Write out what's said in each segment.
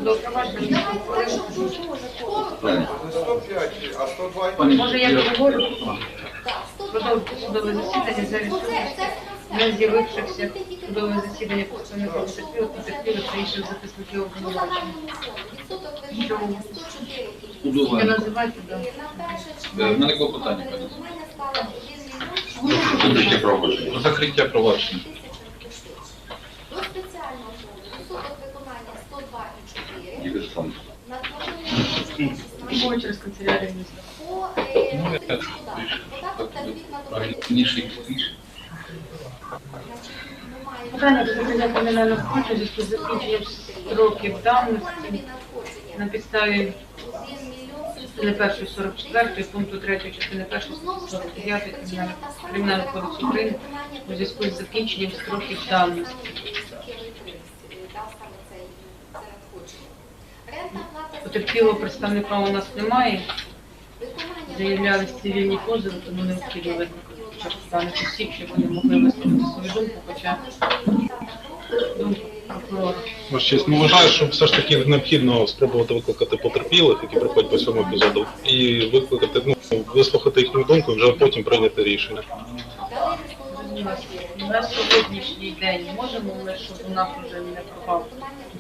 судове провадження. 105, а 102... Може, я договорю? Продовжити судове засідання за відсутності не з'явившихся судове засідання представників потерпілих та інших захисників обвинувачення. Я називайте, так. В мене клопотання. Закриття провадження. До спеціального суду виконання 102,4 Або через канцелярію міста. по податок та звіт на Питання до закриття кримінального провадження у зв'язку з закінченням строків давності на підставі частини 1 44 пункту 3 частини 1 49 Кримінального кодексу України у зв'язку з закінченням строків давності. Потерпілого представника у нас немає. Заявлялись цивільні позови, тому необхідно викликати даних осіб, щоб вони могли висловити свою думку, хоча думку прокурора. Ваш честь, вважаю, що все ж таки необхідно спробувати викликати потерпілих, які приходять по цьому епізоду, і викликати, вислухати їхню думку і вже потім прийняти рішення. На сьогоднішній день можемо ми, щоб у нас вже не пропав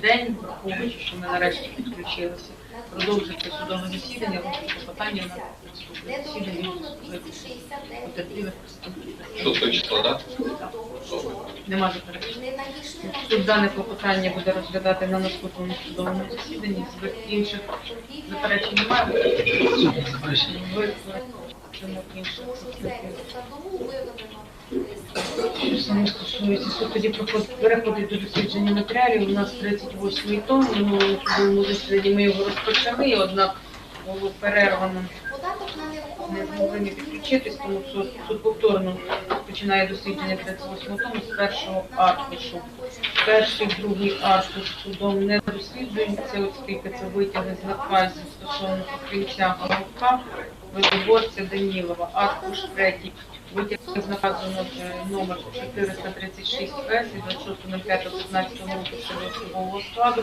день, враховуючи, що ми нарешті підключилися, продовжити судове засідання, враховуючи питання на наступне засідання потерпілих представників. 6 числа, так? Нема заперечень. Суд дане клопотання буде розглядати на наступному судовому засіданні. З інших заперечень немає. Викличемо інших саме стосується. Суд тоді переходить до дослідження матеріалів. У нас 38-й том, минулому судовому засіданні ми його розпочали, однак було перервано. Не змогли не підключитись, тому суд повторно починає дослідження 38-го тому з першого аркушу. Перший, другий аркуш судом не досліджується, оскільки це витяги з наказів стосовно покриття Головка, Видиборця Данілова. Аркуш третій. Витяг з наказу номер 436 С від 26.05.15 року щодо особового складу.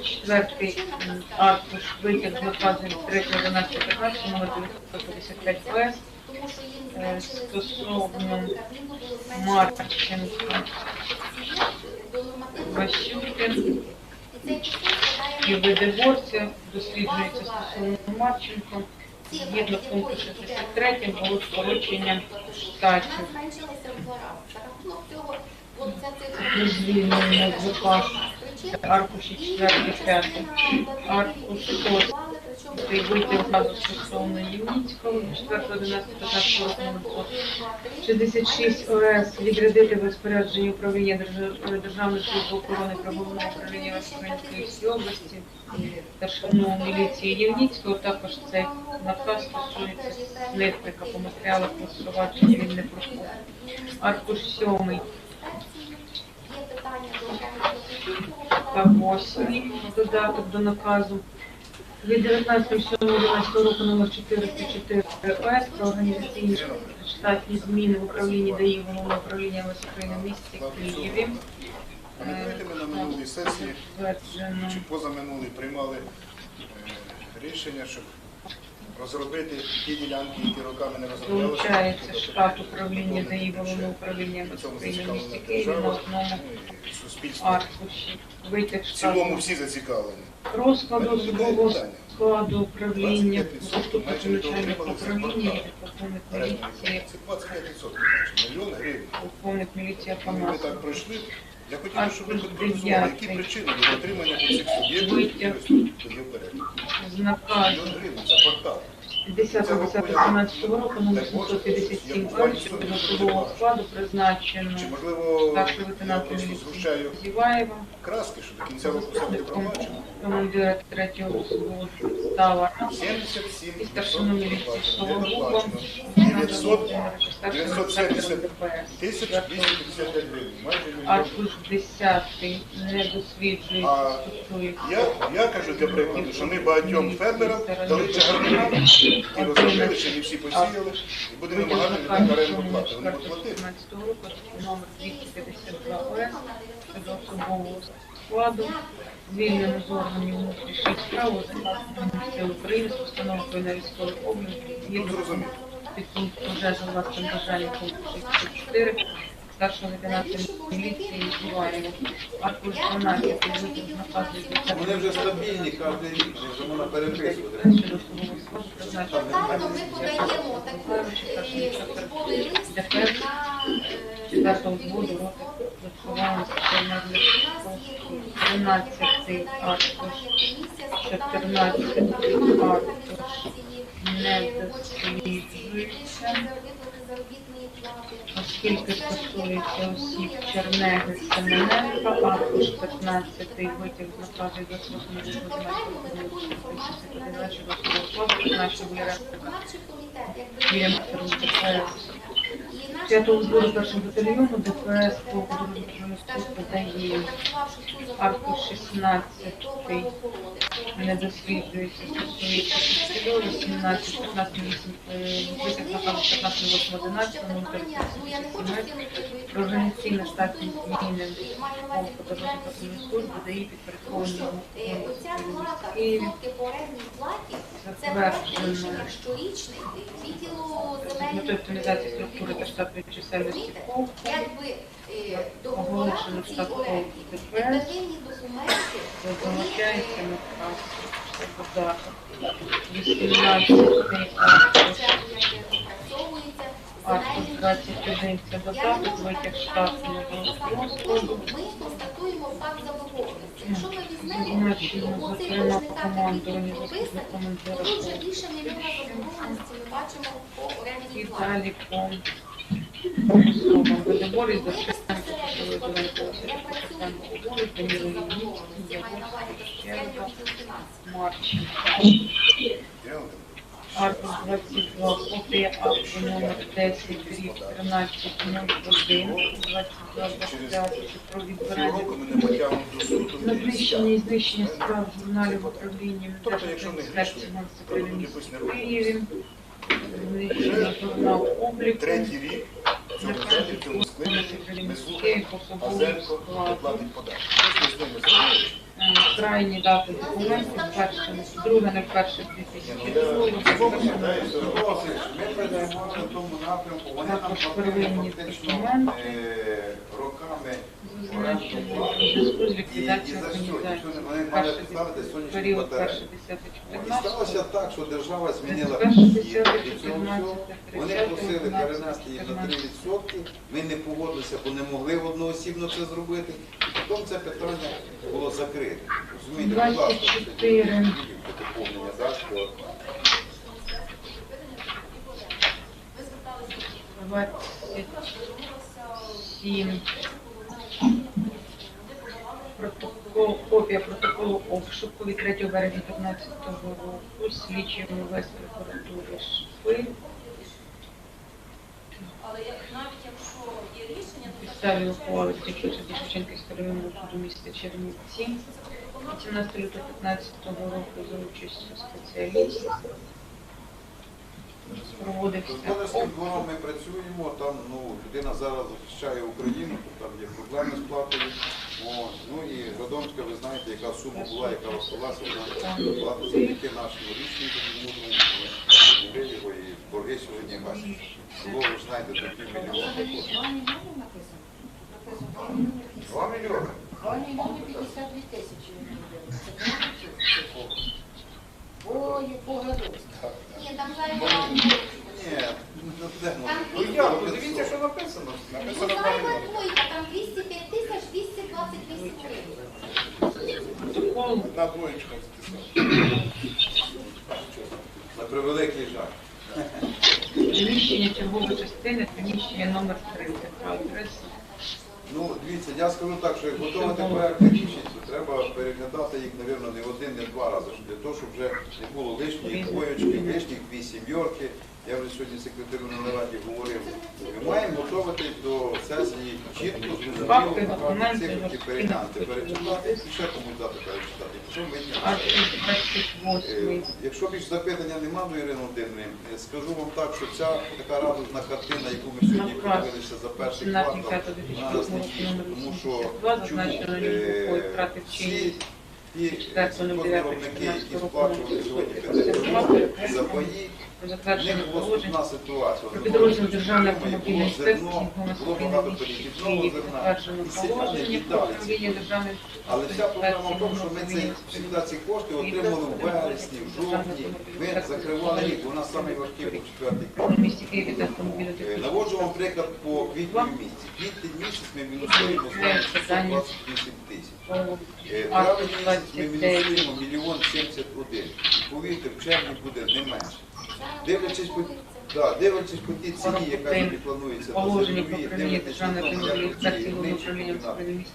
Четвертий аркуш витяг з наказу від 3.11.15 номер 955 С стосовно Марченка і Видиборця досліджується стосовно Марченко. Згідно пункту 63 було скорочення штатів. Звільнення ЗК, аркуші 4-5, аркуш 6, витяг газу стосовно Євніцького, 4.11.15 року 66 ОС, відрядити в розпорядженні управління Державної служби охорони правового управління Української області, Державної міліції Євніцького, також цей наказ стосується слідника по матеріалах розпровадження, він не проходить. Аркуш 7. Та 8 додаток до наказу. Від 19.07.11 року номер 404 ОС про організаційні штатні зміни в управлінні ДАІ Головного управління України в місті Києві. Пам'ятаєте, ми на минулій сесії, чи позаминулій, приймали рішення, щоб розробити ті ділянки, які роками не розроблялися. Долучається штат управління ДАІ Головного управління України в місті Києві на одному аркуші. Витяг В штату. цілому всі зацікавлені. Розкладу особового складу управління, заступник начальника управління і полковник міліції. Це 25%, мільйон гривень. Полковник міліції Ми Опанасенка. так пройшли. Я хотів, щоб ви контролювали, які причини для отримання цих суб'єктів тоді вперед. З наказу Мільйон гривень за квартал. 10.10.17 року номер 757 щодо особового складу призначено Чи, можливо, старший я лейтенант просто міліції згущаю Зєваєва, краски, що до кінця року все буде пробачено. командира 3-го особового става і 77% старшину міліції Сологуба 970 тисяч 255 гривень, майже мільйон. Аркуш 10 не досліджується, стосується. Я кажу для прикладу, що ми багатьом фермерам дали чагарника, і розробили, що не всі посіяли, і будемо вимагати від них орендну плату. Вони будуть платити. Року, номер 252 ОС щодо особового складу, звільнено з органів внутрішніх справ у Західних сил України з постановкою на військовий облік Зрозуміло. під пункт пожежа власним бажанням пункту 64 старшого лейтенанта міліції Зєваєва. Аркуш 12 витяг з наказу від Вони вже стабільні кожен рік, вони вже можна переписувати. щодо особового складу призначення Щоквартально ми подаємо такий службовий лист на 4-го зводу роти Додаткового системи для 13-й аркуш, 14-й аркуш не досліджується, оскільки стосується осіб Чернеги Семененка, аркуш 15-й витяг з наказу від 28 нашого Гуляренка Юрія Миколайовича. 5-го збору першого батальйону ДПС по Удовенку дає аркуш 16-й не досліджується, стосується Кошового, 17, 15, 8, витяг наказу 15, 8, 11, про організаційне штатні зміни полку та розвитку служби дає підпорядковані Оця плата Києві. по орендній платі це Затверджено рішення щорічних відділу з метою земельних оптимізації структури та штатної чисельності полку. якби Оголошено договори штат полку ДПС. відповідні документи Зазначається наказ. Додаток. 18-й аркуш. Аркуш 21 це додаток, витяг штатного розкладу. Ми констатуємо факт заборгованості. Якщо ми візьмемо Зазначено, оцей зокрема, результат командування прописаний, командира то тут вже більше мільйона заборгованості ми бачимо по орендній і платі. далі по особам. Видиборця Андрія Вікторовича, Євніцького Євніцького Марченка. Аркуш 22, копія акту номер 10, рік 13.01, 22-25 про відбирання Року ми не потягнемо до суду. запрещення і знищення справ журналів управління Тобто, якщо не Міністерства грішні, фінансів то якось не в робимо. Києві, знищення журнал обліку, Третій рік в цьому залі, в цьому скликанні ми слухаємо, а Зенко не платить податки. Ми з ними зробили. крайні дати документів, друге не вперше 2002 Ми прийдемо на тому напрямку, вони нам Також платили первинні фактично документи. роками оренду зазначено плату. у зв'язку з І ліквідацією за що? організації. Вони мали поставити сонячні Період батареї. 1.10.14. І сталося так, що держава змінила Перше, підхід до 10, цього всього. 14, Вони 30, просили 11, перенести її на 3%. Ми не погодилися, бо не могли одноосібно це зробити. І потім це питання було закрите. Розумієте, будь ласка, 24. доповнення, так, що 27. Копія протоколу обшуку від 3 березня 2015 року слідчими ВС прокуратури Шпи. Але навіть якщо є рішення, то Підставі ухвали Тищенка Віктора суду міста Чернівці. 18 лютого 2015 року за участю спеціалістів проводився господарським двором ми працюємо, там людина зараз захищає Україну, то там є проблеми з платою. Ну і Радомська, ви знаєте, яка сума була, яка розпалася на плату завдяки нашому рішенню, ми його і борги сьогодні бачимо. Було, ви знаєте, до півмільйона. 2 мільйони. 2 мільйони 52 тисячі. Ой, погадовська. Ні, там зайва Ні, ну де Ну я, ну дивіться, що написано. ну, Написано 2 зайва мільйони. двойка, там 205 тисяч 228 гривень. протокол. Одна двоєчка записала. на превеликий жаль. Приміщення чергової частини, приміщення номер 3. Така адреса. Ну, дивіться, я скажу так, що як готувати проєкти рішень, то треба переглядати їх, мабуть, не один, не два рази, для того, щоб вже не було лишньої двоєчки, лишніх 2 сім'йорки, я вже сьогодні секретарю на нараді говорив, ми маємо готувати до сесії чітко, зрозуміло, цифри переглянути, перечитати і ще комусь дати перечитати. Якщо більш запитання немає до Ірини Володимирівни, скажу вам так, що ця така радужна картина, яку ми сьогодні подивилися за перший квартал, вона нас не тішить, тому що всі ті виробники, які сплачували сьогодні ПДФО за паї, в них була складна ситуація. Підрозділ Державної автомобільної інспекції, було багато політичного зерна, і селяни віддали ці кошти. Але вся проблема в тому, що ми завжди ці кошти отримали в вересні, в жовтні, ми закривали їх, бо у нас найважкий був 4-й квартал. Наводжу вам приклад по квітню місяці. Квітень місяць ми мінусуємо 128 тисяч. Травень місяць ми мінусуємо 1 071 000. І повірте, в червні буде не менше. Дивлячись по тій ціні, яка сьогодні планується на зернові, дивлячись на те,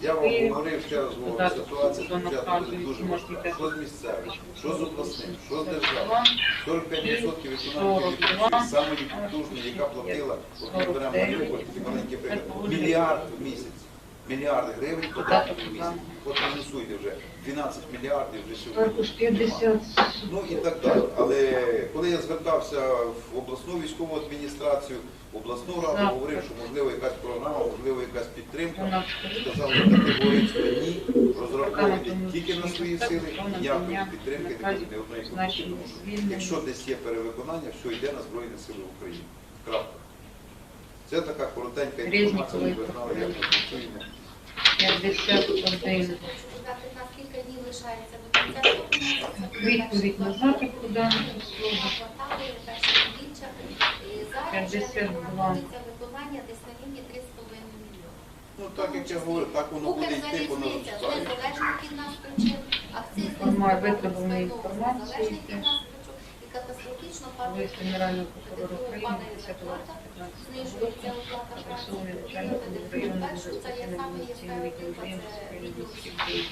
я вам говорив, ще раз говорю, ситуація бюджету буде дуже важка. Що з місцевим, що з обласним, що з державним. 45% економіки від самої потужної, яка платила, от ми беремо Маріуполь, такий маленький приклад, мільярд в місяць. Мільярди гривень податок в місяць. От мінусуйте вже 12 мільярдів вже сьогодні немає. Ну і так далі. Але коли я звертався в обласну військову адміністрацію, в обласну раду, говорив, що можливо якась програма, можливо якась підтримка, сказали категорично ні, розраховуйте тільки на свої сили, ніякої підтримки не буде ні одної копійки. Тому що якщо десь є перевиконання, все йде на Збройні Сили України. Крапка. Це така коротенька інформація, ви знали, як ми працюємо. 51. Наскільки днів лишається до кінця року? Відповідь на запит по даному слову. Квартали, перше півріччя. Зараз вже проводиться виконання десь на рівні 3,5 мільйони. Ну так як я говорю, так воно буде йти, воно Укрзалізниця зростає. незалежно від нас причин, акциз Витребуваної інформації. залежно від нас причин і катастрофічно падає Лист Генерального прокурора України падає 10 зарплата, 15 знижується оплата праці. Присутній начальник районного адміністративного інвестиційного відділу Євніцького Вадима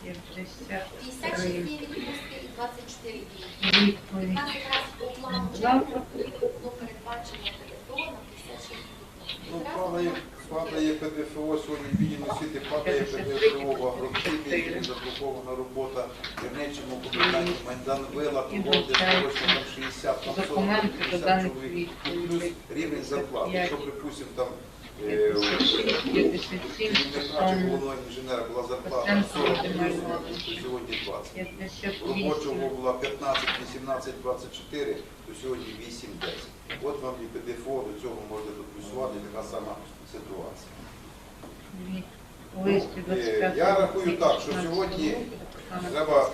56 днів відпустки і 24 дні. Відповідь. У нас якраз по плану Завтра. було передбачено ПДФО на 56 днів. Ну, падає ПДФО, сьогодні в Відділі освіти падає ПДФО, в агрофірмі заблокована робота, в Гірничому комунальному Майданвила, кого десь точно там 60, там 40, Документи 50 до даних чоловік, і плюс рівень зарплати. Якщо, припустимо, там керівника чи головного інженера була зарплата 40 плюс, то сьогодні 20. Робочого була 15, 18, 24, то сьогодні 8, 10. От вам і ПДФО, до цього можна доплюсувати, така сама ситуація. Я рахую так, що сьогодні треба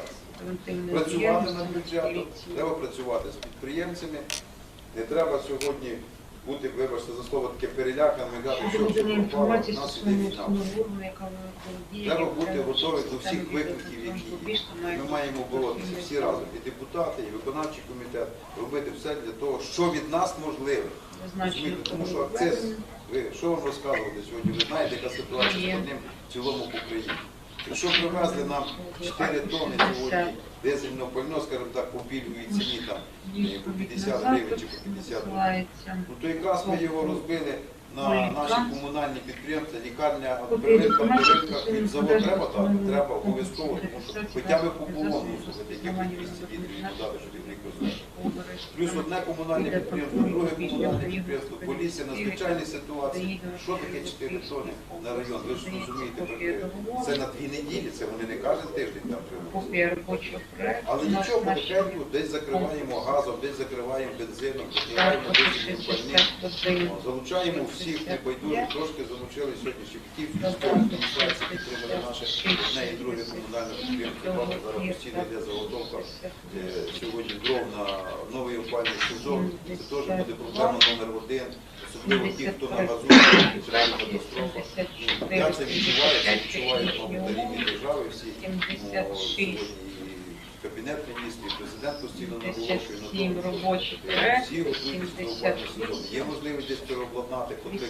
працювати над бюджетом, треба працювати з підприємцями, не треба сьогодні бути, вибачте за слово, таке переляканим і казати, що все пропало, в нас іде війна. Треба бути готові до всіх викликів, які є. Ми маємо боротися всі разом, і депутати, і виконавчий комітет, робити все для того, що від нас можливе. Розумієте, тому що акциз, що вам розказувати сьогодні, ви знаєте, яка ситуація з одним в цілому в Україні. Якщо привезли нам 4 тонни сьогодні дизельного пального, скажімо так, по пільговій ціні там, по 50 гривень чи по 50 гривень, ну, то якраз ми його розбили на наші комунальні підприємства, лікарня, первинка, від завод треба дати, треба обов'язково, тому що хоча б по полону, яких 200 літрів подати, щоб від них розвести. Плюс одне комунальне підприємство, друге комунальне підприємство, поліція, надзвичайні ситуації. Що таке 4 тонни на район? Ви ж розумієте, це на 2 неділі, це вони не кожен тиждень там треба. Але нічого, потихеньку десь закриваємо газом, десь закриваємо бензином, закриваємо дизельним пальним, залучаємо всіх небайдужих, трошки залучили сьогодні Шепетів, військові адміністрації, підтримали наше одне і друге комунальне підприємство. Зараз постійно йде заготовка сьогодні дров на новий опалювальний сезон. Це теж буде проблема номер 1, особливо ті, хто на газу, це реальна катастрофа. Я це відчуваю, мабуть, на рівні держави всі. Сьогодні Кабінет міністрів, президент постійно наголошує на тому, що всі готуються до опалювального сезону. Є можливість десь переобладнати, потрібно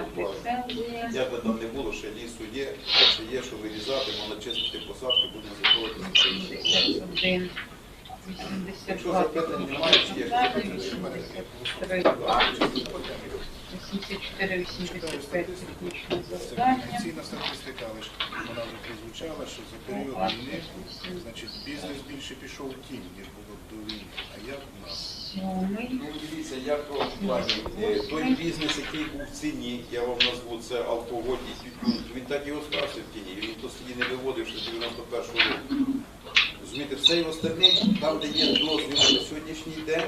опалювання. Як би там не було, ще лісу є, ще є, що вирізати, можна чистити посадки, будемо заховуватися. Якщо 82 запитань немає, чи є питання, запитання? 83, 84, 85 технічне завдання. Офіційна статистика, але ж вона вже прозвучала, що за період війни, значить, бізнес більше пішов в тінь, ніж було до війни. А як у нас? Сьомий. Ну, дивіться, як в плані, той бізнес, який був в ціні, я вам назву, це алкоголь і тютюн, він так і остався в тіні, він то собі не виводив ще з 91-го року. Розумієте, все остальне, там, де є дозвіл на сьогоднішній день,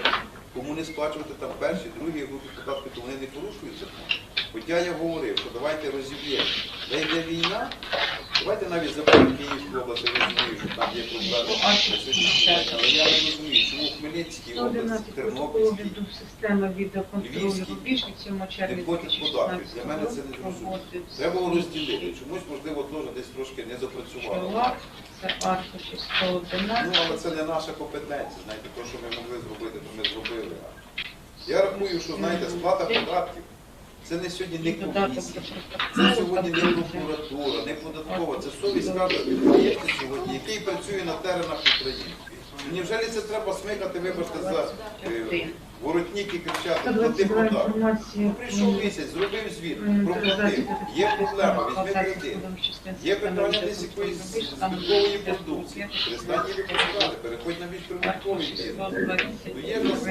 кому не сплачувати там перші, другі групи податків, то вони не порушують закон. Хоча я говорив, що давайте розіб'ємо, де йде війна, давайте навіть заберемо Київську область, я розумію, що там є проблеми на сьогоднішній день, але я не розумію, чому в Хмельницькій області, 111 Тернопільській, системи відеоконтролю Львівській рубіж від 7 червня не платять податків. Для мене це не зрозуміло. Треба було розділити. Чомусь, можливо, теж десь трошки не допрацювало. Це аркуші Ну, 111. але це не наша компетенція. Знаєте, те, що ми могли зробити, то ми зробили. Я рахую, що, знаєте, сплата податків – це не сьогодні не комісія, це сьогодні не прокуратура, не податкова, це совість кожного підприємця сьогодні, який працює на теренах України. Невже це треба смикати, вибачте, за воротник і кричати, плати податки? Ну, прийшов місяць, зробив звіт, проплатив, є проблема, візьми кредит, є питання десь якоїсь збиткової продукції, перестань її випускати, переходь на більш прибутковий бізнес. Ну, є в нас,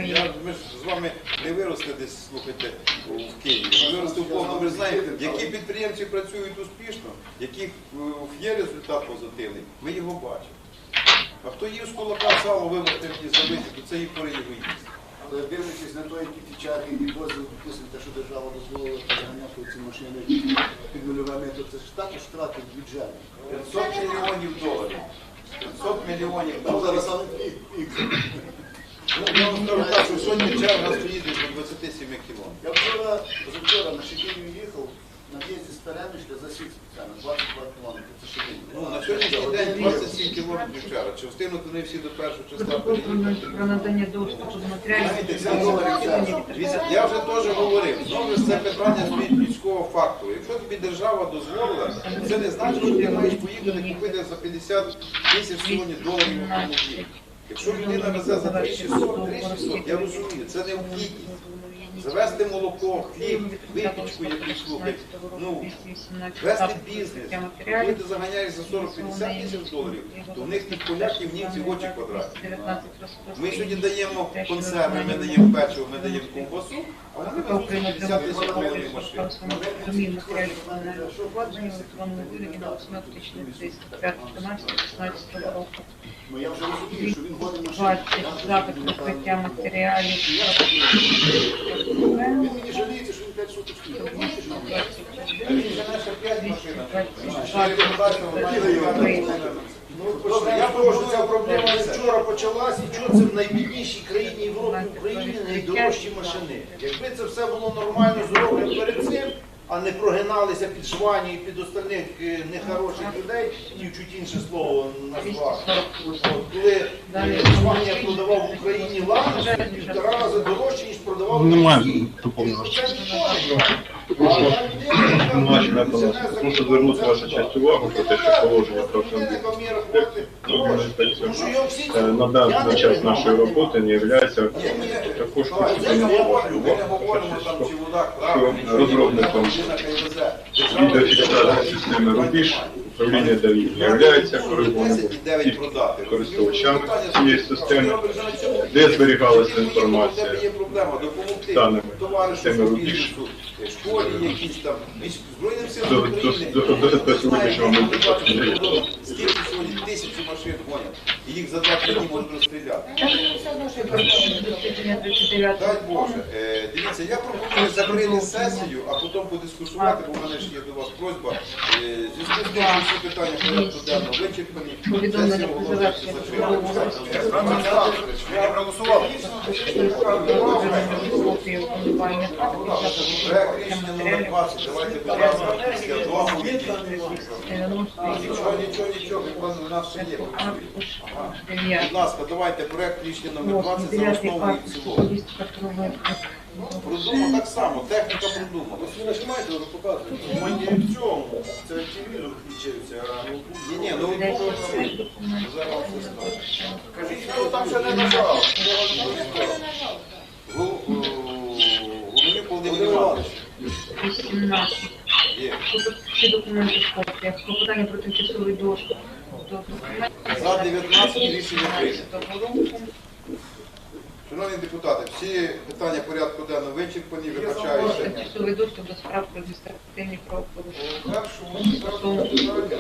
ми ж з вами не виросли десь, слухайте, в Києві, ми виросли в повному, ви знаєте, які підприємці працюють успішно, яких є результат позитивний, ми його бачимо. А хто їв з кулака сало вивезти і забити, то це і пори його їсти. Але дивлячись на той, які фічари і дозвіл підписують, те, що держава дозволила переганяти ці машини під нульовими, то це ж також втрати в бюджеті. 500 мільйонів доларів. 500 мільйонів доларів. Зараз саме пік. Ну, я вам скажу так, що сьогодні черга стоїть десь на 27 кілометрів. Я позавчора на Шикінію їхав, на в'їзді з Перемишля за сік спеціально, 22 кілометри, це Шикіння. Ну, на сьогоднішній день 27 кілометрів вчора. Чи встигнуть вони всі до першого числа переїхати? Про надання доступу до матеріалів. Знаєте, дивіться, я вже теж говорив, знову ж це питання стоїть людського фактору. Якщо тобі держава дозволила, це не значить, що ти маєш поїхати купити за 50 тисяч сьогодні доларів автомобіль. Якщо людина везе за 2600, я розумію, це необхідність. Завести молоко, хліб, випічку якусь, слухай, ну, вести бізнес. Коли ти заганяєш за 40-50 тисяч доларів, то в них тих поляків, німців очі квадратні. Ми сьогодні даємо консерви, ми даємо печиво, ми даємо ковбасу, а вони везуть за 50 тисяч доларів машин. Ну я вже розумію, що він ходить машину. 20 запит відкриття матеріалів. Він мені жаліється, що він 5 суток стоїть. А він же наше 5 машин. Я прошу, ця проблема не вчора почалась, і чого це в найбіднішій країні Європи, Україні найдорожчі машини. Якби це все було нормально зроблено перед цим, а не прогиналися під Жвані і під остальних нехороших людей, і чуть інше слово назвав. Коли Жванія продавав в Україні ланос, 1,5 рази дорожче, ніж продавав в Росії. Прошу звернути вашу часть увагу про те, що положення про на даний час нашої роботи не є також розробником відеофіксації системи рубіж. Управління доріг не є коригованим користувачам цієї системи, де зберігалася інформація з даними системи рубіж. Школі якісь там, Збройним силам України. До сьогоднішнього моменту. Скільки сьогодні 1000 машин гонять, і їх за 2 дні можуть розстріляти. Дай Боже. Дивіться, я пропоную закрити сесію, а потім подискусувати, бо в мене ж є до вас просьба. Зв'язку з тим, що всі питання порядку денного вичерпані, сесію оголошується закритою. Я проголосував. Проект рішення номер 20, давайте, будь ласка, після того Нічого, у нас ще є. Будь ласка, давайте проект рішення номер 20 за основу і в цілому. Продумано так само, техніка продумана. Ви нажимаєте, ви показуєте. Мені в цьому. Це телевізор включився, а Ні, ну зараз все стане. Кажіть, хто там ще не нажав. Голові Володимир Іванович. 18. Є. Тут всі документи в копіях. Клопотання про тимчасовий доступ до документів. За 19 рішення прийнято. Договору. Шановні депутати, всі питання порядку денного вичерпані, Про вибачаюся. тимчасовий доступ до справ про адміністративні правопорушення. Першому питання.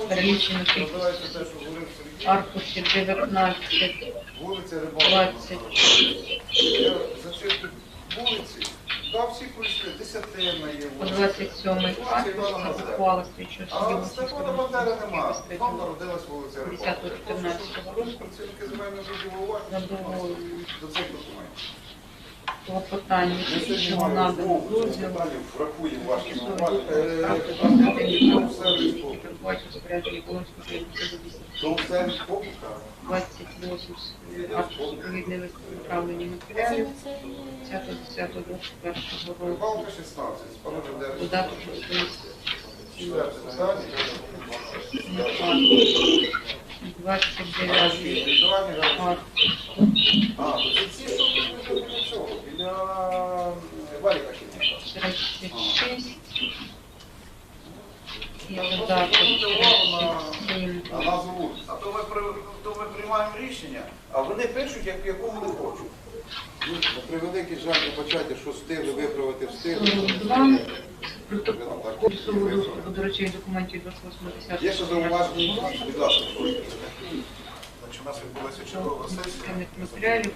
Перелічені Складається те, що говорив Сергій. Аркуші 19, Вулиця Рибалка. 20. Я зачистив вулиці. Да, всі пройшли, 10-на є По вулиця. 27 аркуш запакувала слідчу А суддю Степана Бандери нема. Там народилась вулиця Рибалка. 10-14 року. Працівники земельного відділу уваги Задоволені. до цих документів. Клопотання Ми сьогодні слідчого маємо надано знову цих дозвіл. питань, врахуємо ваші Тимчасовий зауваження. доступ до справ про адміністративні правопорушення, які перебувають у розпорядженні Волинського районного суду. Тому все покупка. 28 актів відповідний лист направлення матеріалів 10.10.21 року. Рибалка 16. Пане Бандери. Додаток Четверте питання. 29 Індивідуальні акт. А, то це ці, що ви біля цього, біля Валіка Кінєва. 36 і додаток 37. А назву вулиць. А то ми приймаємо рішення, а вони пишуть, як в якому не хочуть. Ну, на превеликий жаль, вибачайте, що встигли виправити, встигли. 42. Протокол суду доступу до речей документів 28.10. Є ще зауваження? Будь ласка, прошу. Значить, у нас відбулася чергова сесія. Адміністративних матеріалів,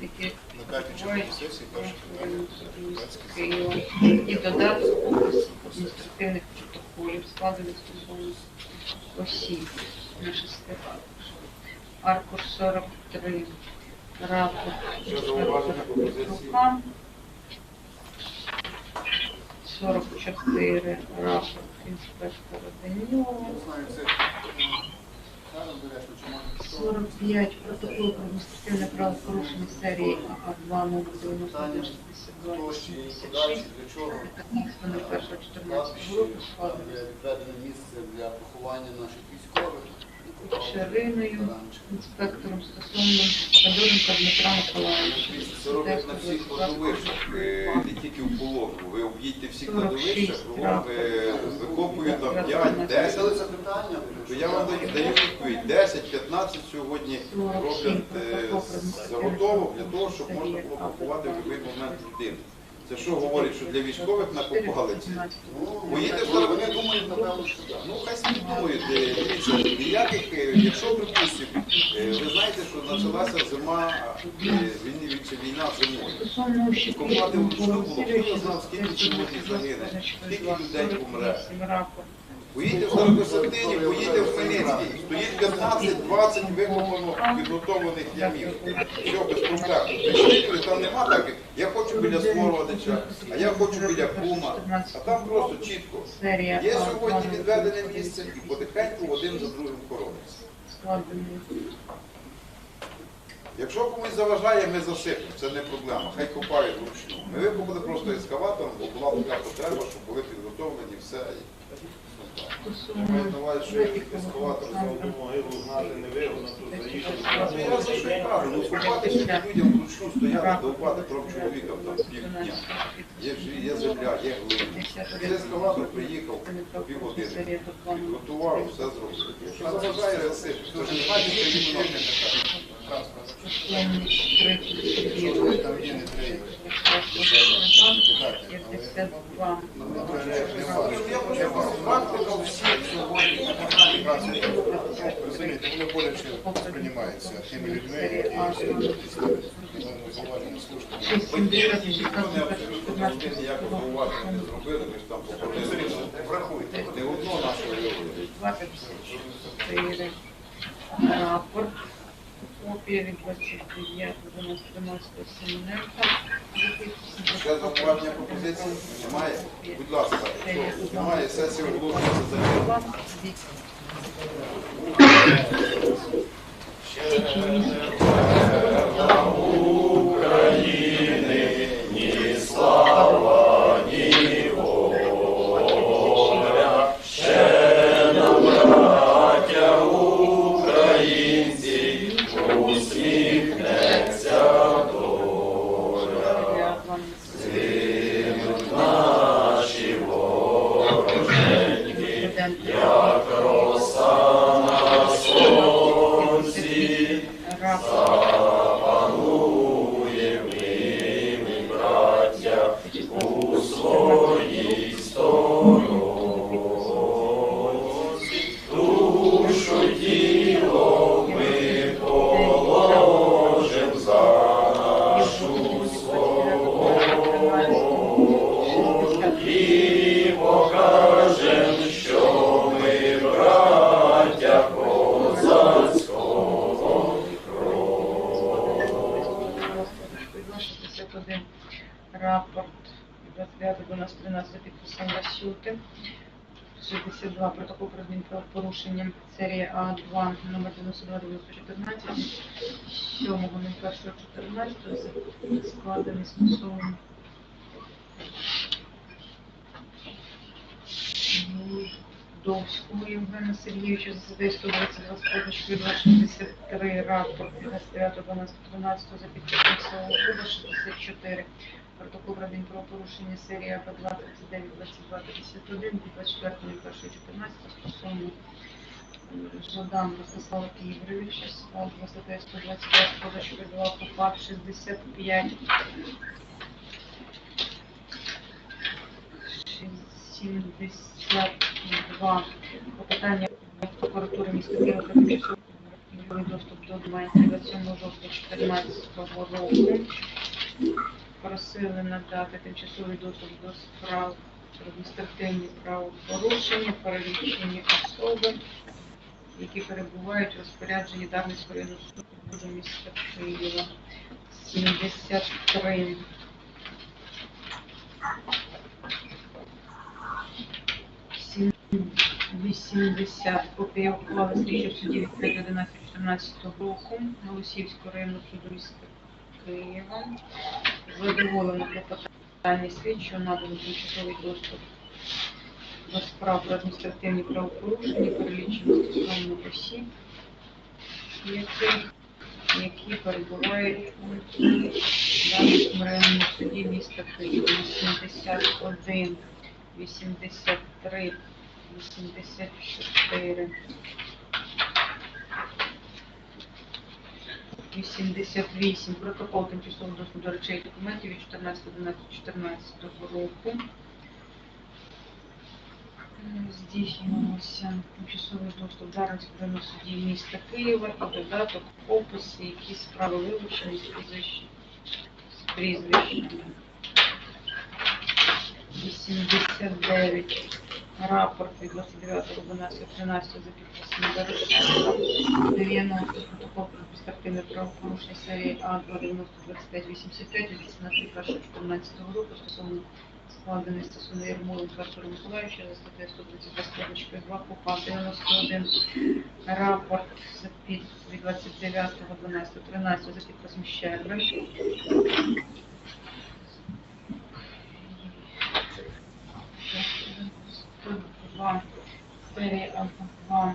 які На карті чергової сесії Києва. І додаток адміністративних протоколів, складених службових осіб на 6 аркуш 43, рапорт Що зауваження, пропозиції? рука, 44, рапорт інспектора Данілова, 45, протокол про адміністративне правопорушення серії АА2 номер 92 66, 15.01.14 року, складений Відведене місце для поховання наших військових. Шириною, інспектором стосовно Федоренка Дмитра Миколайовича. Це роблять на всіх кладовищах, не тільки в Пологу. Ви об'їдьте всі кладовища, кругом викопують там 5, 10. Це запитання. То я вам даю відповідь. 10-15 сьогодні роблять заготовок для того, щоб можна було поховати в будь-який момент людину. Це що говорить, що для військових накопали ці? Поїдете в Вони думають, напевно, що так. Ну, хай собі думають. Дивіться, ніяких, якщо, припустимо, ви знаєте, що почалася зима, війна зимою. Копати вручну було, хто не знав, скільки сьогодні загине, скільки людей помре. Поїдьте в Старокостянтинів, поїдьте в Хмельницький, стоїть 15-20 викопано підготовлених ямів. Все, без проблем. Прийшли, там нема таких, я хочу біля Смородича, а я хочу біля Кума, а там просто чітко. Є сьогодні відведене місце і потихеньку один за другим хорониться. Якщо комусь заважає, ми засипемо, це не проблема, хай копають вручну. Ми викопали просто ескаватором, бо була така потреба, щоб були підготовлені все. Маю на увазі, що ескаватор за одну могилу гнати не вигодно, тут заїхали. Я за що й кажу, ну копати ще людям вручну стояти, довбати трьом чоловікам там півдня. Є земля, є глина. Цей ескаватор приїхав півгодини, підготував, все зробив. Якщо заважає, засипить. Тож не знаєте, що він не така. Практика всіх сьогодні. Розумієте, воно боляче сприймається тими людьми, які поважені служби. Ніякого зауваження не зробили, ми ж там походили. Врахуйте, не одно нашого виявили. Рапорт. Копія від 29.12.13 семінарка. Ще зауваження пропозиції? Немає? Будь ласка, якщо немає, сесія оголошується закрита. України центрі. Як роса на сонці, запанує ми, браття, у своїй стороні. Душу й тіло ми положим за нашу свободу і покажем, що ми браття козацького роду. 61 рапорт 29.12.13 за підписом Васюти. 62 протокол про адмінправопорушенням серія А2 номер 92-9014 7.01.14 складений стосовно Довського Євгена Сергійовича за 122 з позначкою 263 рапорт 29.12.13 за підписом Сологуба 64 протокол про адмінправопорушення серія А2 39.22.51 від 24.01.14 стосовно Жадан Ростислава Ігоровича склад 122 з позначкою 2 КУПАП 65 72 попитання прокуратури міста Києва про тимчасовий доступ до документів 27 жовтня 2014 року. Просили надати тимчасовий доступ до справ про адміністративні правопорушення, перелічені особи, які перебувають у розпорядженні Дарницького районного суду міста Києва. 73. 80 копія ухвали слідчого судді від 5.11.14 року Голосіївського районного суду міста Києва. Задоволено клопотання слідчого, надано тимчасовий доступ до справ про адміністративні правопорушення, перелічено стосовно осіб, які перебувають у Дарницькому районному суді міста Києва. 81, 83, 84, 88. Протокол тимчасового доступу до речей і документів від 14.11.14 року. Здійснювався тимчасовий доступ до Дарницького районного суді міста Києва і додаток описи, які справи вилучені з прізвищами. 89. Рапорт від 29.12.13 за підписом Дорошенка. 90. Протокол про адміністративне правопорушення серії А2 90-25-85 від 18.01.14 року стосовно складений стосовно Євніцького Вадима Миколайовича за статтею 122 КУПАП 91. Рапорт від 29.12.13 за підписом Щерби. 2, серія А2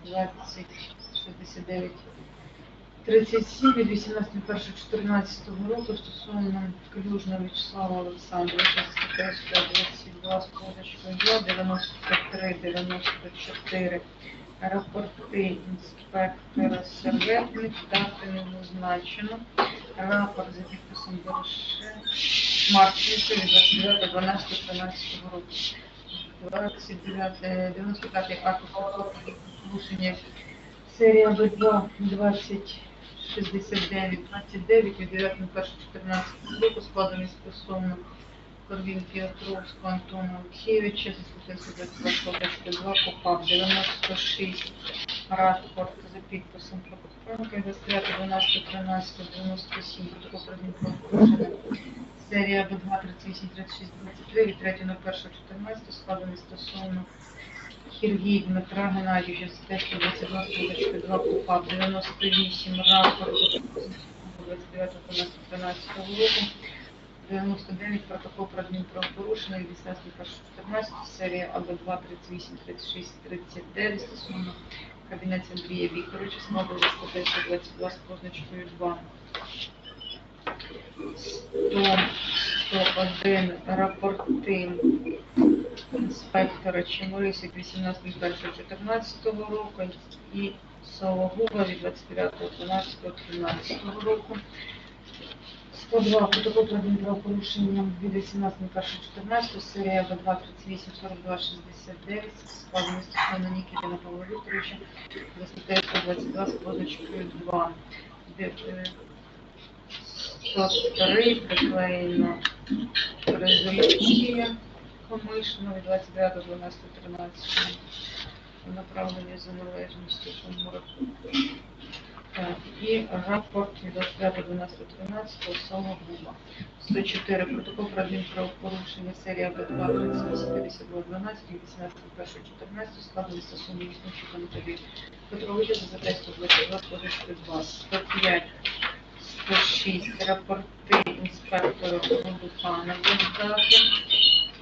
2069 37 від 18.01.14 року стосовно Клюжного Вячеслава Олександровича за статтею 122 з позначкою 2, 93-94 рапорти інспектора Серветник, дати не зазначено. Рапорт за підписом Марченка від 29.12.13 року. 95 акт порушення серія Б2 2069-29 від 9.01.14 року складений стосовно Корвін-Петровського Антона Олексійовича за статтею 122 КУПАП 96 рапорт за підписом Прокопенка 29.12.13 протокол про адмінправопорушення серія Б2 38-36-23 від 3.01.14 складений стосовно Хіргій Дмитра Геннадійовича за статтею 22 КУПАП 98 рапорт за підписом 29.13 року. 99 протокол про адмінправопорушення від 18.01.14 серія АБ2 38-36-39 стосовно кабінету Андрія Вікторовича складу за статтею 122 з позначкою 2. 101 рапорти інспектора Чеморисик 18.01.14 року і Сологуба від 29.12.13 року. 102 протокол про адмінправопорушення від 18.01.14, серія Б2 38 42 69, складений стосовно Нікітина Павла Вікторовича, за статтею 122 з позначкою 2. 103 приклеєно резолюція Комишина від 29.12.13 направлення за належністю Шумура. І рапорт від 29.12.13 Сологуба. 104 протокол про адмінправопорушення серія Б2 385212 від 18.01.14 складений стосовно Євніцького Анатолія Петровича за статтею 122 з позначкою 2. 105 106 рапорти інспектора Гуляренка Юрія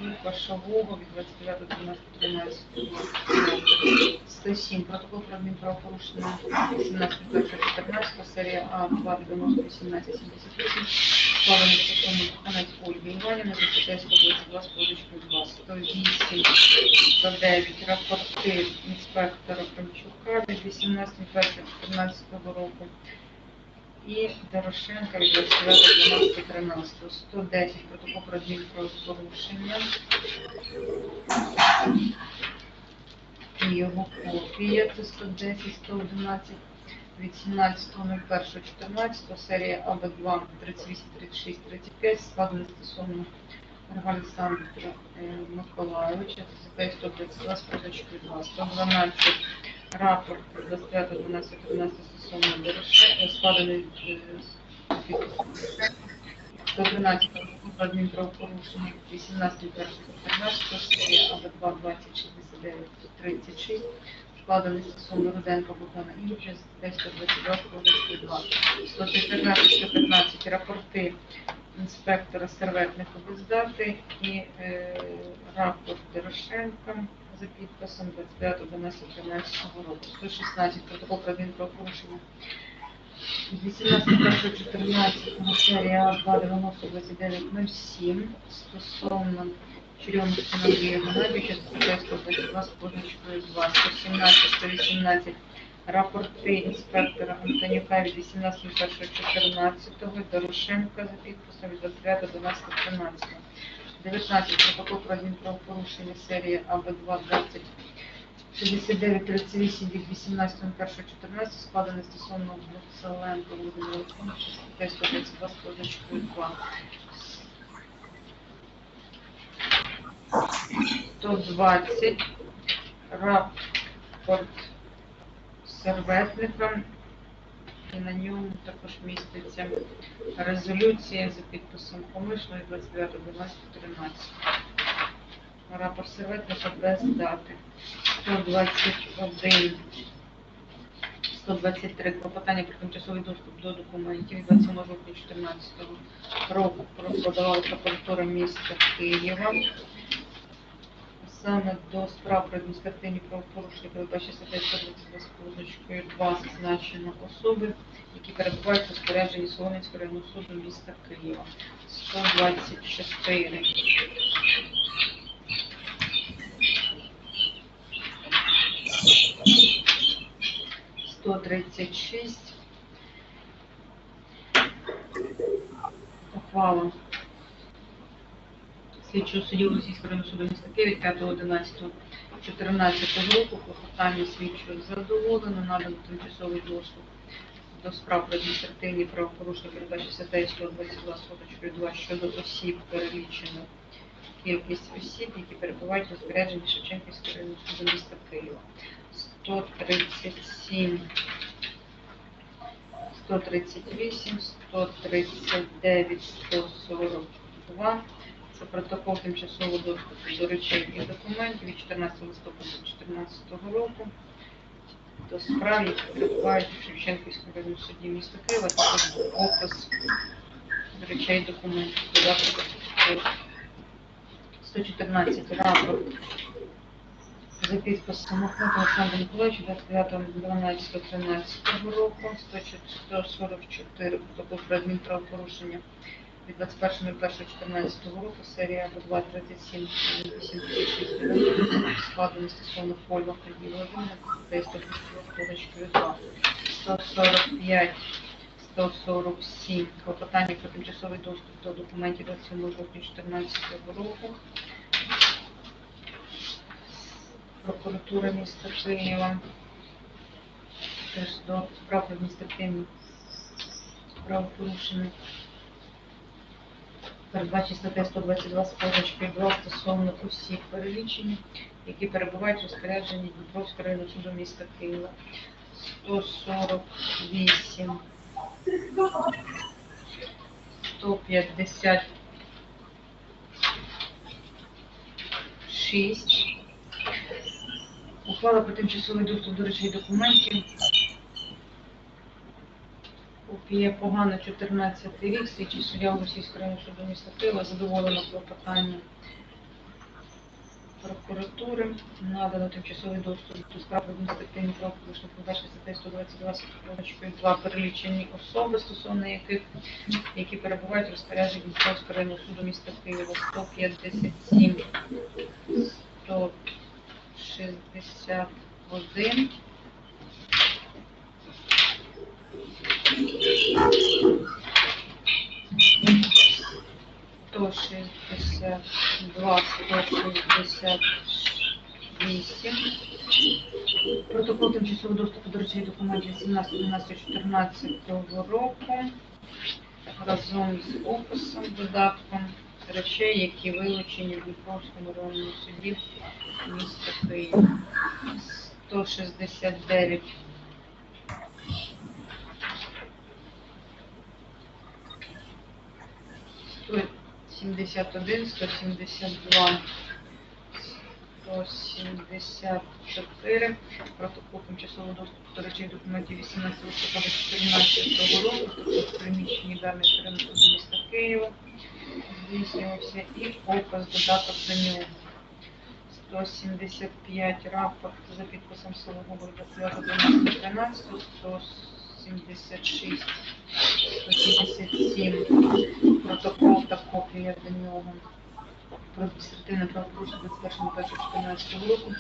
і Кошового від 29.12.13. 107 протокол про адмінправопорушення 18.01.14 серія А2 від 18.78 складений стосовно Ахмета Ольги Іванівни за статтею 122 з позначкою 2. 108 109 рапорти інспектора Панчука від 18.01.14 року і Дорошенка від 29.12.13. 110 протокол про адмінправопорушення і його копія, це 110-111 від 17.01.14, серія АБ2 38-36-35, складений стосовно Олександра Миколайовича, це 122 з позначкою 2. 112 рапорт 25.12.13 стосовно Дорошенка, складений 113 протокол про адмінправопорушення 18.01.14, серія АБ2 20-69-36, складений стосовно Руденка Богдана Ігоря, за 122 позначкою 2. 114-115 рапорти інспектора серветних без дати і рапорт Дорошенка за підписом 25.11.13 року. 116 протокол про адмінправопорушення 18.01.14 серія А2-90-29-07 стосовно Черемушкина Андрія Геннадійовича, стаття 122 з позначкою 2. 117-118 рапорти інспектора Антонюка від 18.01.14 Дорошенка за підписом від 29.12.13. 19 протокол про адмінправопорушення серія АБ2 20-69-38 від 18.01.14 складений стосовно Сологуба Олександровича, стаття 122 з позначкою 2. 120 рапорт серветника, і на ньому також міститься резолюція за підписом Комишної 29.12.13. Рапорт серветника без дати. 121, 123 клопотання про тимчасовий доступ до документів від 27 жовтня 2014 року подавали прокуратура міста Києва. Саме до справ про адміністративні правопорушення передбачені статтею 122 з позначкою 2 зазначено особи, які перебувають в розпорядженні Солом'янського районного суду міста Києва. 124. 136. Ухвала слідчого судді Російського районного суду міста Києва 5.11.14 року. Клопотання слідчого задоволено, надано тимчасовий доступ до справ про адміністративні правопорушення передбачені статтею 122 з позначкою 2 щодо осіб перелічено кількість осіб, які перебувають в розпорядженні Шевченківського районного суду міста Києва. 137, 138, 139, 142. Це протокол тимчасового доступу до речей і документів від 14 листопада 2014 року до справ, які перебувають у Шевченківському районному суді міста Києва, також опис речей і документів. 114 рапорт за підписом Ахмета Олександра Миколайовича 29.12.13 року. 144 протокол про адмінправопорушення від 21.01.14 року, серія Б2 37 86 складений стосовно Польва Криві Володимира, 142, 145, 147, клопотання про тимчасовий доступ до документів 27 жовтня 2014 року. Прокуратура міста Києва, теж до справ адміністративних правопорушень. Передбачить стаття 122 з позначкою 2 стосовно осіб перелічені, які перебувають в розпорядженні Дніпровського районного суду міста Києва. 148, 156. Ухвала про тимчасовий доступ до речей документів. Копія погано 14 рік, слідчий суддя Російського районного суду міста Києва задоволено клопотання прокуратури. Надано тимчасовий доступ до справ адміністративних правопорушень, передбачені статтею 122 перелічені особи, стосовно яких, які перебувають в розпорядженні Дніпровського районного суду міста Києва. 157, 161, 162, 168. Протокол тимчасового доступу до речей документів 17.12.14 року разом з описом, додатком речей, які вилучені в Дніпровському районному суді міста Києва. 169. 171, 172, 174, протокол тимчасового доступу до речей документів 18 листопада 2014 року, тобто приміщенні даних районного суду міста Києва, здійснювався і опис, додаток до нього. 175, рапорт за підписом Сологуба Олександра Володимировича, 176, 157, протокол та копія до нього про адміністративне правопорушення 21.01.14 року,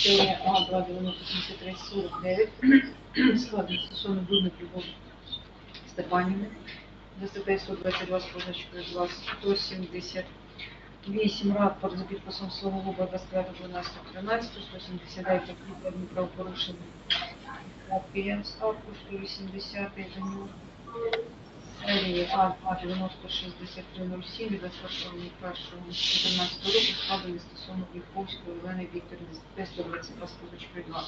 серія А2-93-49, складений стосовно Дудник Любов Степанівни, за статтею 122 з позначкою 2, 178, рапорт за підписом Сологуба 25.12.13, 179 правопорушення, копія з арку 180 до нього, серії А2-90-63-07 від 21.01.14 року, складені стосовно Євніцького Вадима Вікторовича, 122 з позначкою 2.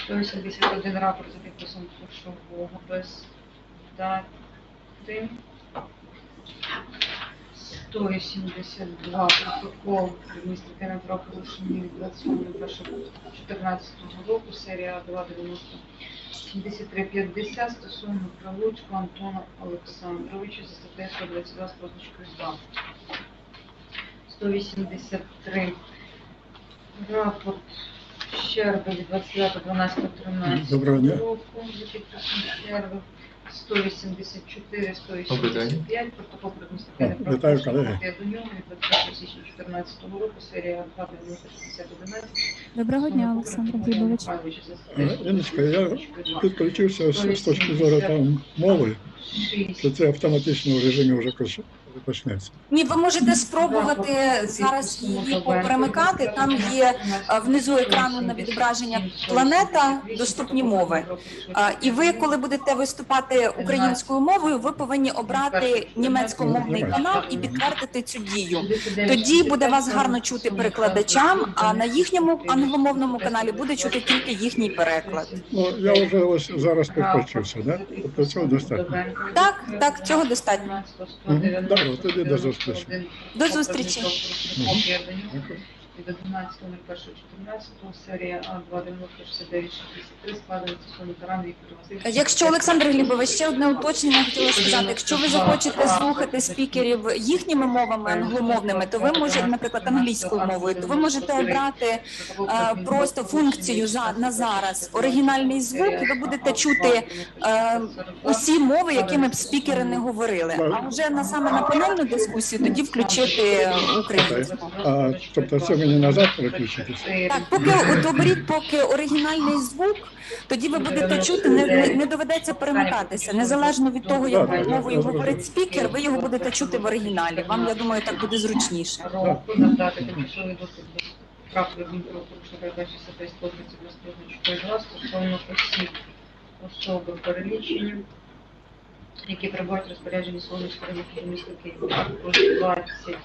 181 рапорт за підписом Кошового без дати. 182 протокол адміністративного правопорушення від 27.01.14 року, серія А2-90-73-50 стосовно Прилуцького Антона Олександровича за статтею 122 з позначкою 2. 183 рапорт Щерби від 29.12.13 року за підписом Щерби. 184, 185, протокол про адміністративне правопорушення до нього від 20 січня 2014 року, серія 2-90-60-11. Доброго дня, Олександр Глібович. Яночка, я підключився з точки зору там мови, що це автоматично в режимі вже почнеться. Ні, ви можете спробувати зараз її поперемикати. Там є внизу екрану на відображення планета, доступні мови. І ви, коли будете виступати українською мовою, ви повинні обрати німецькомовний канал і підтвердити цю дію. Тоді буде вас гарно чути перекладачам, а на їхньому англомовному каналі буде чути тільки їхній переклад. Ну, я вже ось зараз підключився, да? Тобто цього достатньо? Так, цього достатньо. Добре, тоді до зустрічі. До зустрічі. Від 11.01.14 серія А2-90-69-63 складений стосовно Тарана Віктора Васильовича. Якщо, Олександр Глібович, ще одне уточнення хотіла сказати. Якщо ви захочете слухати спікерів їхніми мовами англомовними, то ви можете, наприклад, англійською мовою, то ви можете обрати просто функцію на зараз оригінальний звук, і ви будете чути усі мови, якими б спікери не говорили. А вже саме на панельну дискусію тоді включити українську. Тобто це мені назад переключитися? Так, поки доберіть, поки оригінальний звук, тоді ви будете чути, не доведеться перемикатися. Незалежно від того, якою мовою говорить спікер, ви його будете чути в оригіналі. Вам, я думаю, так буде зручніше. Надати тимчасовий доступ до прав правопорушення передбачених статтею 132 стосовно осіб, особи перелічені, які перебувають в розпорядженні Солом'янського району суду міста Києва. Аркуш 20.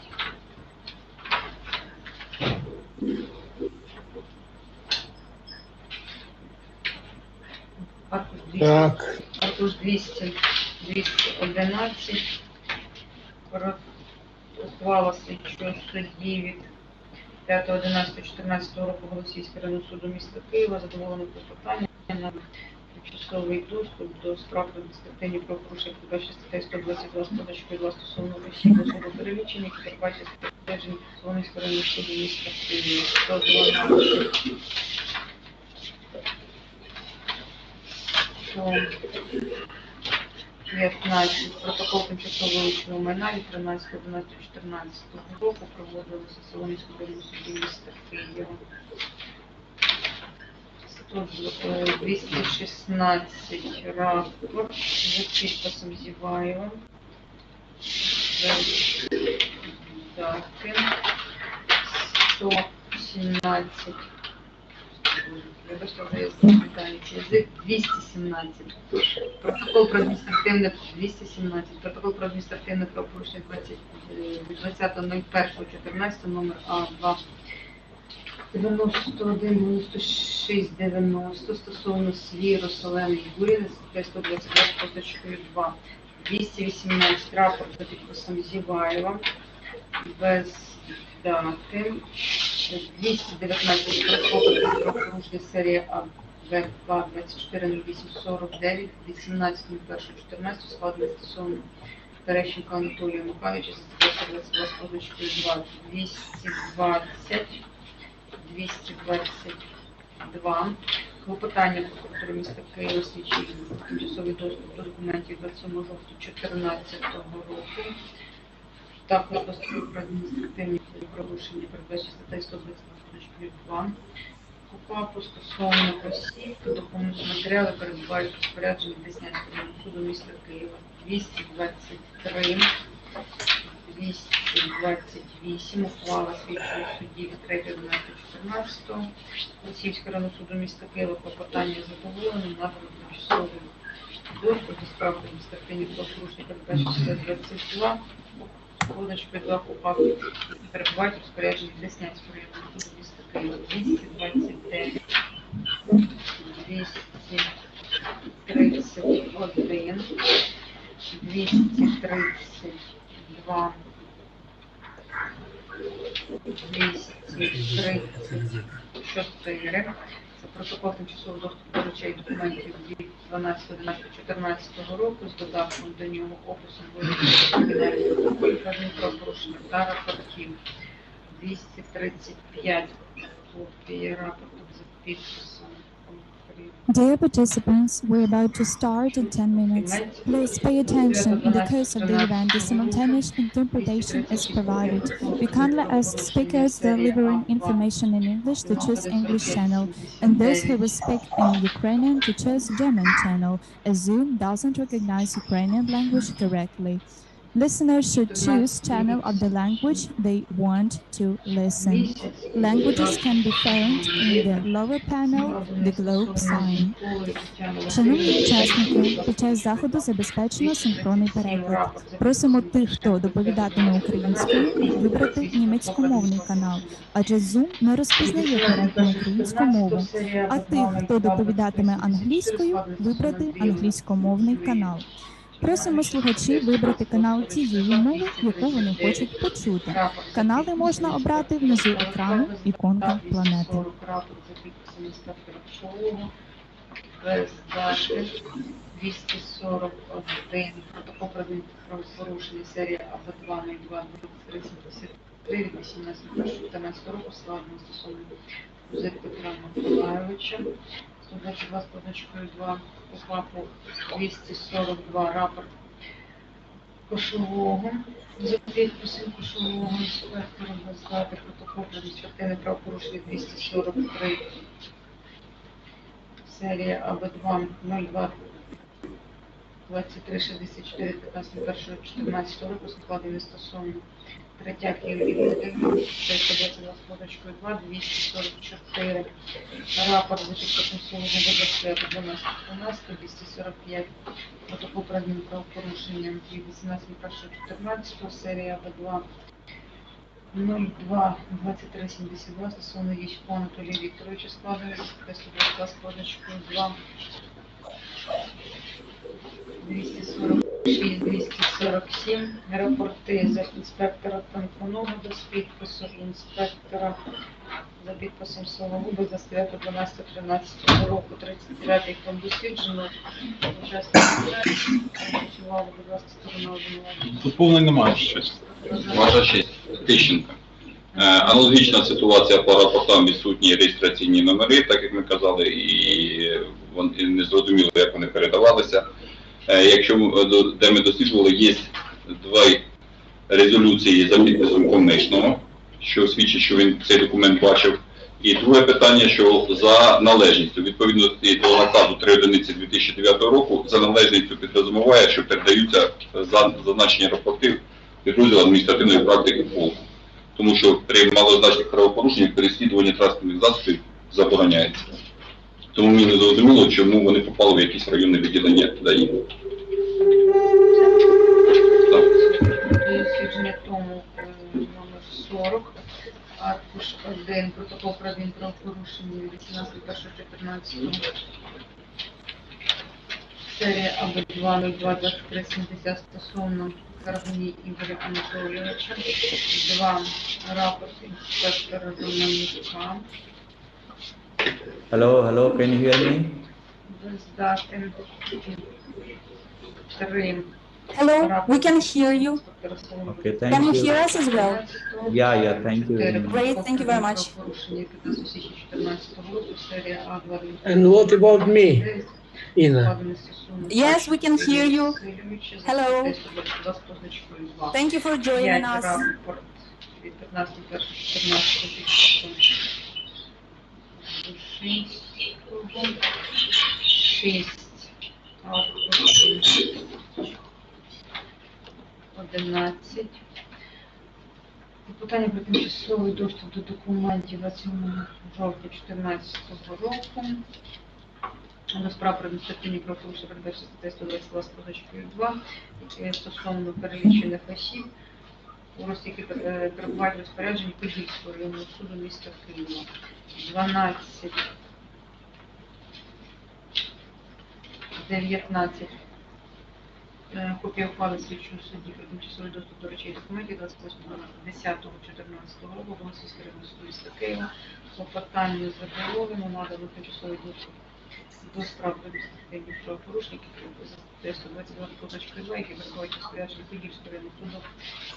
Аркуш 200, 211. Ухвала слідчого судді від 5.11.14 року Голосіївського районного суду міста Києва задоволено клопотання на тимчасовий доступ до справ про адміністративні правопорушення, передбачені статтею 122 2 стосовно осіб, особи перелічені, які передбачені статтею Солом'янського районного суду міста Києва. 112. Що 15. Протокол тимчасового вилученого майна від 13.11.14 року проводилося в Солом'янському районному суді міста Києва. 216 рапорт за підписом Зєваєва. Дати. 117. Вибачте, вже я запам'ятаючи язик. 217. Протокол про адміністративне 217. Протокол про адміністративне правопорушення 20.01.14 номер А2 91 96 90 стосовно Свіру Солени Юріни, стаття 122 позначкою 2. 218 рапорт за підписом Зєваєва без дати. 219 протокол про порушення серії АВ2 240849 18.01.14 складено стосовно Терещенка Анатолія Михайловича, стаття 122 позначкою 2. 222. Клопотання прокуратури міста Києва слідчий тимчасовий доступ до документів 27 жовтня 2014 року. Також доступ про адміністративні правопорушення передбачені статтею 122 КУПАПу стосовно осіб, документи матеріали перебувають розпоряджені Деснянського районного суду міста Києва. 223. 228. Ухвала слідчого судді від 3.11.14. Голосіївського районного суду міста Києва клопотання задоволено, надано тимчасовий доступ до справ адміністративних правопорушень передбачених 22. Позначкою 2 КУПАПу перебувають розпоряджені Деснянського районного суду міста Києва. 229. 231. 232. 234. Це протокол тимчасового доступу до речей документів від 12.11.14 року з додатком до нього описом кримінальних протоколів адмінправопорушення та рапортів. 235 копії рапорту за підписом. Dear participants, we're about to start in 10 minutes. Please pay attention. In the course of the event, the simultaneous interpretation is provided. We kindly ask speakers delivering information in English to choose English channel, and those who will speak in Ukrainian to choose German channel, as Zoom doesn't recognize Ukrainian language correctly. Listeners should choose channel of the language they want to listen. Languages can be found in the lower panel, the globe sign. Шановні учасники, під час заходу забезпечено синхронний переклад. Просимо тих, хто доповідатиме українською, вибрати німецькомовний канал, адже Zoom не розпізнає коректну українську мову. А тих, хто доповідатиме англійською, вибрати англійськомовний канал. Просимо слухачів вибрати канал тієї мови, яку вони хочуть почути. Канали можна обрати внизу екрану, іконка планети. Без дати 241 протокол про правопорушення серія АВ2 02 373 від 18.01.14 року складено стосовно Петра Миколайовича. 122 з позначкою 2 КУПАПу 242 рапорт Кошового, за підписом Кошового інспектора складати протокол про адміністративне правопорушення 243, серія АБ2 02 2364 15.01.14 року складений стосовно Третяк Юрій Володимирович, 322 з позначкою 2, 244. Рапорт за підписом Сологуба Олексія 12.12, 245. Протокол про адмінправопорушення від 18.01.14, серія АБ2 02 2372 стосовно Євніцького Анатолія Вікторовича складений 322 з позначкою 2, 246, 247. Рапорти за інспектора Танконого з підписом інспектора за підписом Сологуби за 9.12.13 року, 39-й фонд досліджено. Учасники працювали, будь ласка, сторона обвинувачення. Тут повної немає щось. Ваша честь, Тищенка. Аналогічна ситуація по рапортам відсутні реєстраційні номери, так як ми казали, і вони не зрозуміло, як вони передавалися. Якщо де ми досліджували, є два резолюції за підписом Комнишного, що свідчить, що він цей документ бачив. І друге питання, що за належністю, відповідно до наказу 3 одиниці 2009 року, за належністю підрозумовує, що передаються зазначені рапорти підрозділу адміністративної практики полку. Тому що при малозначних правопорушеннях переслідування транспортних засобів забороняється. Тому мені не зрозуміло, чому вони попали в якісь районне відділення ДАІ. Дослідження тому номер 40, аркуш 1, протокол про адмінправопорушення від 18.01.14, серія АБ2 02 2370 стосовно Каргуні Ігоря Анатолійовича, 2 рапорт інспектора Романюка. Hello, can you hear me? Без дати 3. Hello, we can hear you. Okay, thank Can you you. hear us as well? Yeah, thank you. Great, thank you very much. And what about me, Ina? Yes, we can hear you. Hello. Thank you for joining us. Від 15.01.14 11. Питання про тимчасовий доступ до документів 27 жовтня 2014 року. До справ про адміністративні правопорушення передбачені статтею 122 з позначкою 2, які стосовно перелічених осіб, які перебувають в розпорядженні Подільського районного суду міста Києва. 12. 19. Копія ухвали слідчого судді про тимчасовий доступ до речей документів 28.10.14 року Гуляренського районного суду міста Києва. Клопотання задоволено, надано тимчасовий доступ до справ про адміністративні правопорушення, які за статтею 122 позначкою 2, які перебувають у розпорядженні Подільського районного суду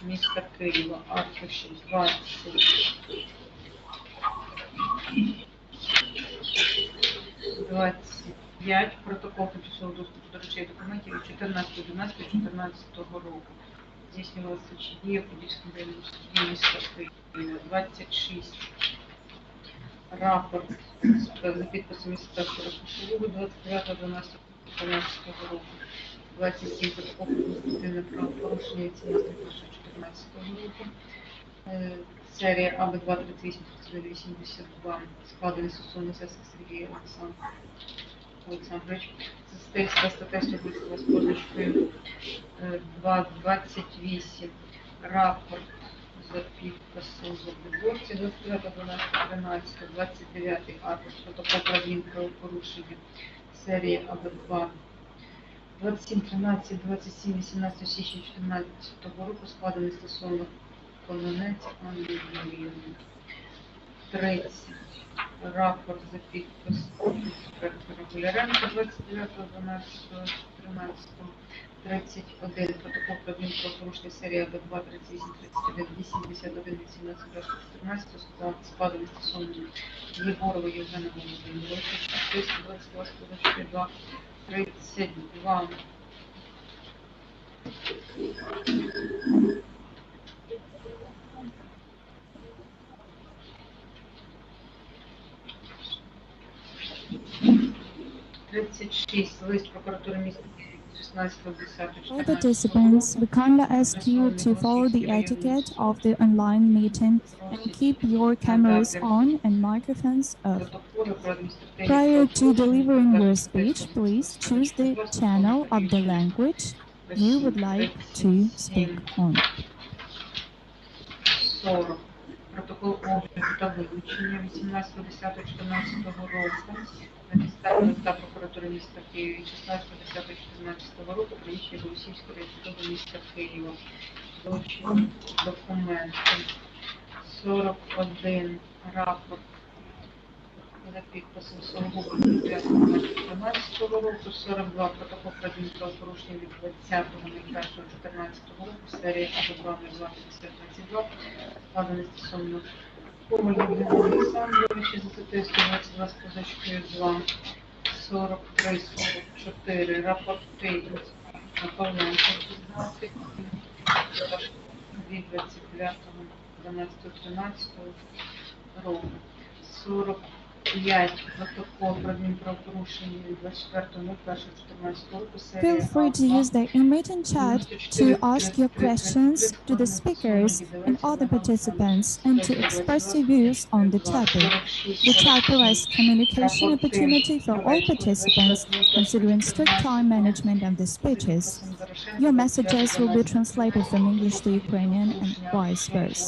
міста Києва. Аркуші 20. 25. Протокол тимчасового доступу до речей документів від 14.11.14 року. Здійснювалася слідчі дії в Подільському районному суді міста Києва. 26. Рапорт за підписом інспектора Кошового 29.12.14 року. 27. Протокол про адміністративне правопорушення від 17.01.14 року. Серія АБ2 38.82 складений стосовно Зєваєва Андрія Олександровича. Це стаття 122 з позначкою 2.28. Рапорт за підписом Видиборця 29.12.13, 29 аркуш протокол про адмінправопорушення, серія АБ2 27.13, 27.18 січня 2014 року складений стосовно Кононець Андрії Юріївни. 30. Рапорт за підписом інспектора Гуляренка 29.12.13. 31. Протокол про адмінправопорушення серія АБ2 38.31, 81, 18, 14 складений стосовно Єворова Євгена Володимировича 322, 32, 32. Лист прокуратури міста 16.10. All participants, we kindly ask you to follow the etiquette of the online meeting and keep your cameras on and microphones off. Prior to delivering your speech, please choose the channel of the language you would like to speak on. 40. Протокол обліку та вилучення 18.10.14 року на підставі листа прокуратури міста Києва 16.10.14 року приміщення Голосівського районного міста Києва. Вилучені документи. 41 рапорт за підписом Сологуба Олексія Петровича 2012 року, 42 протокол про адмінправопорушення від 20.01.14 року, серія А202-5022, складений стосовно Євніцького Олександровича за статтею 122 з позначкою 2, 43, 44, рапорти Павленка від 29.12.13 року, 45 протокол про адмінправопорушення від 24.01.14 року, серія Feel free to use the in-meeting chat to ask your questions to the speakers and other participants and to express your views on the topic. The chat provides communication opportunity for all participants, considering strict time management of the speeches. Your messages will be translated from English to Ukrainian and vice versa.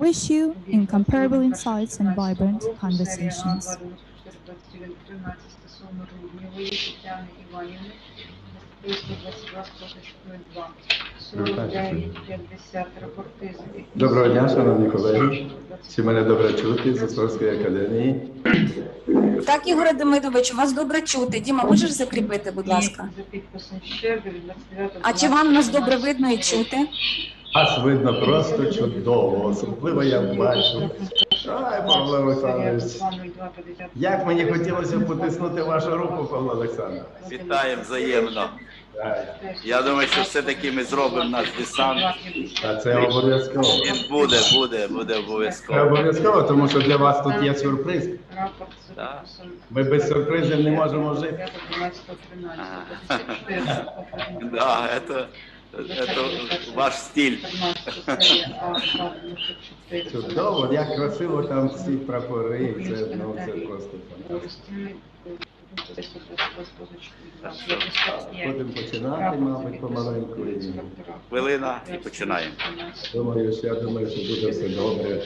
Wish you incomparable insights and vibrant conversations. Доброго дня, шановні колеги. Чи мене добре чути з Острозької академії? Так, Ігоре Демидович, вас добре чути. Діма, можеш закріпити, будь ласка? А чи вам нас добре видно і чути? Вас видно просто чудово, особливо я бачу. Ай, Павло Олександрович, як мені хотілося потиснути вашу руку, Павло Олександрович. Вітаємо взаємно. Я думаю, що все-таки ми зробимо наш десант. А це обов'язково. Він буде обов'язково. Це обов'язково, тому що для вас тут є сюрприз. Так. Ми без сюрпризів не можемо жити. Да, это ваш стиль. Чудово, як красиво там всі прапори, це просто фантастично. Будемо починати, мабуть, помаленьку. Хвилина і починаємо. Думаю, що буде все добре.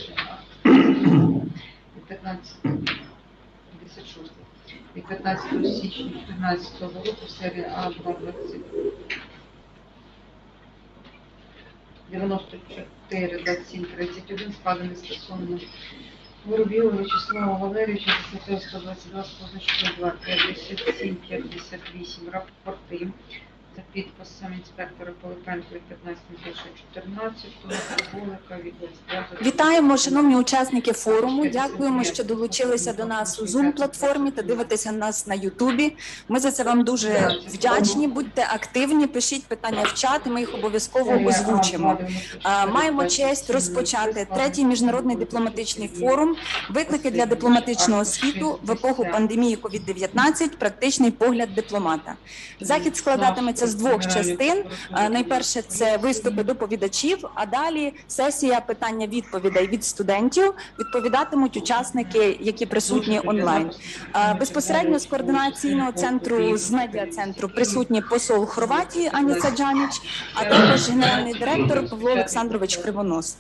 15 січня 2014 року серія А2-94-27-31 складений стосовно Воробйова Вячеслава Валерійовича за статтею 122 з позначкою 2, 57-58 рапорти за підписом інспектора Пилипенка від 15.01.14 Голика від 25. Вітаємо, шановні учасники форуму. Дякуємо, що долучилися до нас у Zoom-платформі та дивитеся нас на Ютубі. Ми за це вам дуже вдячні. Будьте активні, пишіть питання в чат, і ми їх обов'язково озвучимо. Маємо честь розпочати третій міжнародний дипломатичний форум «Виклики для дипломатичного світу в епоху пандемії COVID-19. Практичний погляд дипломата». Захід складатиметься з двох частин. Найперше – це виступи доповідачів, а далі сесія питання-відповідей від студентів. Відповідатимуть учасники, які присутні онлайн. Безпосередньо з координаційного центру, з медіа-центру присутні посол Хорватії Аніца Джаніч, а також генеральний директор Павло Олександрович Кривонос.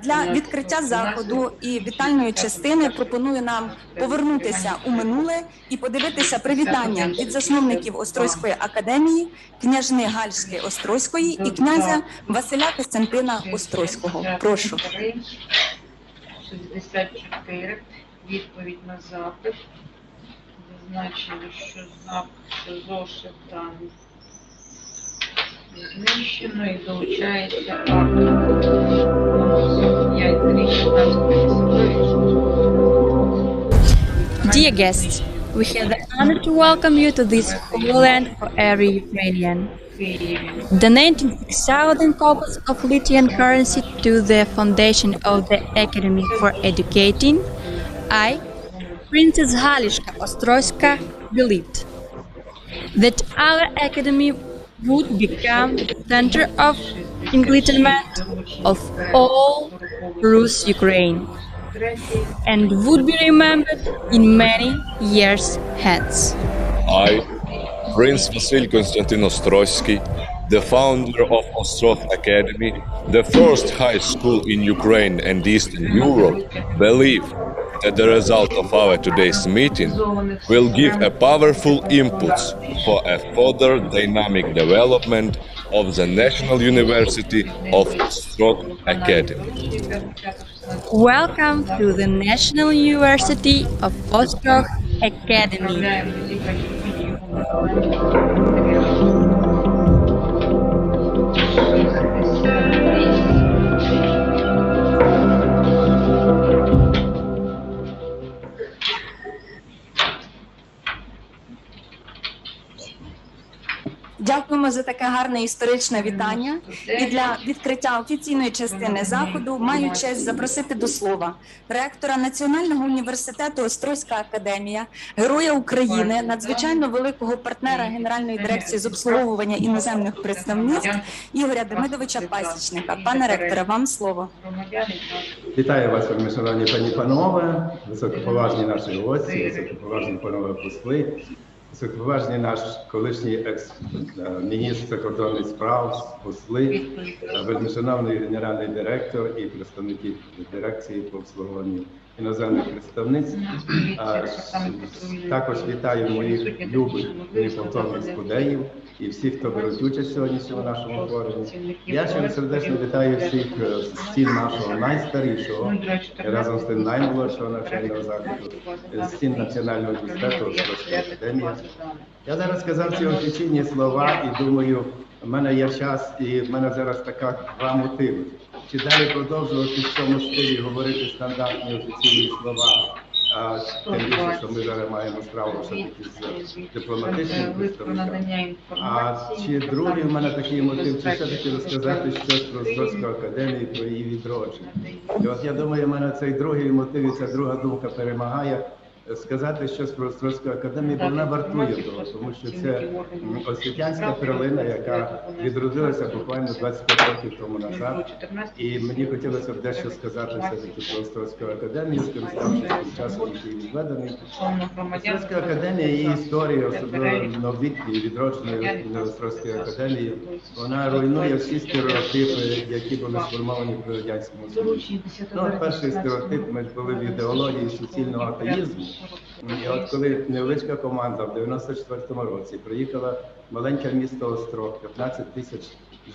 Для відкриття заходу і вітальної частини пропоную нам повернутися у минуле і подивитися привітання від засновників Острозької академії, княжни Гальської Острозької і князя Василя Костянтина Острозького. Прошу. 64. Відповідь на запит. Зазначили, що знак зошит там знищено і долучається автор. 5-3-16-59. Dear guests, we have the honor to welcome you to this Holy Land for every Ukrainian. donating 6,000 copies of Lithuanian currency to the foundation of the Academy for Educating, I, Princess Halishka Ostrowska, believed that our academy would become the center of enlightenment of all Rus Ukraine and would be remembered in many years hence. I, Prince Vasil Konstantin Ostrowski, the founder of Ostrov Academy, the first high school in Ukraine and Eastern Europe, believe that the result of our today's meeting will give a powerful impulse for a further dynamic development of the National University of Ostrov Academy. Welcome to the National University of Ostrov Academy. Дякуємо за таке гарне історичне вітання. І для відкриття офіційної частини заходу маю честь запросити до слова ректора Національного університету Острозька академія, Героя України, надзвичайно великого партнера Генеральної дирекції з обслуговування іноземних представництв Ігоря Демидовича Пасічника. Пане ректоре, вам слово. Вітаю вас, шановні пані панове, високоповажні наші гості, високоповажні панове посли. Високоповажний наш колишній екс-міністр закордонних справ, посли, вельмишановний генеральний директор і представники дирекції по обслуговуванню іноземних представництв. Також вітаю моїх любих неповторних студеїв і всіх, хто беруть участь сьогодні в нашому форумі. Я ще сердечно вітаю всіх стін нашого найстарішого і разом з тим наймолодшого навчального закладу, стін Національного університету Острозької академії. Я зараз сказав ці офіційні слова і думаю, в мене є час і в мене зараз два мотиви. Чи далі продовжувати в цьому стилі говорити стандартні офіційні слова, тим більше, що ми зараз маємо справу все-таки з дипломатичним представником. Чи другий в мене такий мотив, чи все-таки розказати щось про Острозьку академію, про її відродження. І от я думаю, в мене цей другий мотив і ця друга думка перемагає. Сказати щось про Острозьку академію, бо вона вартує того, тому що це освітянська перлина, яка відродилася буквально 25 років тому назад. І мені хотілося б дещо сказати все-таки про Острозьку академію, скориставшись тим часом, який відведений. Острозька академія, її історія, особливо новітньої, відродженої Острозької академії, вона руйнує всі стереотипи, які були сформовані при Радянському Союзі. Перший стереотип, ми були в ідеології суцільного атеїзму. І от коли невеличка команда в 94-му році приїхала в маленьке місто Острог, 15 тисяч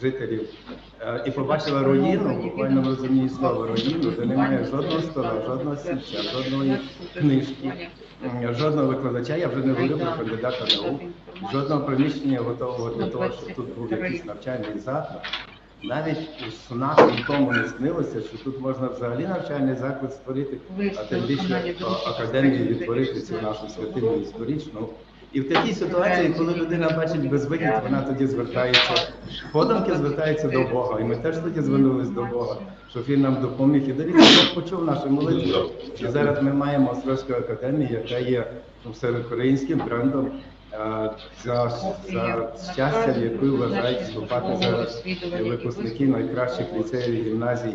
жителів, і побачила руїну, буквально в розумінні слова руїну, де немає жодного стола, жодного стільця, жодної книжки, жодного викладача, я вже не говорю про кандидата наук, жодного приміщення готового для того, щоб тут був якийсь навчальний заклад. Навіть у снах нікому не снилося, що тут можна взагалі навчальний заклад створити, а тим більше академію відтворити цю нашу святиню історичну. І в такій ситуації, коли людина бачить безвихід, вона тоді звертається, подумки звертається до Бога. І ми теж тоді звернулись до Бога, щоб він нам допоміг. І дивіться, Бог почув нашу молитву. І зараз ми маємо Острозьку академію, яка є серед українським брендом. За щастя, в яку вважають вступати зараз випускники найкращих ліцеїв і гімназій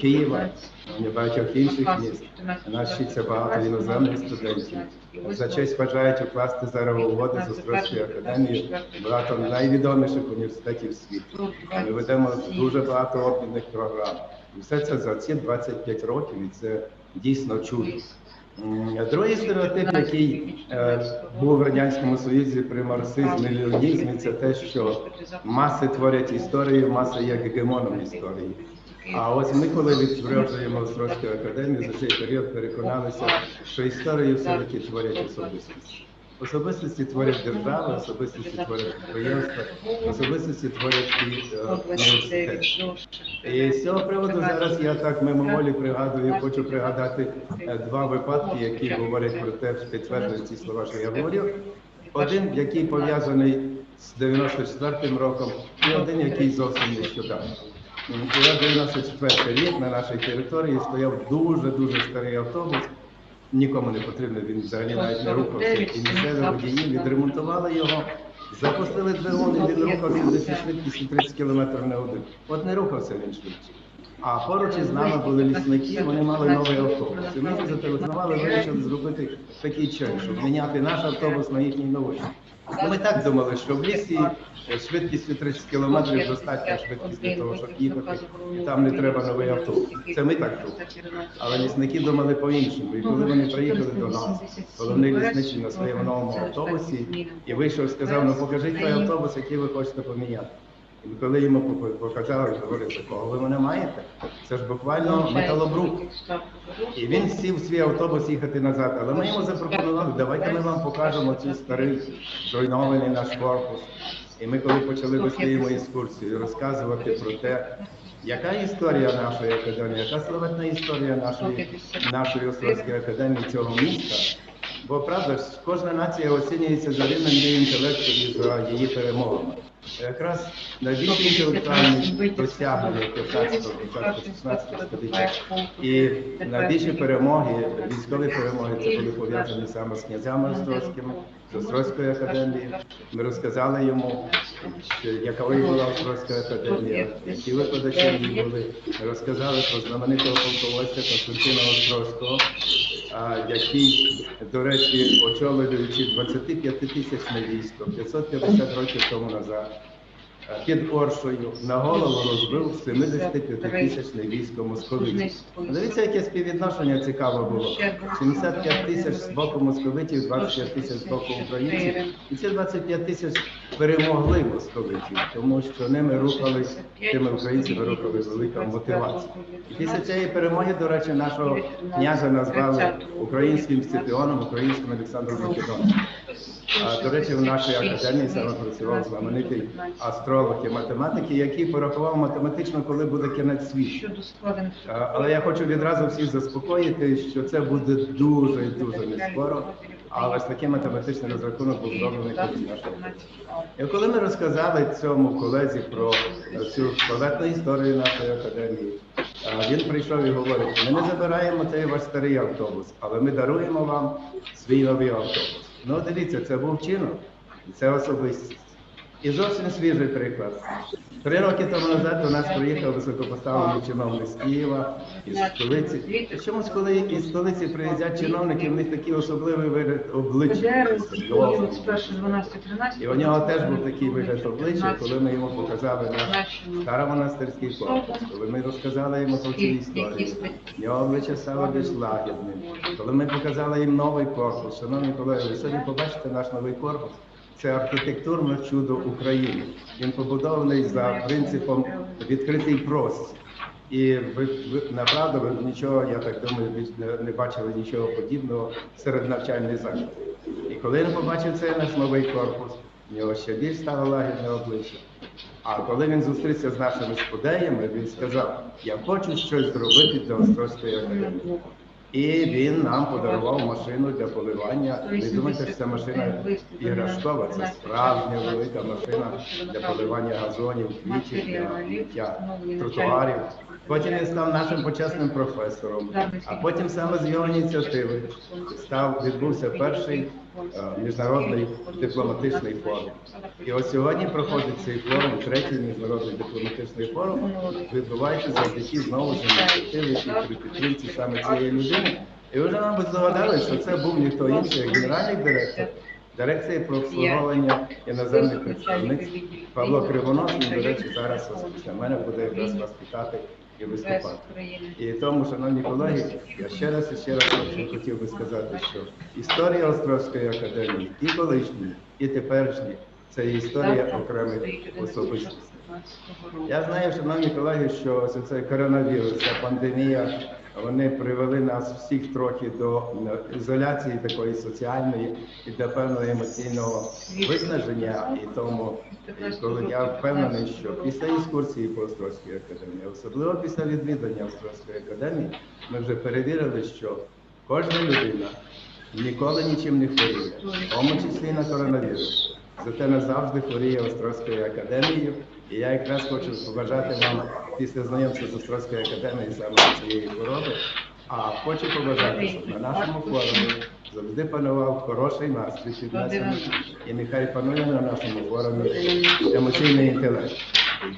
Києва, і багатьох інших міст. У нас вчиться багато іноземних студентів. За честь бажають укласти зараз угоди з Острозькою академією багато найвідоміших університетів світу. Ми ведемо дуже багато обмінних програм. І все це за ці 25 років, і це дійсно чудо. Другий стереотип, який був в Радянському Союзі при марксизмі і ленінізмі, це те, що маси творять історію, маси є гегемоном історії. А ось ми, коли відроджуємо Острозьку академію, за цей період переконалися, що історію все-таки творять особистості. Особистості творять держави, особистості творять підприємства, особистості творять і університети. І з цього приводу зараз я так мимоволі пригадую, хочу пригадати два випадки, які говорять про те, підтверджують ці слова, що я говорю. Один, який пов'язаний з 94-м роком і один, який зовсім нещодавно. І 94 рік на нашій території стояв дуже старий автобус, нікому не потрібно, він взагалі навіть не рухався. І місцеві водії відремонтували його, запустили двигун, і він рухався десь швидкістю 30 км на годину. От не рухався він швидше. А поруч із нами були лісники, вони мали новий автобус. І ми зателефонували, вирішили зробити такий чек, щоб міняти наш автобус на їхній новий. Ми так думали, що в лісі швидкістю 30 км достатня швидкість для того, щоб їхати, і там не треба новий автобус. Це ми так думали. Але лісники думали по-іншому. І коли вони приїхали до нас, головний лісничий на своєму новому автобусі, і вийшов і сказав, ну покажіть той автобус, який ви хочете поміняти. І коли йому показали, говорили, кого ви мене маєте? Це ж буквально металобрук. І він сів в свій автобус їхати назад. Але ми йому запропонували, давайте ми вам покажемо цей старий, зруйнований наш корпус. І ми коли почали вести йому екскурсію, розказувати про те, яка історія нашої академії, яка славетна історія нашої Острозької академії цього міста. Бо, правда, кожна нація оцінюється за рівнем її інтелекту і за її перемогами. Якраз найбільші інтелектуальні досягнення 15-16 століття і найбільші перемоги, військові перемоги, це були пов'язані саме з князями Острозькими, з Острозькою академією. Ми розказали йому, якою була Острозька академія, які викладачі її були. Ми розказали про знаменитого полководця Константина Острозького, який, до речі, очолюючи 25-тисячне військо 550 років тому назад, під Оршою на голову розбив 75-тисячне військо московитів. Дивіться, яке співвідношення цікаво було. 75 тисяч з боку московитів, 25 тисяч з боку українців. І ці 25 тисяч перемогли московитів, тому що ними рухали, тими українцями рухали велика мотивація. І після цієї перемоги, до речі, нашого князя назвали українським Сципіоном, українським Олександром Македонським. До речі, в нашій академії саме працював знаменитий астролог і математик, який порахував математично, коли буде кінець світу. Але я хочу відразу всіх заспокоїти, що це буде дуже і дуже не скоро, але ж такий математичний розрахунок був зроблений колись нашої академії. І коли ми розказали цьому колезі про цю славетну історію нашої академії, він прийшов і говорить, ми не забираємо цей ваш старий автобус, але ми даруємо вам свій новий автобус. Ну, дивіться, це був чинок, це особистість. І зовсім свіжий приклад. 3 роки тому назад до нас приїхав високопоставлений чиновник з Києва, із столиці. Чомусь, коли із столиці приїздять чиновники, в них такий особливий вигляд обличчя. І у нього теж був такий вигляд обличчя, коли ми йому показали наш старомонастирський корпус, коли ми розказали йому про цю історію. Його обличчя стало більш лагідним. Коли ми показали їм новий корпус, шановні колеги, ви сьогодні побачите наш новий корпус. Це архітектурне чудо України. Він побудований за принципом відкритий простір. І ви направду, ви нічого, я так думаю, не бачили нічого подібного серед навчальних закладів. І коли він побачив цей наш новий корпус, в нього ще більш стало лагідне обличчя. А коли він зустрівся з нашими спудеями, він сказав, я хочу щось зробити для Острозької академії. І він нам подарував машину для поливання. Ви думаєте, що ця машина іграшкова, це справжня велика машина для поливання газонів, квітів, для миття тротуарів. Потім він став нашим почесним професором, а потім саме з його ініціативи відбувся перший міжнародний дипломатичний форум. І ось сьогодні проходить цей форум, 3-й міжнародний дипломатичний форум, відбувається завдяки знову ж ініціативи і при підтримці саме цієї людини. І ви вже, мабуть, здогадали, що це був ніхто інший, як генеральний директор Дирекції про обслуговування іноземних представництв Павло Кривонос. Він, до речі, зараз після мене буде якраз вас питати і виступати. І тому, шановні колеги, я ще раз хотів би сказати, що історія Острозької академії, і колишньої, і теперішньої, це історія окремих особистостей. Я знаю, шановні колеги, що ось цей коронавірус, ця пандемія, вони привели нас всіх трохи до ізоляції такої соціальної і до певного емоційного виснаження. І тому, коли я впевнений, що після екскурсії по Острозькій академії, особливо після відвідання Острозької академії, ми вже перевірили, що кожна людина ніколи нічим не хворіє, в тому числі на коронавірус. зате назавжди хворіє Острозькою академією. І я якраз хочу побажати вам після знайомства з Острозькою академією саме цієї хвороби, а хочу побажати, щоб на нашому форумі завжди панував хороший настрій піднесений, і нехай панує на нашому форумі емоційний інтелект.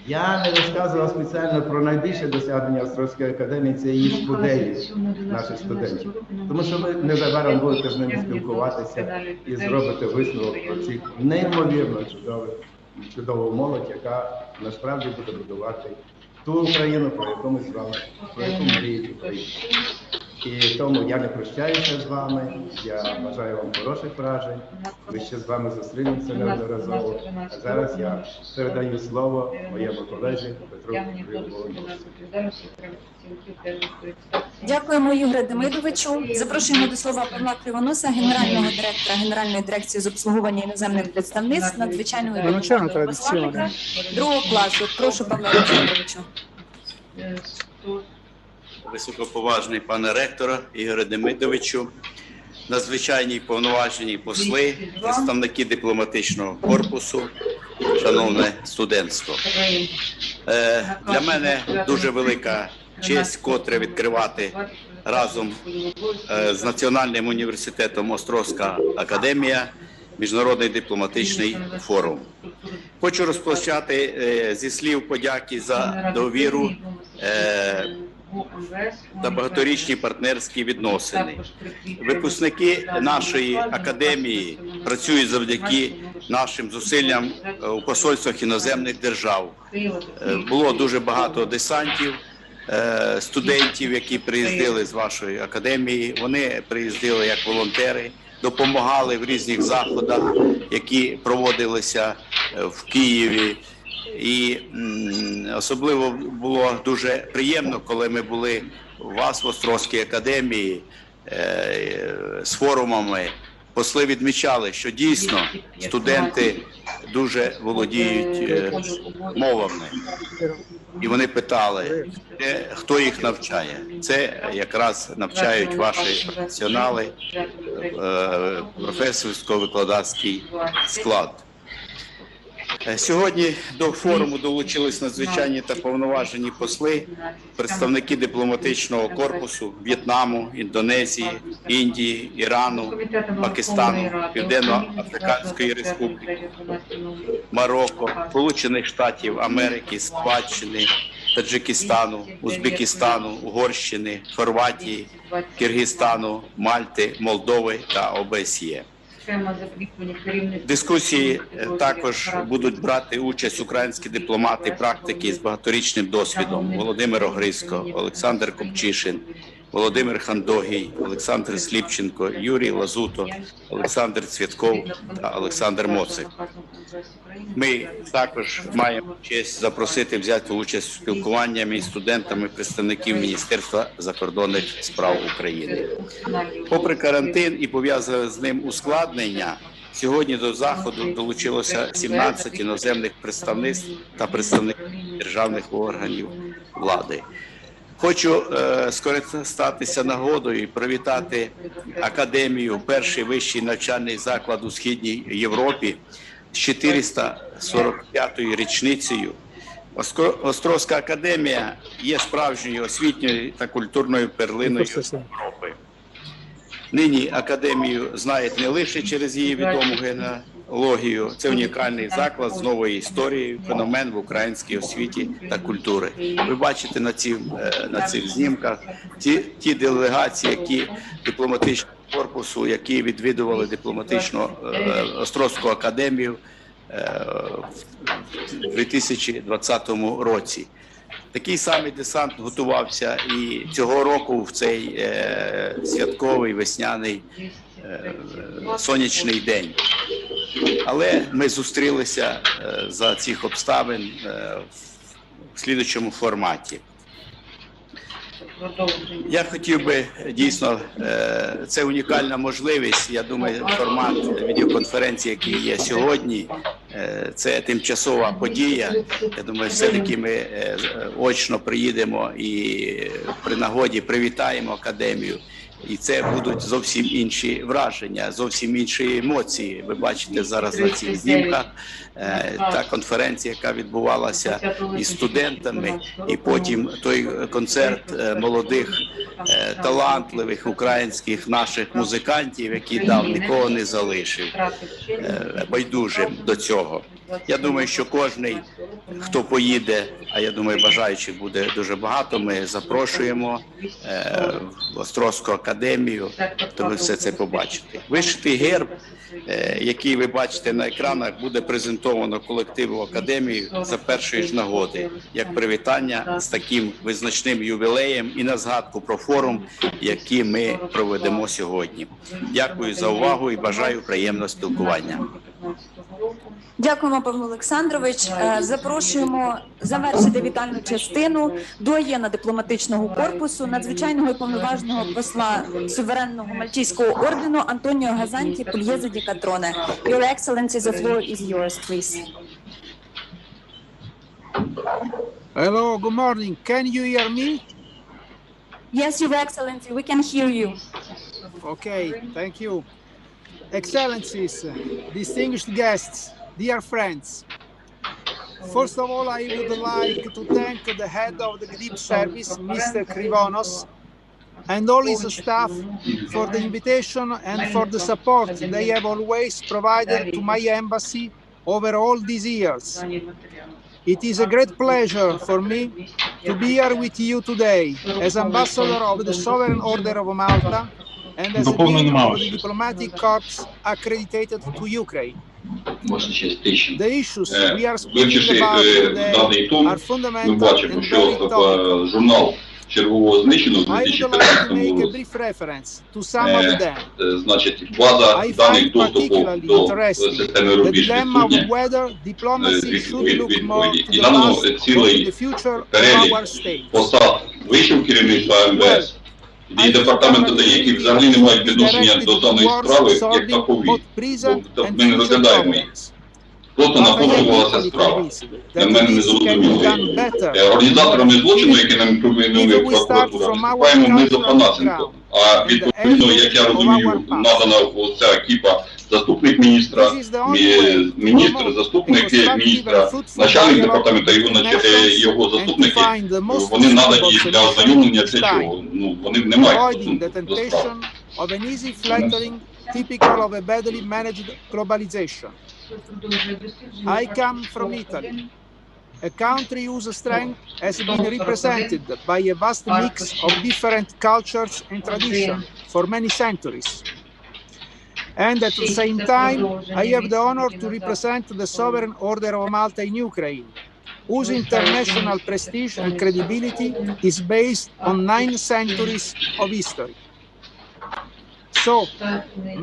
Я не розказував спеціально про найбільше досягнення Острозької академії, це її студентів, наших студентів. Тому що ви незабаром будете з ними спілкуватися і зробите висновок про ці неймовірно чудову молодь, яка насправді буде будувати ту Україну, про яку ми з вами, про яку мріють українці. І тому я не прощаюся з вами, я бажаю вам хороших вражень, ми ще з вами зустрінемося неодноразово. А зараз я передаю слово моєму колезі Петру Володимировичу. Дякуємо, Ігорю Демидовичу. Запрошуємо до слова Павла Кривоноса, генерального директора Генеральної дирекції з обслуговування іноземних представництв, надзвичайного і виконавчого посланника другого класу. Прошу, Павла Олександровичу. Високоповажний пане ректора Ігорю Демидовичу, надзвичайні і повноважені посли, представники дипломатичного корпусу, шановне студентство. Для мене дуже велика честь, котре відкривати разом з Національним університетом Острозька академія Міжнародний дипломатичний форум. Хочу розпочати зі слів подяки за довіру та багаторічні партнерські відносини. Випускники нашої академії працюють завдяки нашим зусиллям у посольствах іноземних держав. Було дуже багато десантів, студентів, які приїздили з вашої академії. Вони приїздили як волонтери, допомагали в різних заходах, які проводилися в Києві. І особливо було дуже приємно, коли ми були у вас в Острозькій академії з форумами. Посли відмічали, що дійсно студенти дуже володіють мовами. І вони питали, хто їх навчає. Це якраз навчають ваші професіонали, професорсько-викладацький склад. Сьогодні до форуму долучились надзвичайні та повноважені посли, представники дипломатичного корпусу В'єтнаму, Індонезії, Індії, Ірану, Пакистану, Південно-Африканської Республіки, Марокко, Сполучених Штатів Америки, Спадщини, Таджикистану, Узбекистану, Угорщини, Хорватії, Киргизстану, Мальти, Молдови та ОБСЄ. В дискусії також будуть брати участь українські дипломати, практики з багаторічним досвідом: Володимир Огризько, Олександр Копчишин, Володимир Хандогій, Олександр Сліпченко, Юрій Лазуто, Олександр Цвєтков та Олександр Моцик. Ми також маємо честь запросити взяти участь у спілкуванні між студентами представників Міністерства закордонних справ України. Попри карантин і пов'язане з ним ускладнення, сьогодні до заходу долучилося 17 іноземних представництв та представників державних органів влади. Хочу скористатися нагодою і привітати академію, перший вищий навчальний заклад у Східній Європі з 445-ю річницею. Острозька академія є справжньою освітньою та культурною перлиною Європи. Нині академію знають не лише через її відому генеалогію. Це унікальний заклад з новою історією, феномен в українській освіті та культури. Ви бачите на цих знімках ті делегації, які дипломатичного корпусу, які відвідували дипломатичну Острозьку академію в 2020 році. Такий самий десант готувався і цього року в цей святковий весняний сонячний день. Але ми зустрілися за цих обставин в слідчому форматі. Я хотів би, дійсно, це унікальна можливість, я думаю, формат відеоконференції, який є сьогодні, це тимчасова подія. Я думаю, все-таки ми очно приїдемо і при нагоді привітаємо академію. І це будуть зовсім інші враження, зовсім інші емоції. Ви бачите зараз на цих знімках та конференція, яка відбувалася із студентами, і потім той концерт молодих, талантливих українських наших музикантів, який нікого не залишив байдужим до цього. Я думаю, що кожний, хто поїде, а я думаю, бажаючих буде дуже багато, ми запрошуємо в Острозьку академію, то ви все це побачите. Вишитий герб, який ви бачите на екранах, буде презентовано колективу академії за першої ж нагоди, як привітання з таким визначним ювілеєм і на згадку про форум, який ми проведемо сьогодні. Дякую за увагу і бажаю приємного спілкування. Дякуємо, Павло Олександрович. Запрошуємо завершити вітальну частину доєна дипломатичного корпусу, надзвичайного і повноважного посла суверенного Мальтійського ордену Антоніо Газанті Пульєзе ді Катроне. Your Excellency, the floor is yours, please. Hello, good morning. Can you hear me? Yes, Your Excellency, we can hear you. Okay, thank you. Excellencies, distinguished guests, dear friends. First of all, I would like to thank the head of the GDIP service, Mr. Krivonos, and all his staff for the invitation and for the support they have always provided to my embassy over all these years. It is a great pleasure for me to be here with you today as ambassador of the Sovereign Order of Malta and as a dean of the diplomatic corps accredited to Ukraine. The issues we are speaking about today are fundamental and very topical. Чергового знищено в I would like to make a brief reference to some of them. Значить, база даних доступу до системи рубіж відсутня. І нам цілий перелік посад вищого керівництва МВС і департаменту ДАІ, які взагалі не мають відношення до даної справи, як такові. Бо ми не розглядаємо їх. Просто наповнювалася справа. Для мене не зрозуміло. Організаторами злочину, які нам інкримінує прокуратура, виступаємо ми з Опанасенком. А відповідно, як я розумію, надана оця екіпа заступник міністра, міністр, заступник міністра, начальник департаменту, його заступники, вони надані для ознайомлення для чого? Ну, вони не мають стосунку до справи. Typical of a badly managed globalization. I come from Italy, a country whose strength has been represented by a vast mix of different cultures and traditions for many centuries. And at the same time, I have the honor to represent the Sovereign Order of Malta in Ukraine, whose international prestige and credibility is based on 9 centuries of history. So,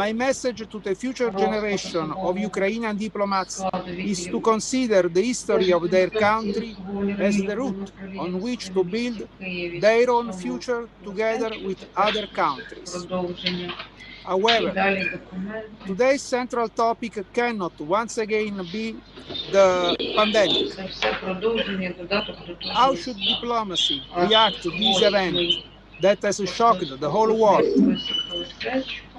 my message to the future generation of Ukrainian diplomats is to consider the history of their country as the root on which to build their own future together with other countries. However, today's central topic cannot once again be the pandemic. How should diplomacy react to this event that has shocked the whole world?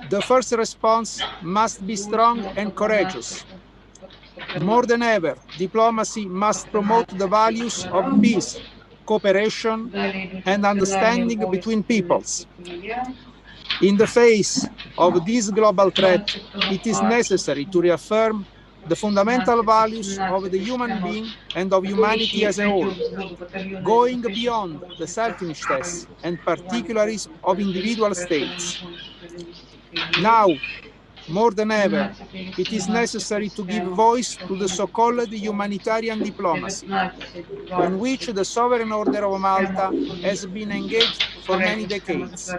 The first response must be strong and courageous. More than ever, diplomacy must promote the values of peace, cooperation, and understanding between peoples. In the face of this global threat, it is necessary to reaffirm the fundamental values of the human being and of humanity as a whole, going beyond the selfishness and particularism of individual states. Now, more than ever, it is necessary to give voice to the so-called humanitarian diplomacy, in which the Sovereign Order of Malta has been engaged for many decades.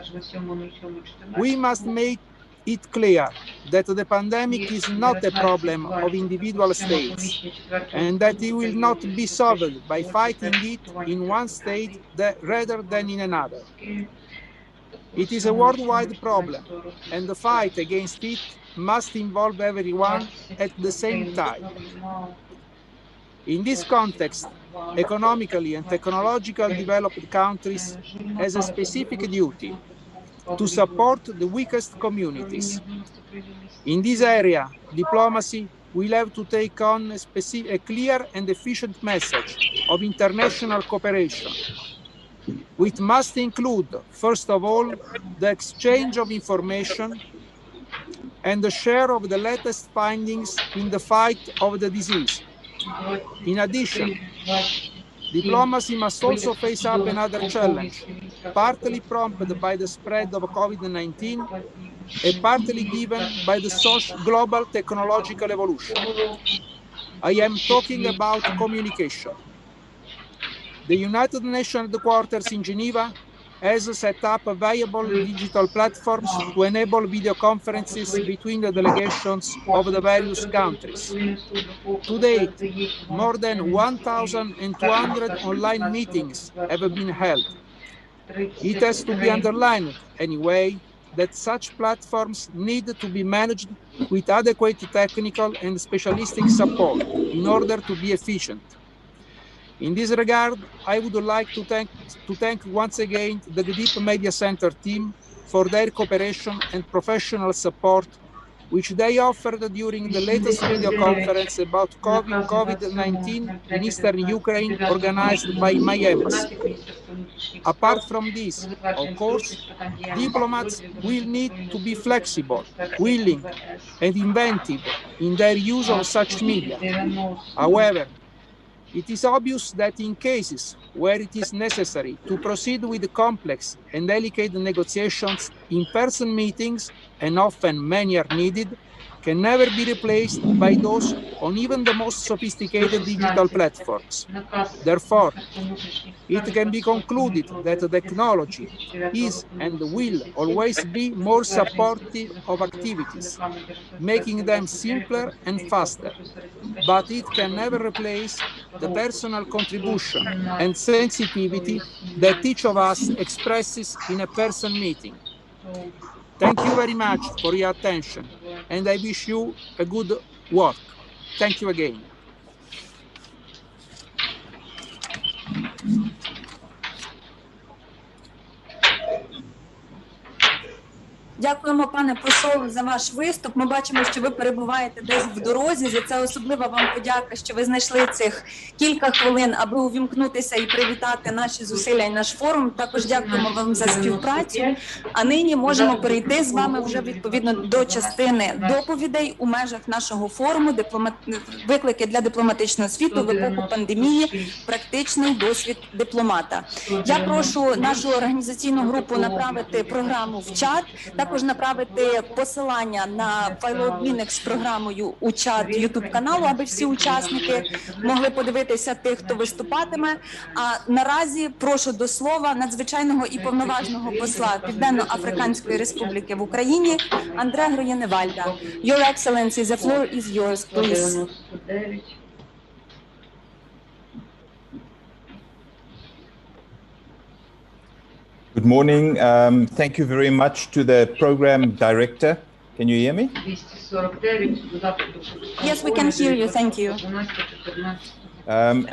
We must make it clear that the pandemic is not a problem of individual states, and that it will not be solved by fighting it in one state rather than in another. It is a worldwide problem, and the fight against it must involve everyone at the same time. In this context, economically and technologically developed countries has a specific duty. to support the weakest communities. In this area, diplomacy will have to take on a clear and efficient message of international cooperation. It must include, first of all, the exchange of information and the share of the latest findings in the fight of the disease. In addition, diplomacy must also face up another challenge, partly prompted by the spread of COVID-19 and partly given by the global technological evolution. I am talking about communication. The United Nations headquarters in Geneva has set up viable digital platforms to enable video conferences between the delegations of the various countries. To date, more than 1,200 online meetings have been held. It has to be underlined, anyway, that such platforms need to be managed with adequate technical and specialistic support in order to be efficient. In this regard, I would like to thank once again the GDIP Media Center team for their cooperation and professional support, which they offered during the latest video conference about COVID-19 in eastern Ukraine organized by my embassy. Apart from this, of course, diplomats will need to be flexible, willing, and inventive in their use of such media. However, it is obvious that in cases where it is necessary to proceed with complex and delicate negotiations, in-person meetings, and often many are needed, can never be replaced by those on even the most sophisticated digital platforms. Therefore, it can be concluded that technology is and will always be more supportive of activities, making them simpler and faster, but it can never replace the personal contribution and sensitivity that each of us expresses in a person meeting. Thank you very much for your attention, and I wish you a good work. Thank you again. Дякуємо, пане посол, за ваш виступ. Ми бачимо, що ви перебуваєте десь в дорозі. За це особлива вам подяка, що ви знайшли цих кілька хвилин, аби увімкнутися і привітати наші зусилля і наш форум. Також дякуємо вам за співпрацю. А нині можемо перейти з вами вже відповідно до частини доповідей у межах нашого форуму «Виклики для дипломатичного світу в епоху пандемії. Практичний досвід дипломата». Я прошу нашу організаційну групу направити програму в чат. Також направити посилання на файлообмінник з програмою у чат YouTube-каналу, аби всі учасники могли подивитися тих, хто виступатиме. А наразі прошу до слова надзвичайного і повноважного посла Південно-Африканської Республіки в Україні Андре Гроєневальда. Your Excellency, the floor is yours, please. Good morning. Thank you very much to the program director. Can you hear me? Yes, we can hear you. Thank you.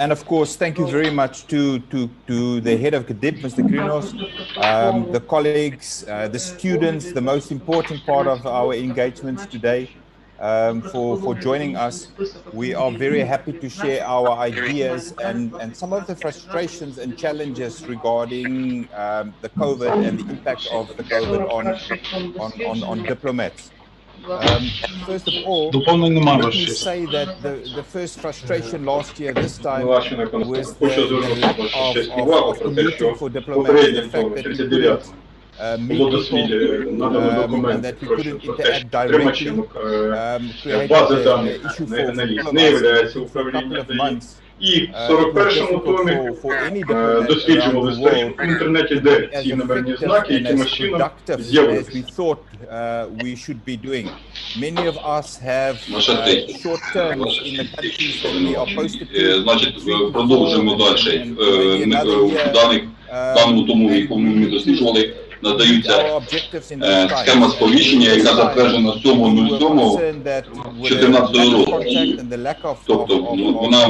And of course, thank you very much to the head of GDIP, Mr. Krinos, the colleagues, the students, the most important part of our engagements today, for joining us. We are very happy to share our ideas and some of the frustrations and challenges regarding the COVID and the impact of the COVID on diplomats. First of all, let me say that the first frustration last year, this time, was the lack of commuting for diplomats, the fact that we couldn't meet people, and that we couldn't interact directly, created an issue for diplomats for a couple of months. І в 41-му томі досліджували в інтернеті, де ці номерні знаки, якимось чином з'явилися. Many of us have short terms in the countries that we are posted to. Значить, продовжуємо далі. В даному тому, якому ми досліджували, надаються схема сповіщення, яка затверджена 7.07.14 року. Тобто вона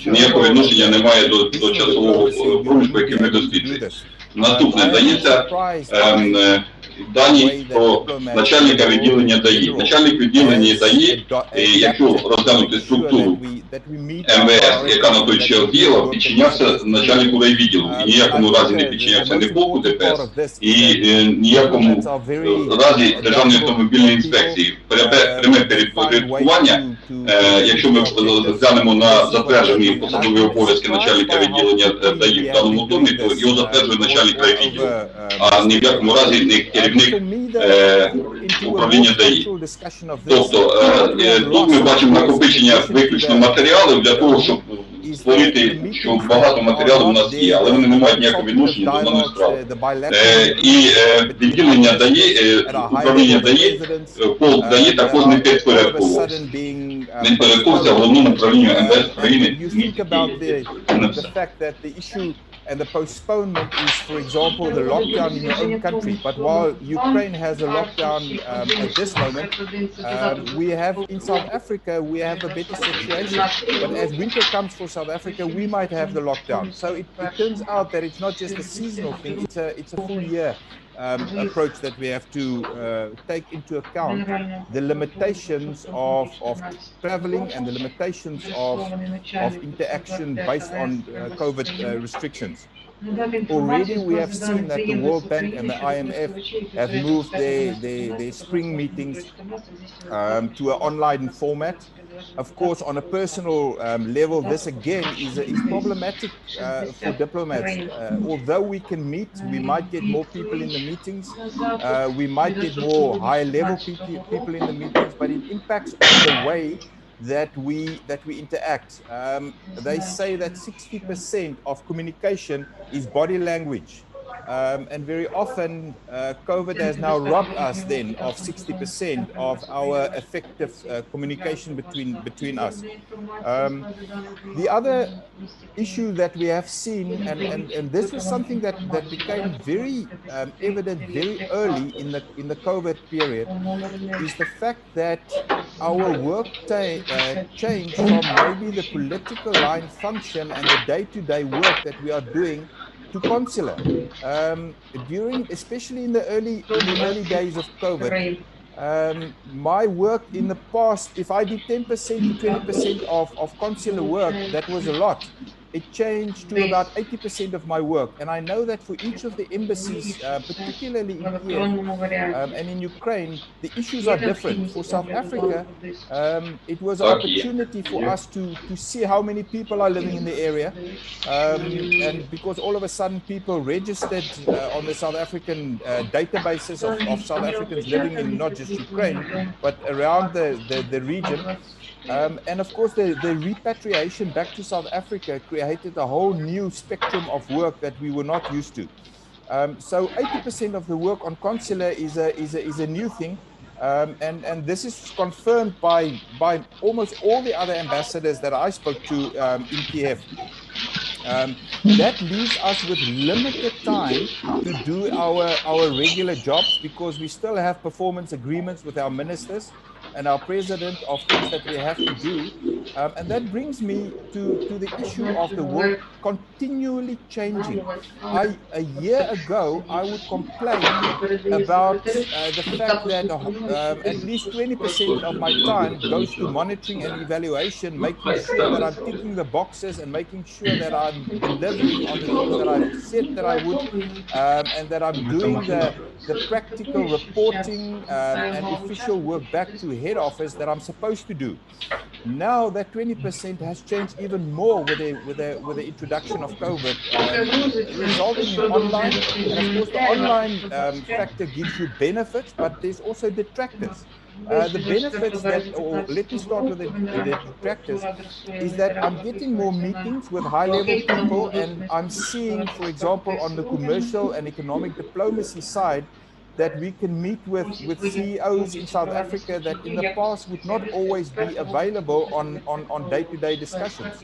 ніякого відношення не має до часового проміжку, який ми досліджуємо. Наступне, дається дані про начальника відділення ДАІ. Начальник відділення ДАІ, якщо розглянути структуру МВС, яка на той час діяла, підчинявся начальнику райвідділу. І ніякому разі не підчинявся не полку ДПС, і ніякому разі Державної автомобільної інспекції. Пряме підпорядкування, якщо ми розглянемо на затверджені посадові обов'язки начальника відділення ДАІ в даному томі, то його затверджує начальник райвідділу, а ні в якому разі не керівник управління ДАІ. Тобто тут ми бачимо накопичення виключно матеріалів для того, щоб створити, що багато матеріалів у нас є, але вони не мають ніякого відношення до даної справи. І відділення ДАІ, управління ДАІ, полк ДАІ також не підпорядковувався. Не підпорядковувався головному управлінню МВС України в місті Києві. And the postponement is, for example, the lockdown in your own country. But while Ukraine has a lockdown at this moment, we have in South Africa, we have a better situation. But as winter comes for South Africa, we might have the lockdown. So it turns out that it's not just a seasonal thing, it's a full year approach that we have to take into account the limitations of traveling and the limitations of interaction based on COVID restrictions. Already we have seen that the World Bank and the IMF have moved their spring meetings to an online format. Of course, on a personal level, this again is problematic for diplomats. Although we can meet, we might get more people in the meetings, we might get more high-level people in the meetings, but it impacts on the way that we interact. They say that 60% of communication is body language. And very often COVID has now robbed us then of 60% of our effective communication between us. The other issue that we have seen, and this was something that became very evident very early in the COVID period, is the fact that our work changed from maybe the political line function and the day-to-day work that we are doing to consular. Especially in the early days of COVID, my work in the past, if I did 10% to 20% of consular work, that was a lot. It changed to about 80% of my work. And I know that for each of the embassies, particularly in Kiev and in Ukraine, the issues are different. For South Africa, it was an opportunity for us to see how many people are living in the area. And because all of a sudden people registered on the South African databases of South Africans living in not just Ukraine, but around the region. And of course, the repatriation back to South Africa created a whole new spectrum of work that we were not used to. So 80% of the work on consular is a new thing. And this is confirmed by almost all the other ambassadors that I spoke to in Kiev. That leaves us with limited time to do our regular jobs because we still have performance agreements with our ministers and our president of things that we have to do. And that brings me to the issue of the work continually changing. A year ago, I would complain about the fact that at least 20% of my time goes to monitoring and evaluation, making sure that I'm ticking the boxes and making sure that I'm delivering on the things that I've said that I would, and that I'm doing the practical reporting and official work back to head office that I'm supposed to do. Now that 20% has changed even more with the introduction of COVID, resulting in online. And of course, the online factor gives you benefits, but there's also detractors. The benefits or let me start with the detractors, is that I'm getting more meetings with high-level people, and I'm seeing, for example, on the commercial and economic diplomacy side, that we can meet with CEOs in South Africa that in the past would not always be available on day-to-day discussions.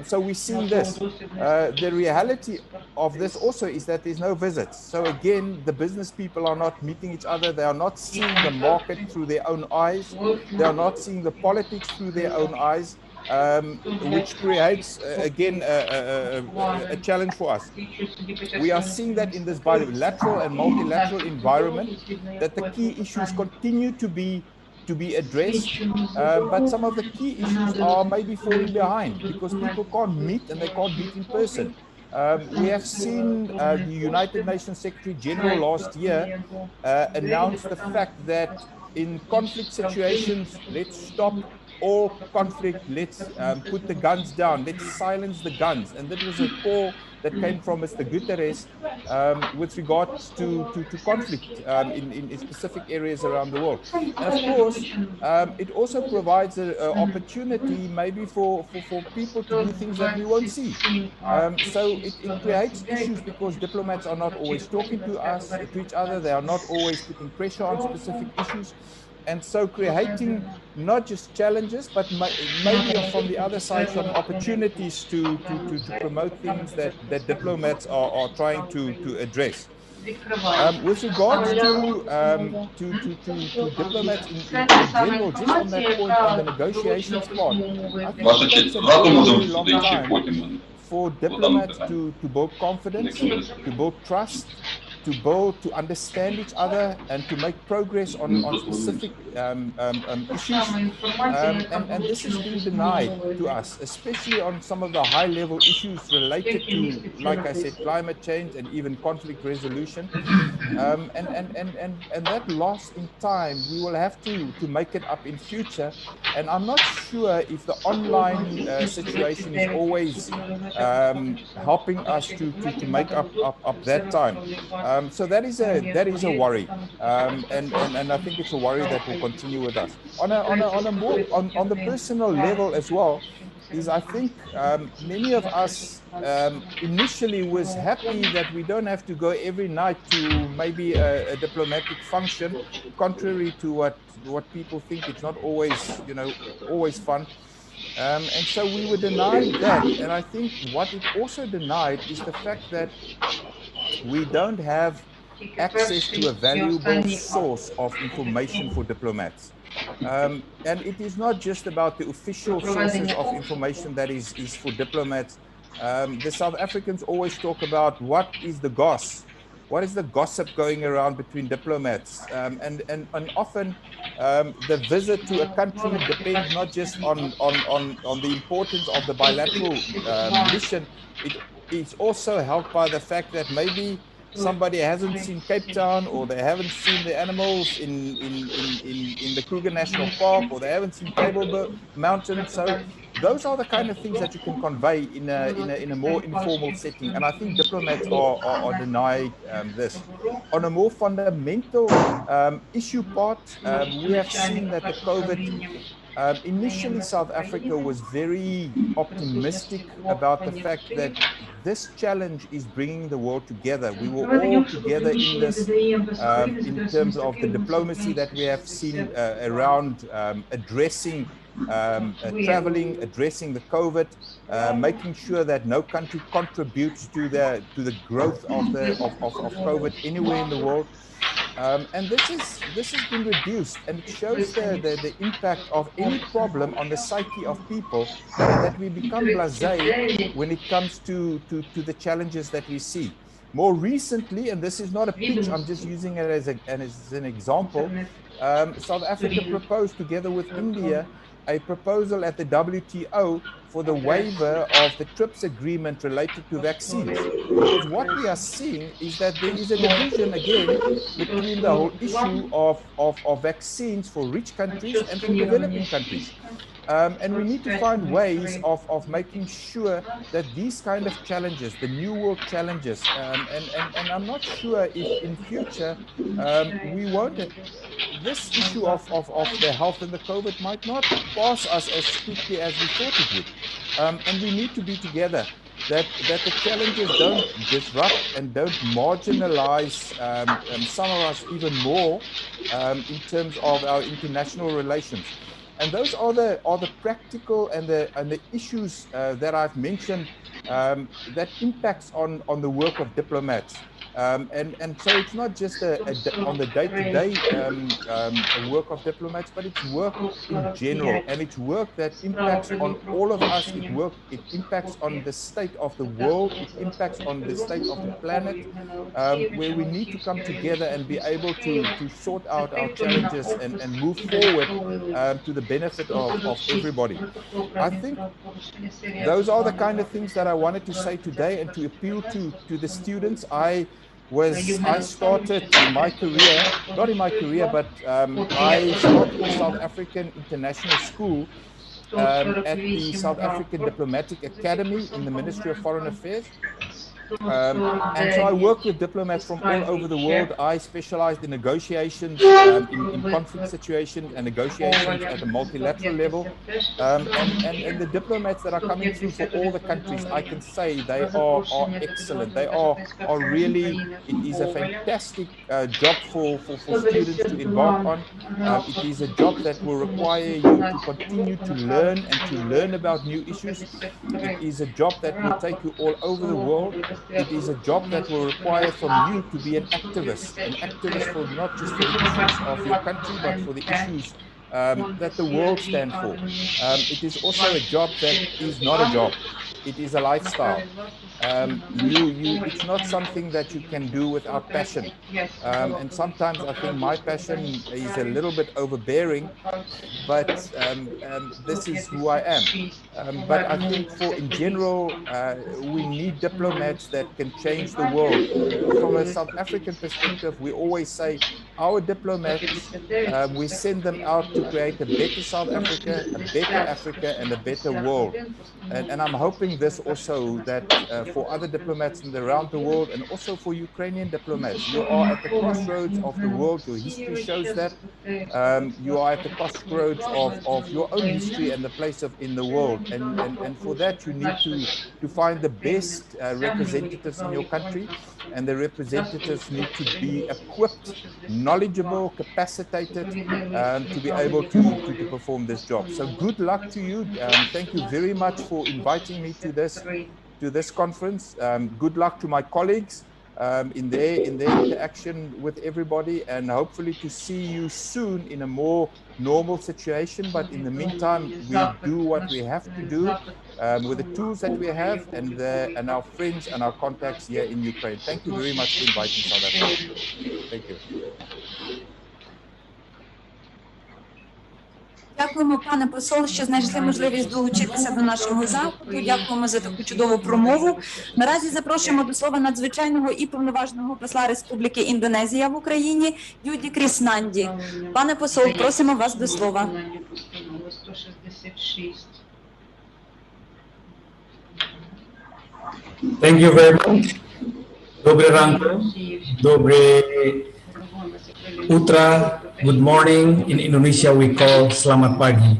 So we're seeing this. The reality of this also is that there's no visits. So again, the business people are not meeting each other. They are not seeing the market through their own eyes. They are not seeing the politics through their own eyes. Which creates, again, a challenge for us. We are seeing that in this bilateral and multilateral environment, that the key issues continue to be addressed, but some of the key issues are maybe falling behind because people can't meet and they can't meet in person. We have seen the United Nations Secretary General last year announce the fact that in conflict situations, let's stop all conflict, let's put the guns down, let's silence the guns. And that was a call that came from Mr. Guterres with regards to conflict in specific areas around the world. And of course, it also provides an opportunity maybe for people to do things that we won't see. So it creates issues because diplomats are not always talking to each other, they are not always putting pressure on specific issues. And so creating not just challenges, but maybe from the other side, some opportunities to promote things that diplomats are trying to address. With regards to diplomats in general, just on that point, on the negotiations part, I think that's a very long time for diplomats to build confidence, to build trust, to understand each other and to make progress on specific issues. And this has been denied to us, especially on some of the high-level issues related to, like I said, climate change and even conflict resolution. And that loss in time, we will have to make it up in future. And I'm not sure if the online situation is always helping us to make up that time. So that is a worry, and I think it's a worry that will continue with us. On the personal level as well, is I think many of us initially was happy that we don't have to go every night to maybe a diplomatic function, contrary to what people think. It's not always always fun. And so we were denied that, and I think what it also denied is the fact that we don't have access to a valuable source of information for diplomats. And it is not just about the official sources of information that is for diplomats. The South Africans always talk about what is the goss, what is the gossip going around between diplomats, and often the visit to a country depends not just on the importance of the bilateral mission. It is also helped by the fact that maybe somebody hasn't seen Cape Town, or they haven't seen the animals in the Kruger National Park, or they haven't seen Table Mountain. So those are the kind of things that you can convey in a more informal setting, and I think diplomats are denied this. On a more fundamental issue part, we have seen that the COVID. Initially, South Africa was very optimistic about the fact that this challenge is bringing the world together. We were all together in this, in terms of the diplomacy that we have seen around addressing traveling, addressing the COVID, making sure that no country contributes to the growth of COVID anywhere in the world. And this has been reduced, and it shows the impact of any problem on the psyche of people, and that we become blasé when it comes to the challenges that we see. More recently, and this is not a pitch, I'm just using it as an example, South Africa proposed together with India a proposal at the WTO for the waiver of the TRIPS agreement related to vaccines. Because what we are seeing is that there is a division again between the whole issue of vaccines for rich countries and for developing countries. And we need to find ways of making sure that these kind of challenges, the new world challenges, and I'm not sure if in future we won't, this issue of the health and the COVID might not pass us as quickly as we thought it would. And we need to be together. that the challenges don't disrupt and don't marginalize some of us even more in terms of our international relations. And those are the practical and the issues that I've mentioned that impacts on the work of diplomats. And so it's not just on the day-to-day work of diplomats, but it's work in general, and it's work that impacts on all of us. It impacts on the state of the world, it impacts on the state of the planet, where we need to come together and be able to sort out our challenges and move forward to the benefit of everybody. I think those are the kind of things that I wanted to say today, and to appeal to the students. I started my career, not in my career, but I started the South African International School at the South African Diplomatic Academy in the Ministry of Foreign Affairs. And so I worked with diplomats from all over the world. I specialized in negotiations, in conflict situations and negotiations at a multilateral level. And the diplomats that are coming through for all the countries, I can say they are excellent. They are really, it is a fantastic job for students to embark on. It is a job that will require you to continue to learn and to learn about new issues. It is a job that will take you all over the world. It is a job that will require from you to be an activist for not just for the issues of your country, but for the issues that the world stands for. It is also a job that is not a job. It is a lifestyle. It's not something that you can do without passion. And sometimes I think my passion is a little bit overbearing, but this is who I am. But I think in general, we need diplomats that can change the world. From a South African perspective, we always say our diplomats, we send them out to create a better South Africa, a better Africa, and a better world. And I'm hoping this also that for other diplomats around the world, and also for Ukrainian diplomats. You are at the crossroads of the world. Your history shows that. You are at the crossroads of your own history and the place in the world. And for that, you need to find the best representatives in your country. And the representatives need to be equipped, knowledgeable, capacitated to be able to perform this job. So good luck to you. Thank you very much for inviting me to this conference. Good luck to my colleagues in their interaction with everybody, and hopefully to see you soon in a more normal situation. But in the meantime, we do what we have to do with the tools that we have and our friends and our contacts here in Ukraine. Thank you very much for inviting South Africa. Thank you. Дякуємо, пане посол, що знайшли можливість долучитися до нашого заходу. Дякуємо за таку чудову промову. Наразі запрошуємо до слова надзвичайного і повноважного посла Республіки Індонезія в Україні Юді Кріснанді. Пане посол, просимо вас до слова. Thank you very much. Добрий ранку. Добрий утро. Good morning. In Indonesia, we call Selamat Pagi.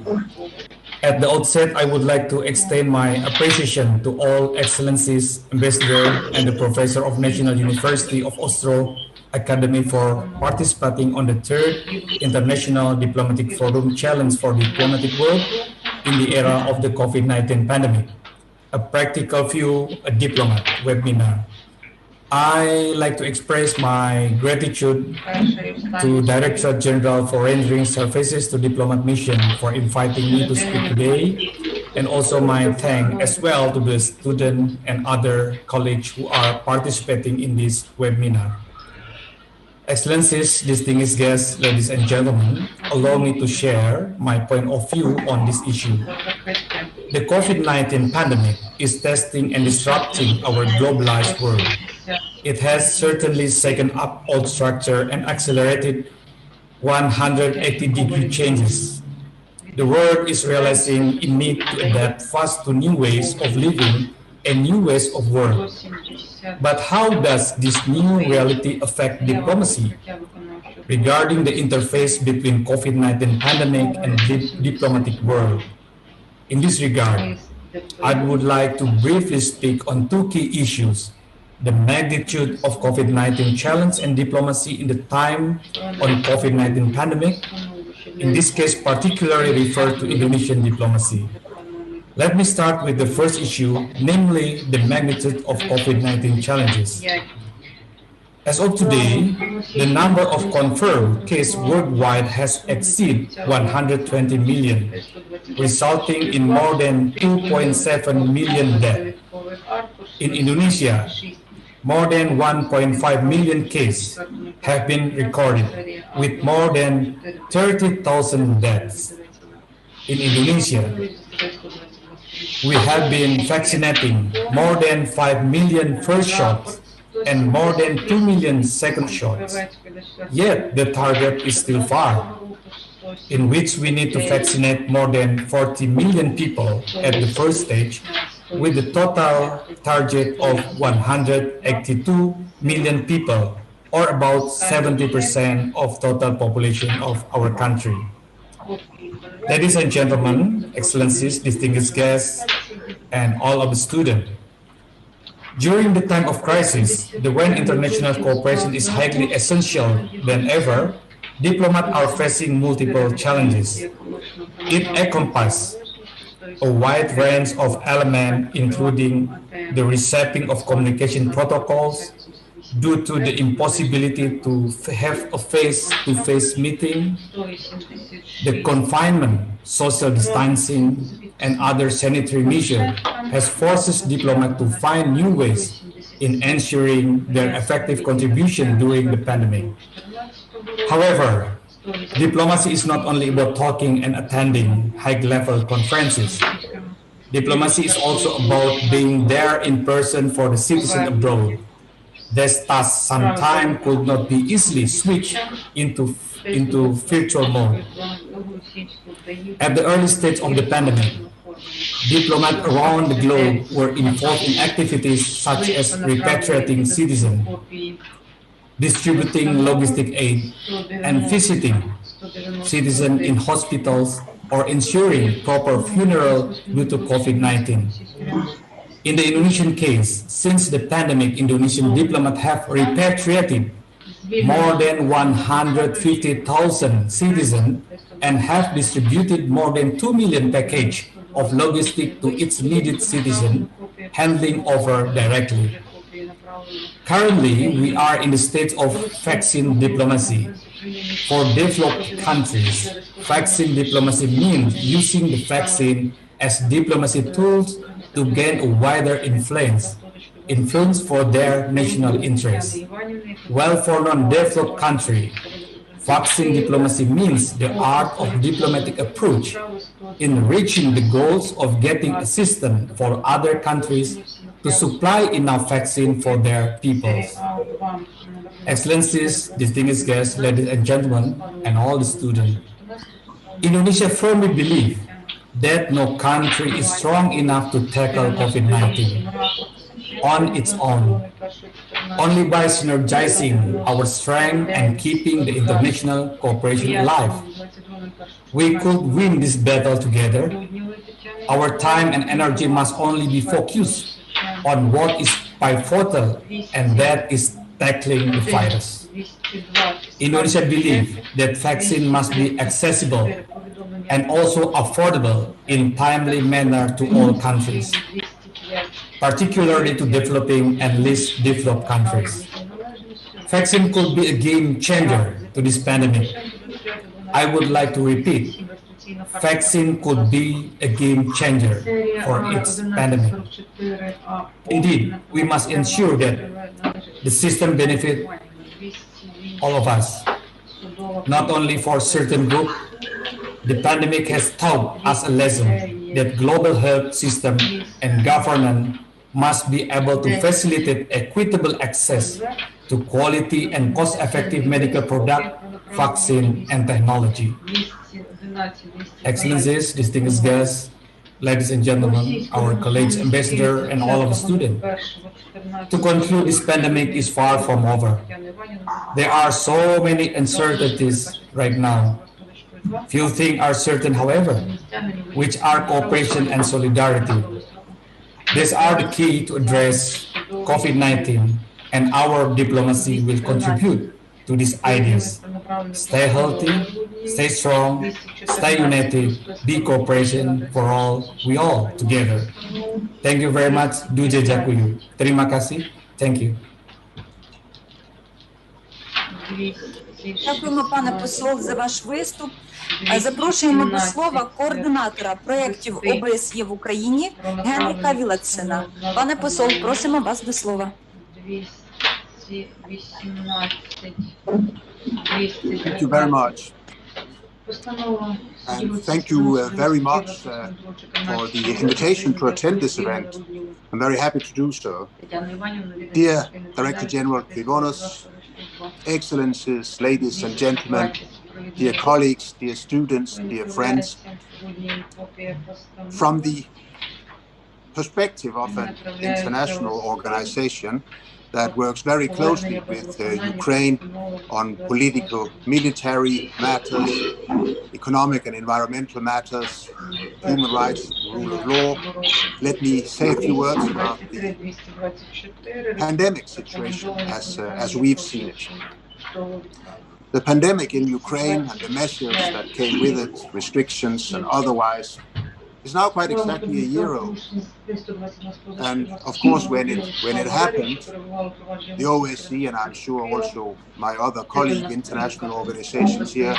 At the outset, I would like to extend my appreciation to all Excellencies, Ambassador, and the Professor of National University of Oslo Academy for participating on the third International Diplomatic Forum Challenge for the Diplomatic World in the era of the COVID-19 pandemic. A Practical View, a Diplomat webinar. I like to express my gratitude to Director General for rendering services to Diplomat Mission for inviting me to speak today, and also my thanks as well to the students and other colleagues who are participating in this webinar. Excellencies, distinguished guests, ladies and gentlemen, allow me to share my point of view on this issue. The COVID-19 pandemic is testing and disrupting our globalized world. It has certainly shaken up old structure and accelerated 180-degree changes. The world is realizing it needs to adapt fast to new ways of living and new ways of work. But how does this new reality affect diplomacy? Regarding the interface between COVID-19 pandemic and the diplomatic world. In this regard, I would like to briefly speak on two key issues: the magnitude of COVID-19 challenge and diplomacy in the time on COVID-19 pandemic. In this case, particularly refer to Indonesian diplomacy. Let me start with the first issue, namely the magnitude of COVID-19 challenges. As of today, the number of confirmed cases worldwide has exceeded 120 million, resulting in more than 2.7 million deaths. In Indonesia, more than 1.5 million cases have been recorded, with more than 30,000 deaths. In Indonesia, we have been vaccinating more than 5 million first shots and more than 2 million second shots. Yet the target is still far, in which we need to vaccinate more than 40 million people at the first stage, with a total target of 182 million people, or about 70% of total population of our country. Ladies and gentlemen, excellencies, distinguished guests, and all of the students, during the time of crisis, when international cooperation is highly essential than ever, diplomats are facing multiple challenges. It encompasses a wide range of elements, including the reshaping of communication protocols due to the impossibility to have a face-to-face meeting, the confinement, social distancing, and other sanitary measures has forced diplomats to find new ways in ensuring their effective contribution during the pandemic. However, diplomacy is not only about talking and attending high-level conferences. Diplomacy is also about being there in person for the citizen abroad. This task sometimes could not be easily switched into virtual mode. At the early stage of the pandemic, diplomats around the globe were involved in activities such as repatriating citizens, distributing logistic aid, and visiting citizens in hospitals or ensuring proper funeral due to COVID-19. In the Indonesian case, since the pandemic, Indonesian diplomats have repatriated more than 150,000 citizens and have distributed more than 2 million packages of logistics to its needed citizens, handling over directly. Currently, we are in the stage of vaccine diplomacy. For developed countries, vaccine diplomacy means using the vaccine as diplomacy tools to gain a wider influence for their national interests. While for non-developed countries, vaccine diplomacy means the art of diplomatic approach in reaching the goals of getting assistance for other countries to supply enough vaccine for their peoples. Excellencies, distinguished guests, ladies and gentlemen, and all the students, Indonesia firmly believes that no country is strong enough to tackle COVID-19 on its own. Only by synergizing our strength and keeping the international cooperation alive, we could win this battle together. Our time and energy must only be focused on what is pivotal, and that is tackling the virus. Indonesia believes that vaccine must be accessible and also affordable in timely manner to all countries, particularly to developing and least developed countries. Vaccine could be a game changer to this pandemic. I would like to repeat, vaccine could be a game changer for its pandemic. Indeed, we must ensure that the system benefits all of us, not only for certain groups. The pandemic has taught us a lesson that global health system and governance must be able to facilitate equitable access to quality and cost-effective medical product, vaccine, and technology. Excellencies, distinguished guests, ladies and gentlemen, our colleagues, ambassador, and all of the students. To conclude, this pandemic is far from over. There are so many uncertainties right now. Few things are certain, however, which are cooperation and solidarity. These are the key to address COVID-19, and our diplomacy will contribute to these ideas. Stay healthy, stay strong, stay united, be cooperation for all, we all together. Thank you very much. Дуже дякую. Terima kasih. Thank you. Дякуємо, пане посол, за ваш виступ. Запрошуємо до слова координатора проєктів ОБСЄ в Україні Генріка Вілецена. Пане посол, просимо вас до слова. 218. Thank you very much. And thank you very much for the invitation to attend this event. I'm very happy to do so. Dear Director General Krivonos, Excellencies, ladies and gentlemen, dear colleagues, dear students, dear friends, from the perspective of an international organization that works very closely with Ukraine on political, military matters, economic and environmental matters, human rights, rule of law. Let me say a few words about the pandemic situation as we've seen it. The pandemic in Ukraine and the measures that came with it, restrictions and otherwise, is now quite exactly a year old. And of course, when it happened, the OSCE, and I'm sure also my other colleague international organizations here,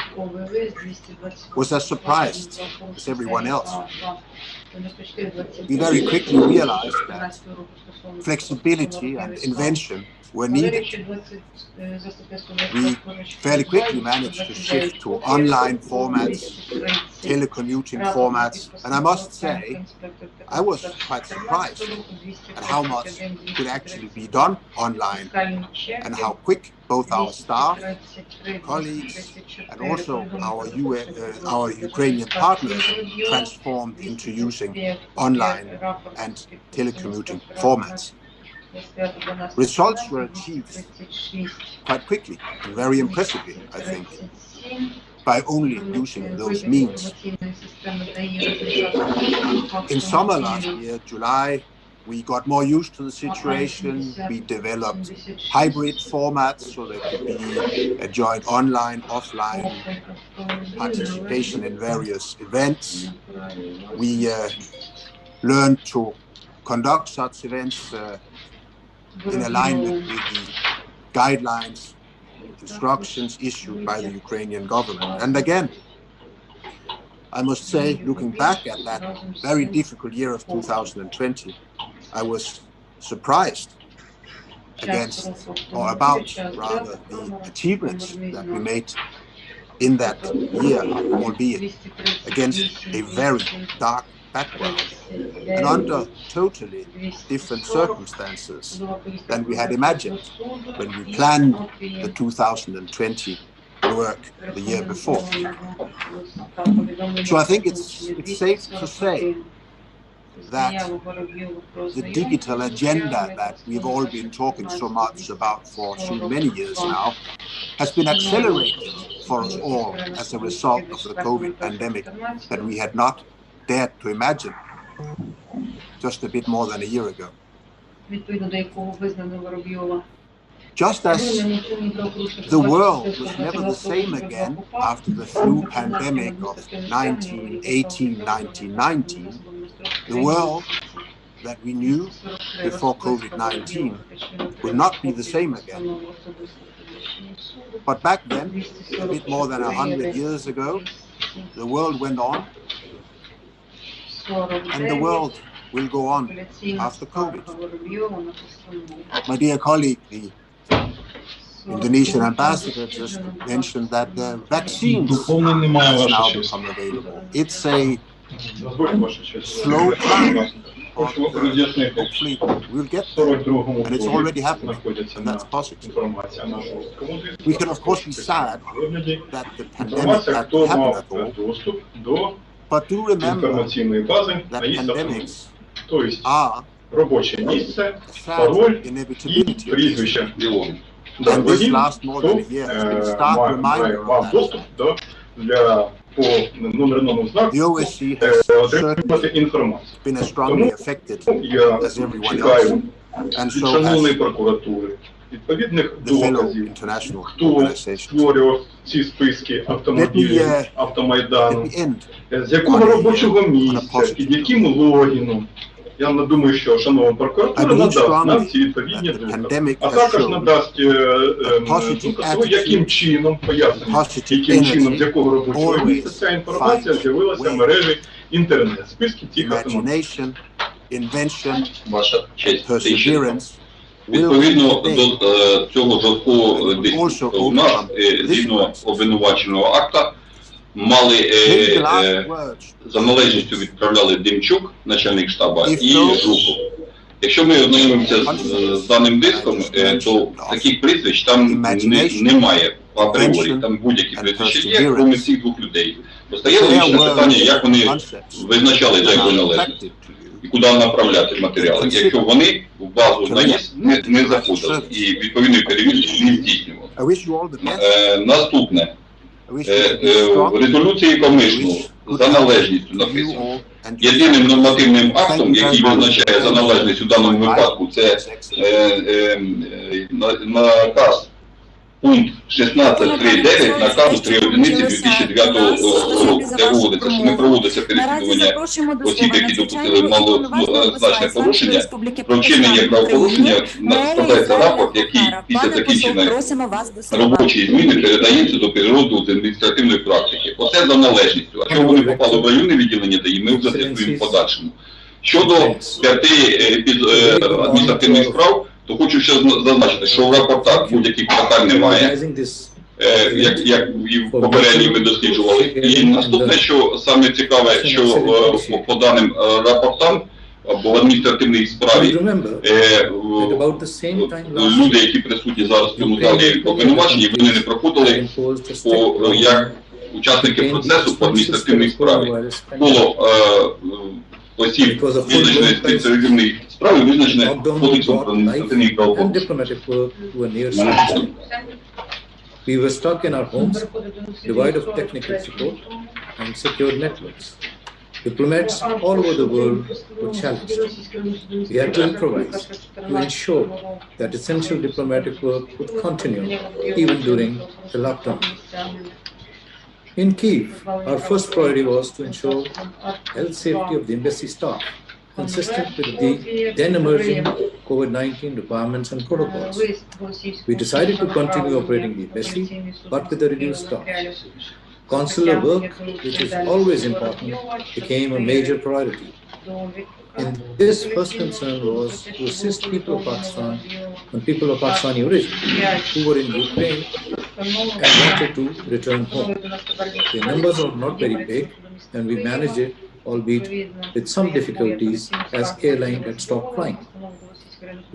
was as surprised as everyone else. We very quickly realized that flexibility and invention were needed. We fairly quickly managed to shift to online formats, telecommuting formats, and I must say, I was quite surprised at how much could actually be done online and how quick both our staff, colleagues, and also our Ukrainian partners transformed into using online and telecommuting formats. Results were achieved quite quickly and very impressively, I think, by only using those means. In summer last year, July, we got more used to the situation. We developed hybrid formats so there could be a joint online, offline participation in various events. We learned to conduct such events in alignment with the guidelines, instructions issued by the Ukrainian government. And again, I must say, looking back at that very difficult year of 2020, I was surprised against, or about rather, the achievements that we made in that year, albeit against a very dark background and under totally different circumstances than we had imagined when we planned the 2020 work the year before. So I think it's safe to say that the digital agenda that we've all been talking so much about for so many years now has been accelerated for us all as a result of the COVID pandemic that we had not dared to imagine just a bit more than a year ago. Just as the world was never the same again after the flu pandemic of 1918-1919, the world that we knew before COVID-19 will not be the same again. But back then, a bit more than 100 years ago, the world went on, and the world will go on after COVID. My dear colleague, the Indonesian ambassador just mentioned that the vaccines has now become available. It's a slow climb. Hopefully we'll get there, and it's already happening, and that's positive. We can of course be sad that the pandemic had to happen at all, but do remember that pandemics are sad inevitability. And this last more than a year has been a stark reminder of that. по номерному знаку The OSCE has отримати інформацію. been as strongly affected Я as everyone чекаю else, and від so шановної has прокуратури відповідних the fellow доказів, international хто organizations. створював ці списки автомобілів, Автомайдану, At the end, з якого робочого місця, під яким логіном. Я думаю, що шановна прокуратура надасть нам ці відповідні докази, а також надасть докази, яким чином, пояснюють, яким чином, з якого робочого місця ця інформація з'явилася в мережі інтернет, списки цих автомобілів. Ваша честь, Тищенко. Відповідно до цього жорсткого дискусу у нас, згідно обвинуваченого акта, мали за належністю відправляли Демчук, начальник штабу, і Жуков. Якщо ми ознайомимося з даним диском, то таких прізвищ там немає апріорі, там будь-які прізвища є, крім всіх двох людей. Постає логічне питання, як вони визначали, для якої належності і куди направляти матеріали, якщо вони в базу ЗАІС не заходили і відповідної перевірки не здійснювали. Наступне. В резолюції комишну за належністю написано. Єдиним нормативним актом, який визначає за належність у даному випадку, це наказ пункт 16.3.9 наказу 3.11.2009 року, де вводиться, що не проводиться переслідування осіб, які допустили малозначне порушення, про вчинення правопорушення складається рапорт, який після закінчення робочої зміни передається до підрозділу з адміністративної практики. Оце за належністю. А що вони попали в районне відділення ДАІ, ми вже з'ясуємо в подальшому. Щодо 5 адміністративних справ, то хочу ще зазначити, що в рапортах будь-яких питань немає, як і в попередній ми досліджували. І наступне, що саме цікаве, що по даним рапортам, або в адміністративній справі, люди, які присутні зараз в цьому залі обвинувачені, вони не проходили як учасники процесу по адміністративній справі. Було осіб визначеної спеціалізованої справи, визначене Кодексом про адміністративні правопорушення. We were stuck in our homes, devoid of technical support and secure networks. Diplomats all over the world were challenged. We had to improvise to ensure that essential diplomatic work would continue even during the lockdown. In Kyiv, our first priority was to ensure health safety of the embassy staff, consistent with the then emerging COVID-19 requirements and protocols. We decided to continue operating the embassy, but with a reduced staff. Consular work, which is always important, became a major priority. And this first concern was to assist people of Pakistan and people of Pakistani origin who were in Ukraine and wanted to return home. The numbers are not very big, and we managed it, albeit with some difficulties as airline had stopped flying.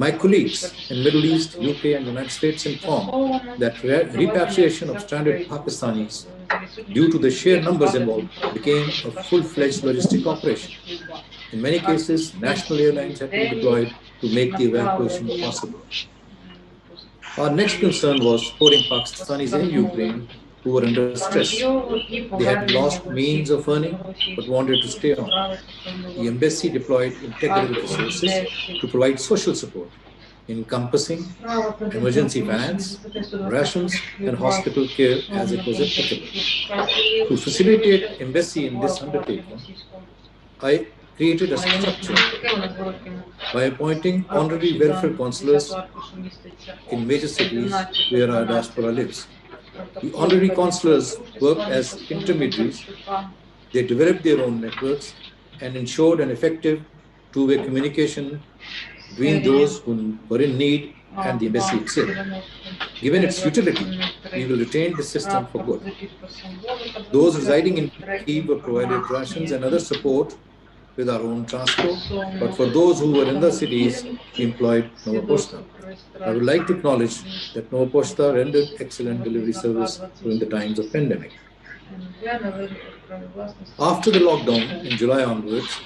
My colleagues in Middle East, UK and United States informed that repatriation of stranded Pakistanis, due to the sheer numbers involved, became a full-fledged logistic operation. In many cases, national airlines had to be deployed to make the evacuation possible. Our next concern was supporting Pakistanis in Ukraine who were under stress. They had lost means of earning but wanted to stay on. The embassy deployed integrated resources to provide social support, encompassing emergency finance, rations, and hospital care as it was applicable. To facilitate embassy in this undertaking, I created a structure by appointing honorary welfare counselors in major cities where our diaspora lives. The honorary counselors work as intermediaries. They developed their own networks and ensured an effective two-way communication between those who were in need and the embassy itself. Given its utility, we will retain the system for good. Those residing in Kyiv were provided rations and other support with our own transport, but for those who were in the cities, we employed Nova Posta. I would like to acknowledge that Nova Posta rendered excellent delivery service during the times of pandemic. After the lockdown in July onwards,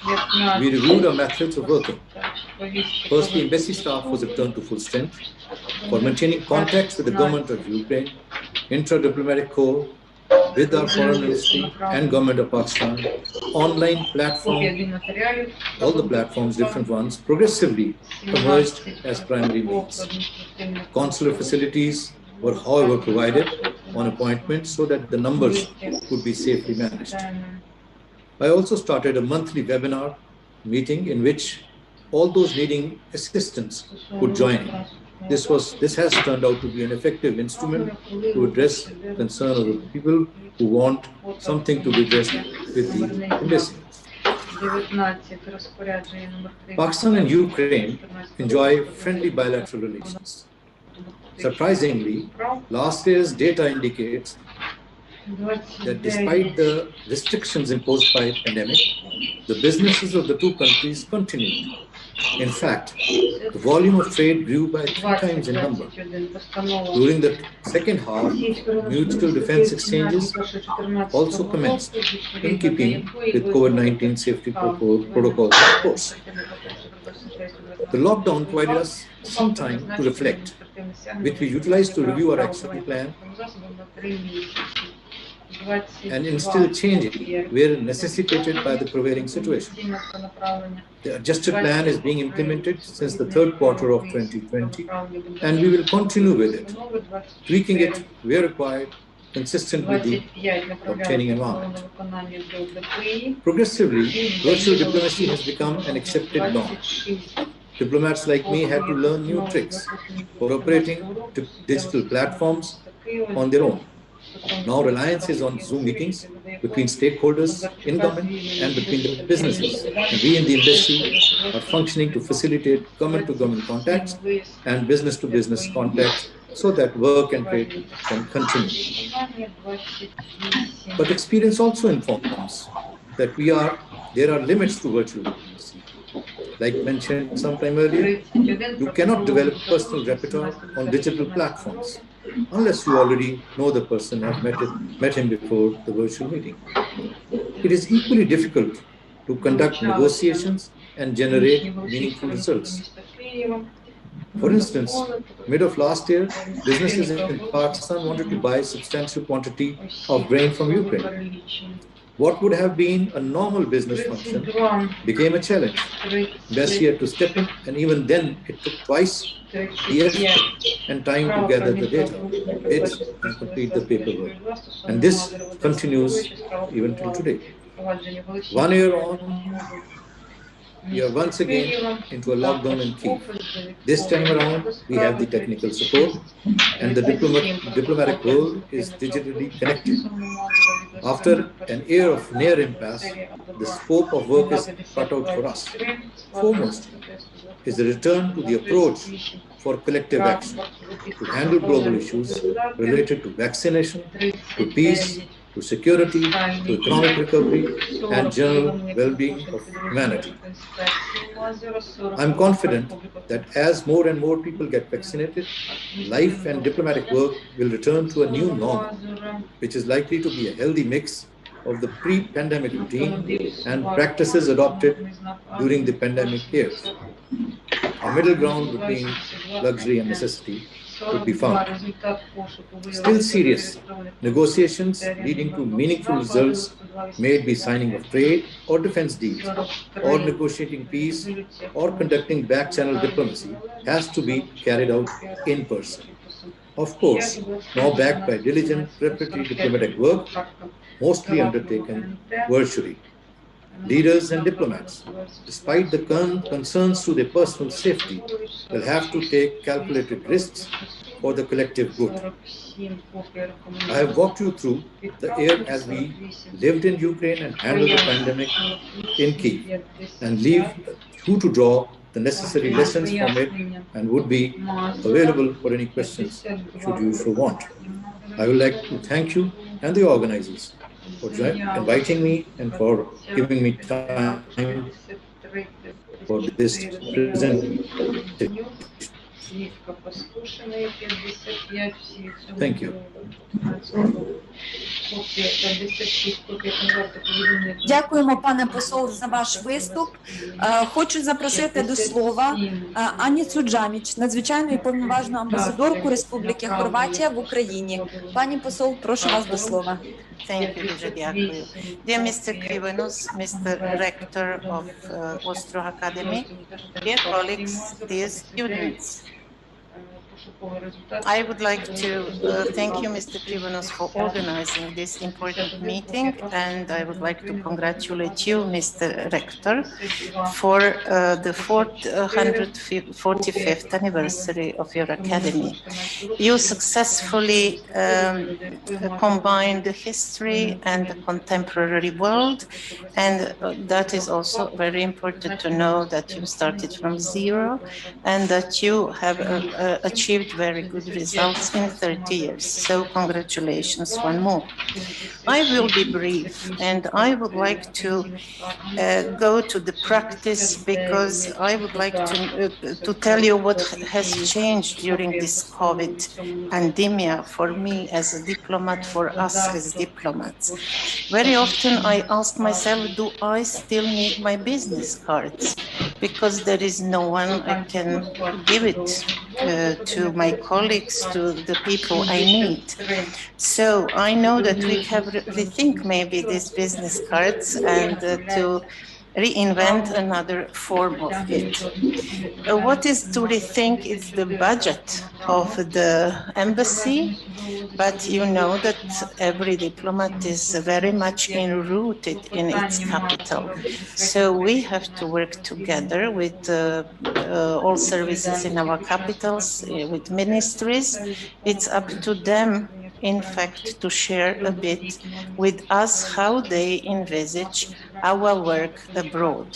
we reviewed our methods of working. First, the embassy staff was returned to full strength. For maintaining contacts with the government of Ukraine, intra-diplomatic corps with our foreign ministry and government of Pakistan, online platform, all the platforms, different ones, progressively emerged as primary means. Consular facilities were, however, provided on appointment so that the numbers could be safely managed. I also started a monthly webinar meeting in which all those needing assistance could join in. This has turned out to be an effective instrument to address concern of the people who want something to be addressed with the embassy. Pakistan and Ukraine enjoy friendly bilateral relations. Surprisingly, last year's data indicates that despite the restrictions imposed by the pandemic, the businesses of the two countries continued. In fact, the volume of trade grew by 3 times in number. During the second half, mutual defense exchanges also commenced in keeping with COVID-19 safety protocols, of course. The lockdown provided us some time to reflect, which we utilized to review our action plan and instill changes where necessitated by the prevailing situation. The adjusted plan is being implemented since the third quarter of 2020, and we will continue with it, tweaking it where required, consistent with the obtaining environment. Progressively, virtual diplomacy has become an accepted norm. Diplomats like me had to learn new tricks for operating digital platforms on their own. Now reliance is on Zoom meetings between stakeholders in government and between the businesses. And we in the embassy are functioning to facilitate government-to-government contacts and business-to-business contacts so that work and trade can continue. But experience also informs that there are limits to virtual diplomacy. Like mentioned sometime earlier, you cannot develop personal repertoire on digital platforms unless you already know the person and met him before the virtual meeting. It is equally difficult to conduct negotiations and generate meaningful results. For instance, mid of last year, businesses in Pakistan wanted to buy substantial quantity of grain from Ukraine. What would have been a normal business function became a challenge. Embassy had to step in, and even then it took twice the effort and time to gather the data, bids, and complete the paperwork. And this continues even till today. 1 year on, we are once again into a lockdown in Kyiv. This time around, we have the technical support, and the diplomatic world is digitally connected. After an year of near impasse, the scope of work is cut out for us. Foremost is the return to the approach for collective action to handle global issues related to vaccination, to peace, to security, to economic recovery, and general well-being of humanity. I'm confident that as more and more people get vaccinated, life and diplomatic work will return to a new normal, which is likely to be a healthy mix of the pre-pandemic routine and practices adopted during the pandemic years. A middle ground between luxury and necessity could be found. Still serious negotiations leading to meaningful results may be signing of trade or defense deals, or negotiating peace, or conducting back-channel diplomacy has to be carried out in person. Of course, now backed by diligent preparatory diplomatic work, mostly undertaken virtually. Leaders and diplomats, despite the concerns to their personal safety, will have to take calculated risks for the collective good. I have walked you through the year as we lived in Ukraine and handled the pandemic in Kyiv, and leave you to draw the necessary lessons from it, and would be available for any questions should you so want. I would like to thank you and the organizers for inviting me and for giving me time for this presentation. Слівка Пастушиної 55, всі від цього. Thank you. Копія 56, копія конверту повідомлення. Дякуємо, пане посол, за ваш виступ. Хочу запросити до слова Аніцу Джаміч, надзвичайну і повноважну амбасадорку Республіки Хорватія в Україні. Пані посол, прошу вас до слова. Thank you, дуже дякую. Dear Mr. Krivenos, Mr. Rector of Ostroh Academy, dear colleagues, dear students, I would like to thank you, Mr. Krivenos, for organizing this important meeting, and I would like to congratulate you, Mr. Rector, for the 445th anniversary of your academy. You successfully combined the history and the contemporary world, and that is also very important to know that you started from zero and that you have achieved very good results in 30 years. So congratulations one more. I will be brief, and I would like to go to the practice, because I would like to tell you what has changed during this COVID pandemic for me as a diplomat, for us as diplomats. Very often I ask myself, do I still need my business cards? Because there is no one I can give it to my colleagues, to the people I meet. So I know that we have rethink maybe these business cards and to reinvent another form of it. What is to rethink is the budget of the embassy, but you know that every diplomat is very much enrooted in its capital. So we have to work together with all services in our capitals, with ministries. It's up to them, in fact, to share a bit with us how they envisage our work abroad.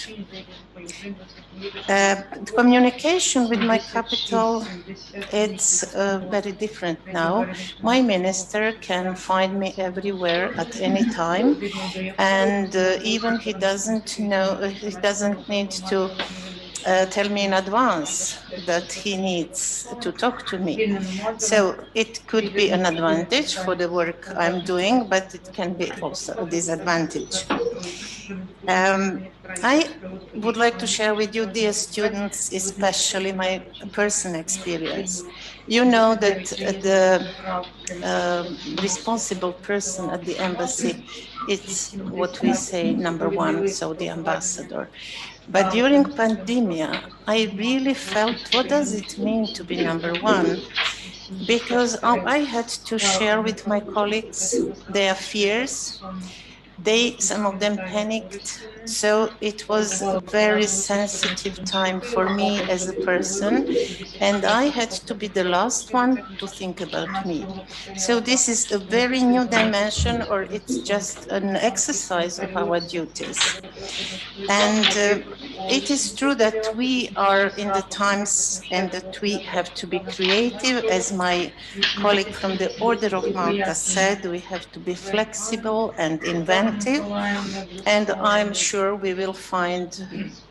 The communication with my capital, it's very different now. My minister can find me everywhere at any time, and even he doesn't need to tell me in advance that he needs to talk to me. So it could be an advantage for the work I'm doing, but it can be also a disadvantage. I would like to share with you, dear students, especially my personal experience. You know that the responsible person at the embassy, it's what we say number one, so the ambassador. But during pandemic, I really felt, what does it mean to be number one? Because I had to share with my colleagues their fears. Some of them panicked. So it was a very sensitive time for me as a person, and I had to be the last one to think about me. So this is a very new dimension, or it's just an exercise of our duties. And it is true that we are in the times and that we have to be creative. As my colleague from the Order of Malta said, we have to be flexible and inventive, and I'm sure we will find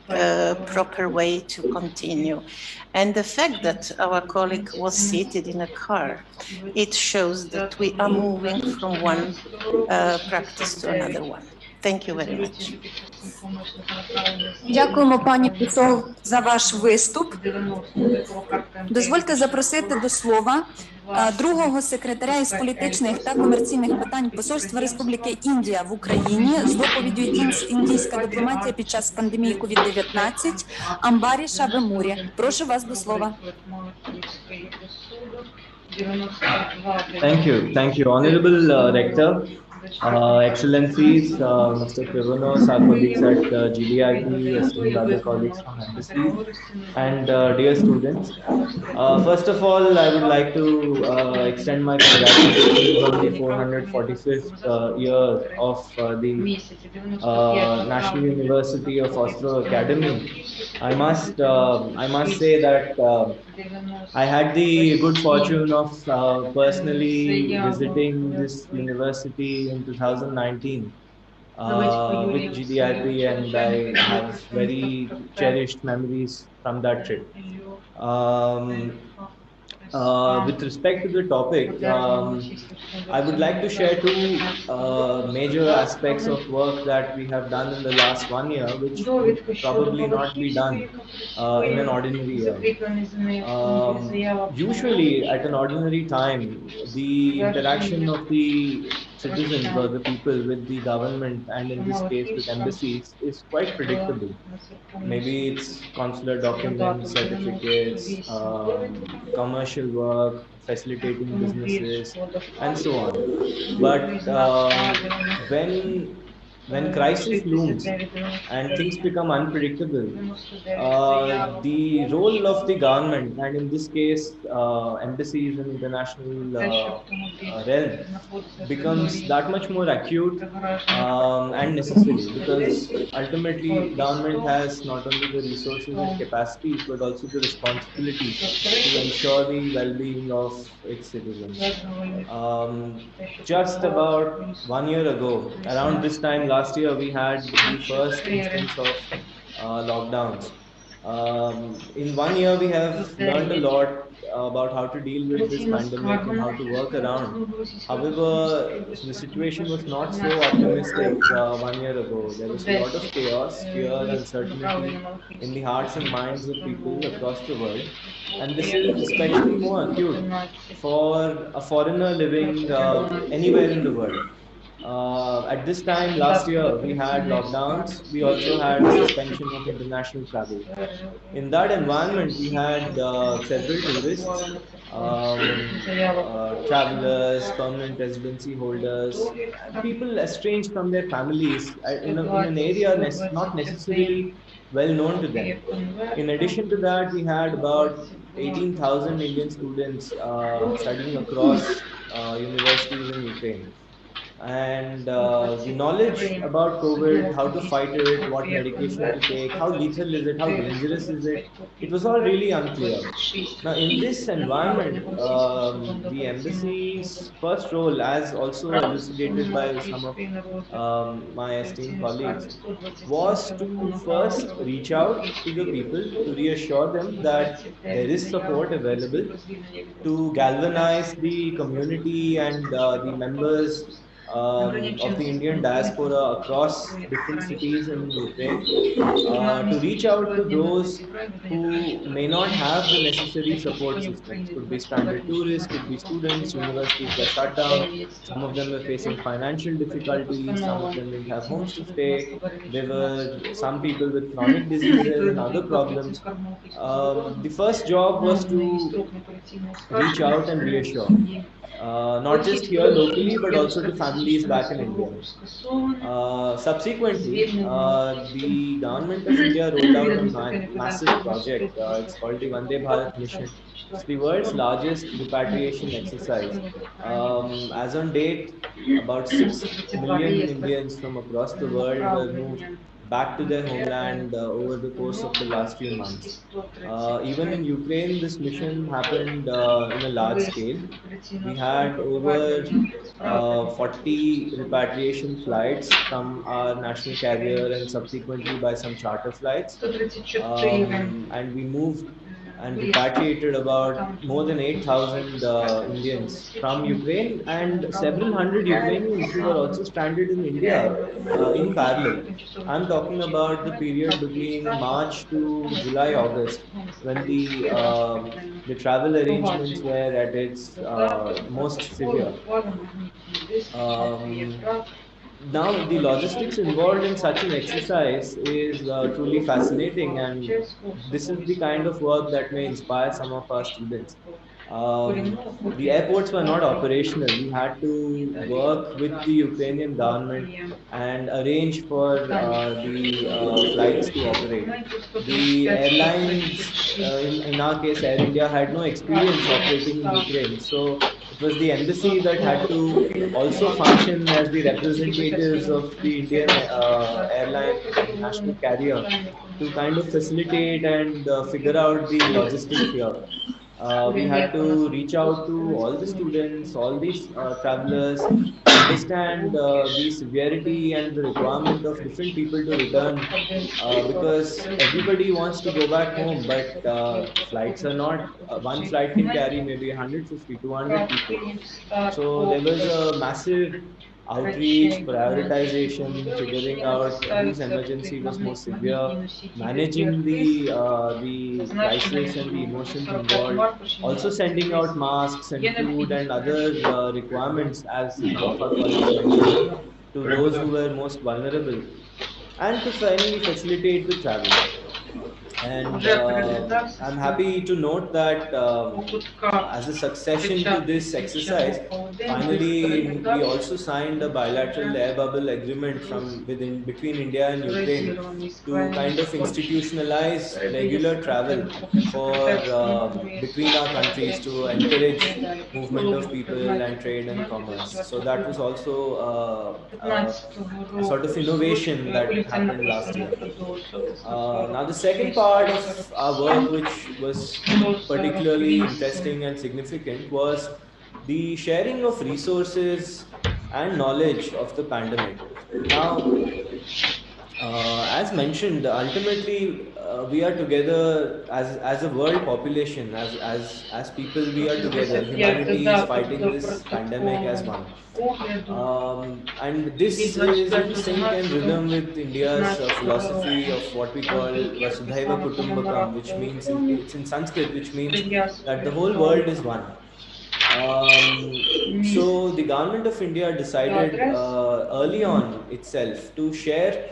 a proper way to continue. And the fact that our colleague was seated in a car, it shows that we are moving from one practice to another one. Thank you very much. Дякуємо, пані посол, за ваш виступ. Дозвольте запросити до слова другого секретаря із політичних та комерційних питань Посольства Республіки Індія в Україні з доповіддю «Індійська дипломатія під час пандемії COVID-19» Амбаріша Вемурі. Прошу вас до слова. Thank you, Honorable Rector. Excellencies, Mr. Krivenos, our colleagues at GDIB, esteemed other colleagues from embassy, and dear students. First of all, I would like to extend my congratulations on the 445th year of the National University of Ostroh Academy. I must say that I had the good fortune of personally visiting this university in 2019 with GDIP, and I have very cherished memories from that trip. With respect to the topic, I would like to share two major aspects of work that we have done in the last 1 year, which would probably not be done in an ordinary year. Usually, at an ordinary time, the interaction of the citizens or the people with the government, and in this case with embassies, is quite predictable. Maybe it's consular documents, certificates, commercial work, facilitating businesses, and so on. But when crisis looms and things become unpredictable, the role of the government, and in this case embassies and international realm, becomes that much more acute and necessary, because ultimately government has not only the resources and capacities but also the responsibility to ensure the well-being of its citizens. Just about 1 year ago, around this time last year, we had the first instance of lockdowns. In 1 year, we have learned a lot about how to deal with this pandemic and how to work around. However, the situation was not so optimistic 1 year ago. There was a lot of chaos, fear, uncertainty in the hearts and minds of people across the world. And this is especially more acute for a foreigner living anywhere in the world. At this time last year, we had lockdowns. We also had suspension of international travel. In that environment, we had several tourists, travelers, permanent residency holders, people estranged from their families in an area not necessarily well known to them. In addition to that, we had about 18,000 Indian students studying across universities in Ukraine. And the knowledge about COVID, how to fight it, what medication to take, how lethal is it, how dangerous is it, it was all really unclear. Now, in this environment, the embassy's first role, as also elucidated by some of my esteemed colleagues, was to first reach out to the people to reassure them that there is support available, to galvanize the community and the members of the Indian diaspora across different cities in Ukraine, to reach out to those who may not have the necessary support systems. Could be stranded tourists, could be students, universities were shut down, some of them were facing financial difficulties, some of them didn't have homes to stay, there were some people with chronic diseases and other problems. The first job was to reach out and reassure. Not just here locally, but also to families back in India. Subsequently, the government of India rolled out a massive project. It's called the Vande Bharat Mission. It's the world's largest repatriation exercise. As on date, about 6 million Indians from across the world were moved back to their homeland over the course of the last few months. Even in Ukraine, this mission happened in a large scale. We had over 40 repatriation flights from our national carrier and subsequently by some charter flights. And we moved and repatriated about more than 8,000 Indians from Ukraine, and several hundred Ukrainians who were also stranded in India in parallel. I'm talking about the period between March to July, August, when the travel arrangements were at its most severe. Now, the logistics involved in such an exercise is truly fascinating, and this is the kind of work that may inspire some of our students. The airports were not operational. We had to work with the Ukrainian government and arrange for the flights to operate. The airlines, in our case Air India, had no experience operating in Ukraine, so it was the embassy that had to also function as the representatives of the Indian airline national carrier to kind of facilitate and figure out the logistics here. We had to reach out to all the students, all these travelers, understand the severity and the requirement of different people to return, because everybody wants to go back home, but flights are not, one flight can carry maybe 150, 200 people. So there was a massive outreach, prioritization, figuring out whose emergency was more severe, managing the crisis and the emotions involved, also sending out masks and food and other requirements as our colleagues mentioned, to those who were most vulnerable, and to finally facilitate the travel. And I'm happy to note that as a succession to this exercise, finally we also signed a bilateral air bubble agreement between India and Ukraine to kind of institutionalize regular travel between our countries to encourage movement of people and trade and commerce. So that was also a sort of innovation that happened last year. Now the second part of our work, which was particularly interesting and significant, was the sharing of resources and knowledge of the pandemic. Now, as mentioned, ultimately we are together as a world population, as people. We are together. Humanity is fighting this pandemic as one. And this is in sync and rhythm with India's philosophy of what we call Vasudhaiva Kutumbakam, which means it's in Sanskrit, which means that the whole world is one. So the government of India decided early on itself to share,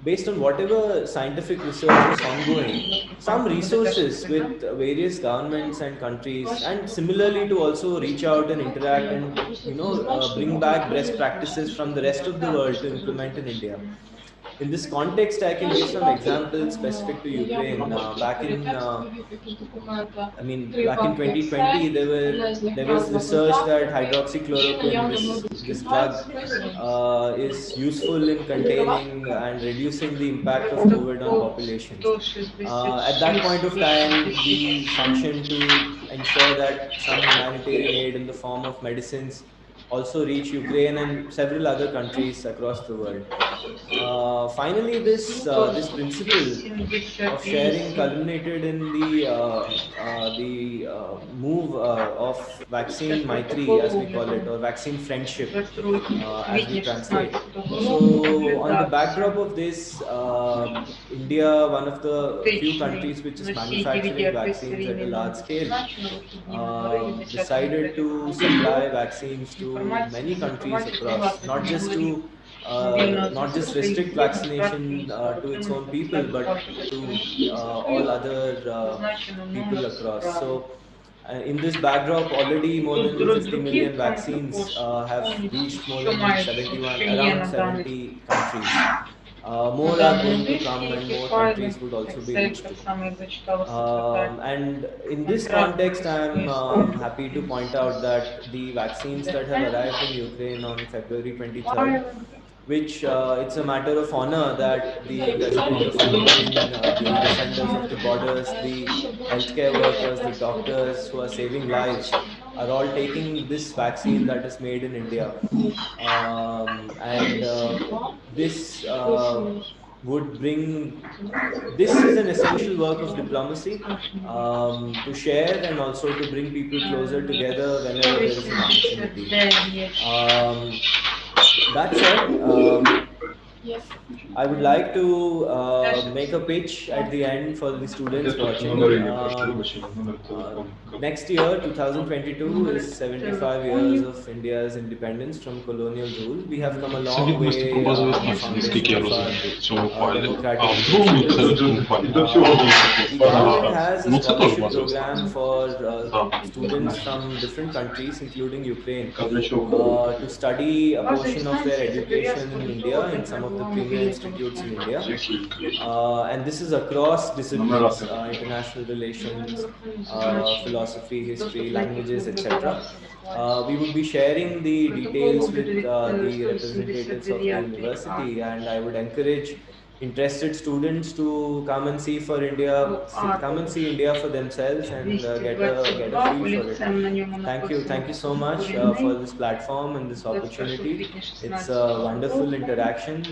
based on whatever scientific research was ongoing, some resources with various governments and countries, and similarly to also reach out and interact and bring back best practices from the rest of the world to implement in India. In this context, I can give some examples specific to Ukraine. Back in 2020, there was research that hydroxychloroquine, this drug, is useful in containing and reducing the impact of COVID on populations. At that point of time, we functioned to ensure that some humanitarian aid in the form of medicines also reach Ukraine and several other countries across the world. Finally, this principle of sharing culminated in the move of vaccine Maitri, as we call it, or vaccine friendship, as we translate. So, on the backdrop of this, India, one of the few countries which is manufacturing vaccines at a large scale, decided to supply vaccines to many countries across, not just restrict vaccination to its own people, but to all other people across. So in this backdrop, already more than 50 million vaccines have reached more than around 70 countries. More are going to come, and more countries would also be reached. And in this context, I am happy to point out that the vaccines that have arrived in Ukraine on February 23rd, which it's a matter of honor that the President of Ukraine, the defenders of the borders, the healthcare workers, the doctors who are saving lives, are all taking this vaccine that is made in India. This would bring, this is an essential work of diplomacy, to share and also to bring people closer together whenever there is an opportunity. That said, I would like to make a pitch at the end for the students watching. Next year, 2022, is 75 years of India's independence from colonial rule. We have come a long way in the foundation of our democratic government has a scholarship program for students from different countries, including Ukraine, to study a portion of their education in India in some of the premier institutes in India. And this is across disciplines, international relations, philosophy, history, languages, etc. We would be sharing the details with the representatives of the university, and I would encourage interested students to come and see for India, come and see India for themselves and get a feel for it. Thank you so much for this platform and this opportunity. It's a wonderful interaction.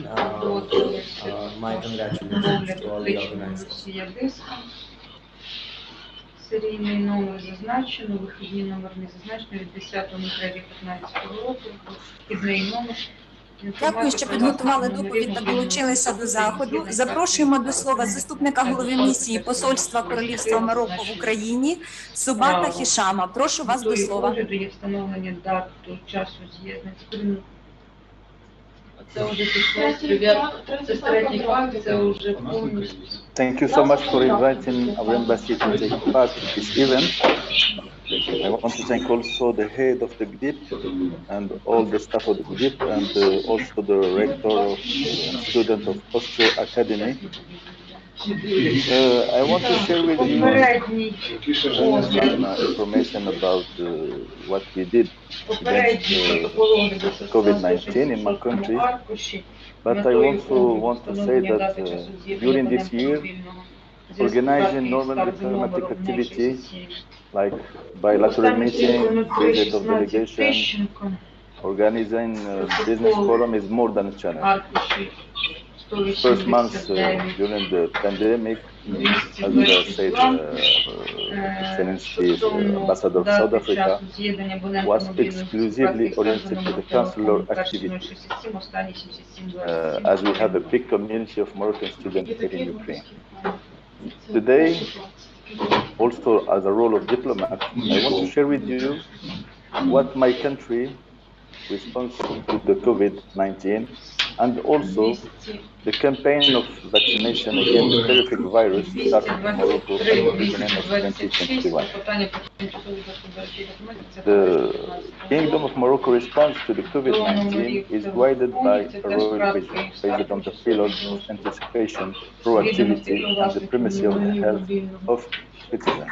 My congratulations to all the organizers. Серійний номер зазначено, вихідний номер не зазначено від 10.03.15 року, вхідний номер. Дякую, що підготували доповідь та долучилися до заходу. Запрошуємо до слова заступника голови місії Посольства Королівства Марокко в Україні Субата Хішама. Прошу вас до слова. Є встановлення дату, часу з'єднання. Це вже пішло, це середній факт, це вже повністю. Thank you so much for inviting our embassy to take part in this event. I want to thank also the head of the GDIP and all the staff of the GDIP and also the rector and student of Austro Academy. I want to share with you some information about what we did against COVID-19 in my country. But I also want to say that during this year, organizing normal diplomatic activity like bilateral meeting, visit of delegation, organizing business forum is more than a challenge. First month during the pandemic, as said Zelensky, ambassador of South Africa, was exclusively oriented to the consular activity, as we have a big community of Moroccan students here in Ukraine. Today, also as a role of diplomat, I want to share with you what my country responds to the COVID-19 and also the campaign of vaccination against the terrific virus started in Morocco at the beginning of 2021. The Kingdom of Morocco response to the COVID-19 is guided by a royal vision based on the pillars of anticipation, proactivity, and the primacy of the health of citizens.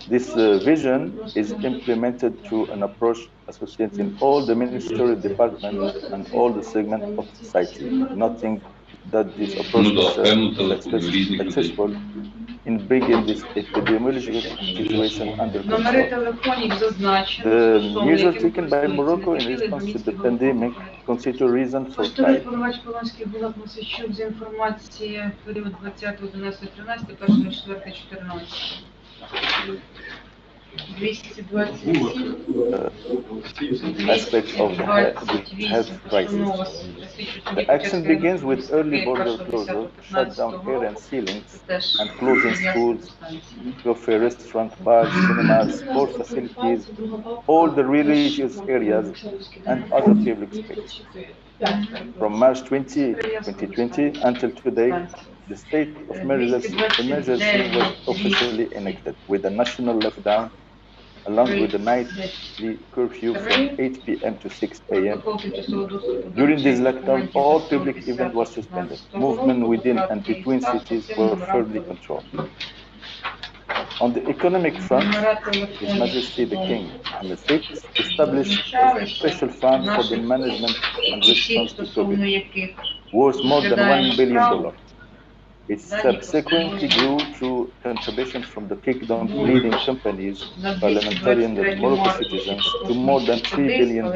This vision is implemented through an approach associating all the ministerial departments and all the segments of society. Nothing that this approach is successful in bringing this epidemiological situation under control. The measures taken by Morocco in response to the pandemic constitute reason for pride. Aspects of the health crisis. The action begins with early border closure, shut down air and ceilings, and closing schools, cafe, restaurants, bars, cinemas, sports facilities, all the religious areas, and other public spaces. From March 2020 until today, the state of emergency was officially enacted with a national lockdown along with the nightly curfew from 8 p.m. to 6 a.m. During this lockdown, all public events were suspended. Movement within and between cities were firmly controlled. On the economic front, His Majesty the King and the State established a special fund for the management and response to COVID, worth more than $1 billion. It subsequently grew through contributions from the Kingdom's leading companies, parliamentarians, and Moroccan citizens to more than $3 billion.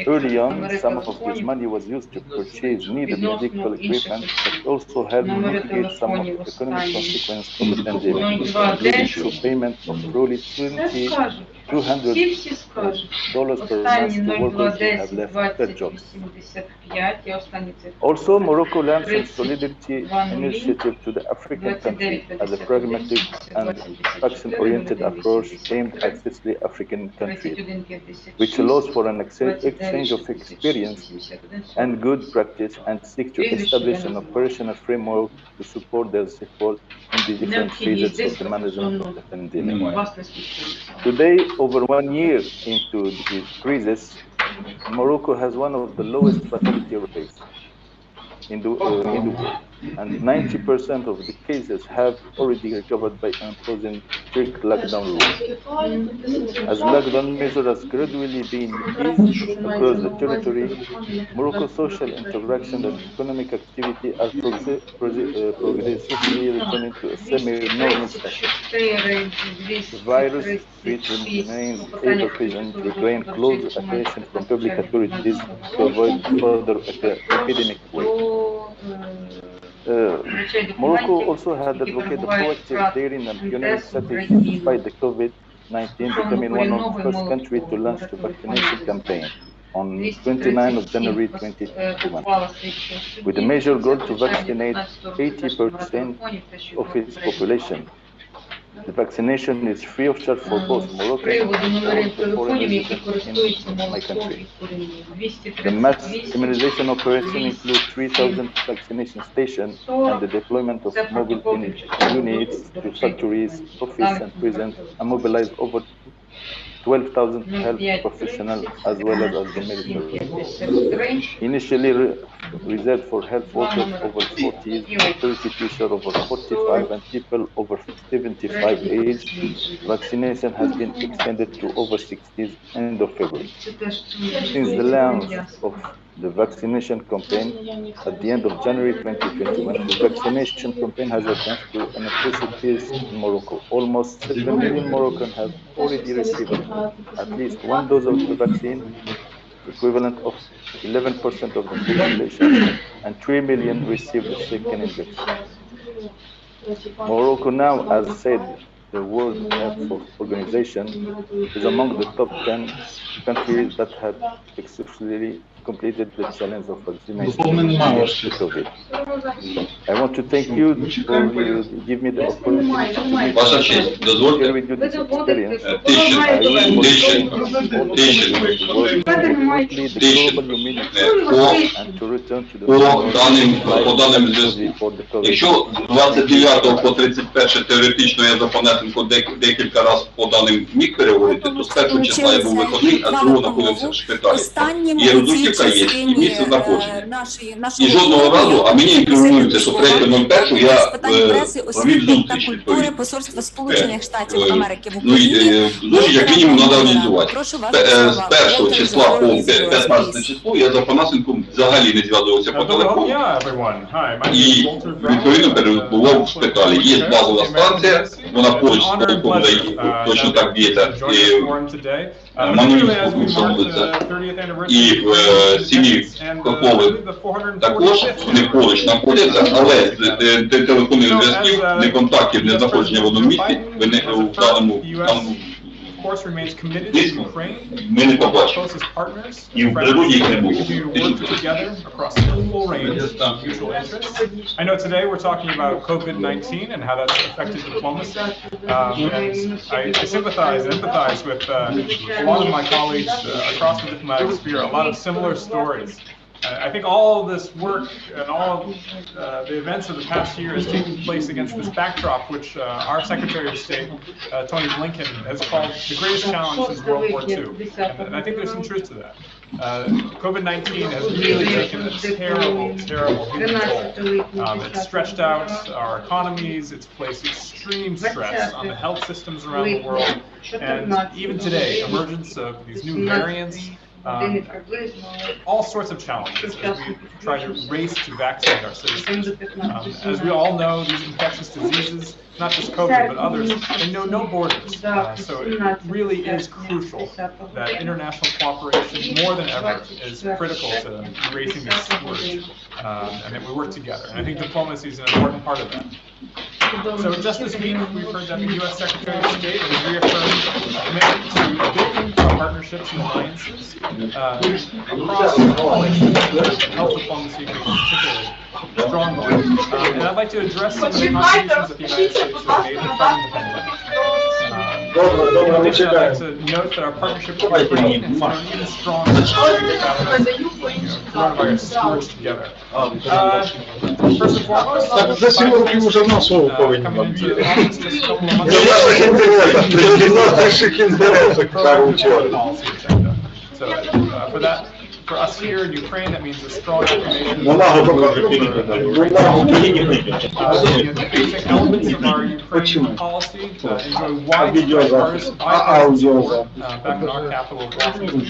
Early on, some of this money was used to purchase needed medical equipment, but also helped mitigate some of the economic consequences of the pandemic, leading to payment of roughly $200 per month to workers who have left their jobs. Also, Morocco launched a solidarity initiative to the African country as a pragmatic and action-oriented approach aimed at especially African countries, which allows for an exchange of experience and good practice and seeks to establish an operational framework to support their support in the different phases of the management of the pandemic. Today, over 1 year into this crisis, Morocco has one of the lowest fatality rates in the world. and 90% of the cases have already recovered by imposing strict lockdown rules. As lockdown measures has gradually been eased across the territory, Morocco's social interaction and economic activity are progressively returning to a semi-normal state. The virus threat remains ever-present, requiring close attention from public authorities to avoid further epidemic wave. Morocco also had advocated proactive daring and pioneering strategies despite the COVID-19, becoming one of the first countries to launch the vaccination campaign on 29 of January 2021, with a major goal to vaccinate 80% of its population. The vaccination is free of charge for both Moroccan and foreign residents in my country. The mass immunization operation includes 3,000 vaccination stations and the deployment of mobile units to factories, offices, and prisons, and mobilize over 12,000 health professionals as well as the military. Initially reserved for health workers over 40s, security teachers over 45, and people over 75 age, vaccination has been extended to over 60s end of February. Since the launch of the vaccination campaign at the end of January 2021, the vaccination campaign has advanced to an impressive pace in Morocco. Almost 7 million Moroccans have already received at least one dose of the vaccine, equivalent of 11% of the population, and 3 million received the second injection. Morocco now, as said, the World Health Organization is among the top 10 countries that have successfully completed the challenge of vaccination against COVID. I want to thank you for give me the opportunity to share with you this experience. Якщо з 29 по 31 теоретично я за Опанасенку декілька разів по даним міг переводити, то з 1 числа я був виходний, а з 2 знаходився в шпиталі. І розрухівка є, і місце знаходження. І жодного разу, а мені інформується, що 3.01 я провів зустріч відповідно. Ну, як мінімум, треба організувати. З 1 числа по 15 число я за Опанасенком взагалі не зв'язувався по телефону. І, відповідно, перебував в шпиталі. Є базова станція, вона поруч з полком, точно так б'ється. Мануївську вулиця. І в сім'ї Кохових також вони поруч знаходяться, але з телефонних зв'язків, не контактів, не знаходження в одному місці, в даному ми не побачимо. І в природі їх не буде. I know today we're talking about COVID-19 and how that's affected diplomacy. And I sympathize and empathize with a lot of my colleagues across the diplomatic sphere, a lot of similar stories. I think all this work and all the events of the past year has taken place against this backdrop, which our Secretary of State, Tony Blinken, has called the greatest challenge since World War II. And I think there's some truth to that. COVID-19 has really taken a terrible, terrible human toll. It's stretched out our economies, it's placed extreme stress on the health systems around the world, and even today, emergence of these new variants, all sorts of challenges as we try to race to vaccinate our citizens. As we all know, these infectious diseases, not just COVID, but others, they know no borders. So it really is crucial that international cooperation, more than ever, is critical to racing this scourge, and that we work together. And I think diplomacy is an important part of that. So just this week, we've heard that the U.S. Secretary of State has reaffirmed a commitment to building partnerships and alliances across all issues, health diplomacy being particularly strong one. And I'd like to address some of the contributions that the United States has made in fighting the pandemic. In addition, I'd like to note that our partnership with Ukraine has grown even stronger as we battle coronavirus scourge together. First and foremost, coming into office just a couple of months ago, policy agenda. So for that, for us here in Ukraine, that means a strong affirmation basic elements of our Ukraine policy enjoy widespread bipartisan support back in our capital of Washington. We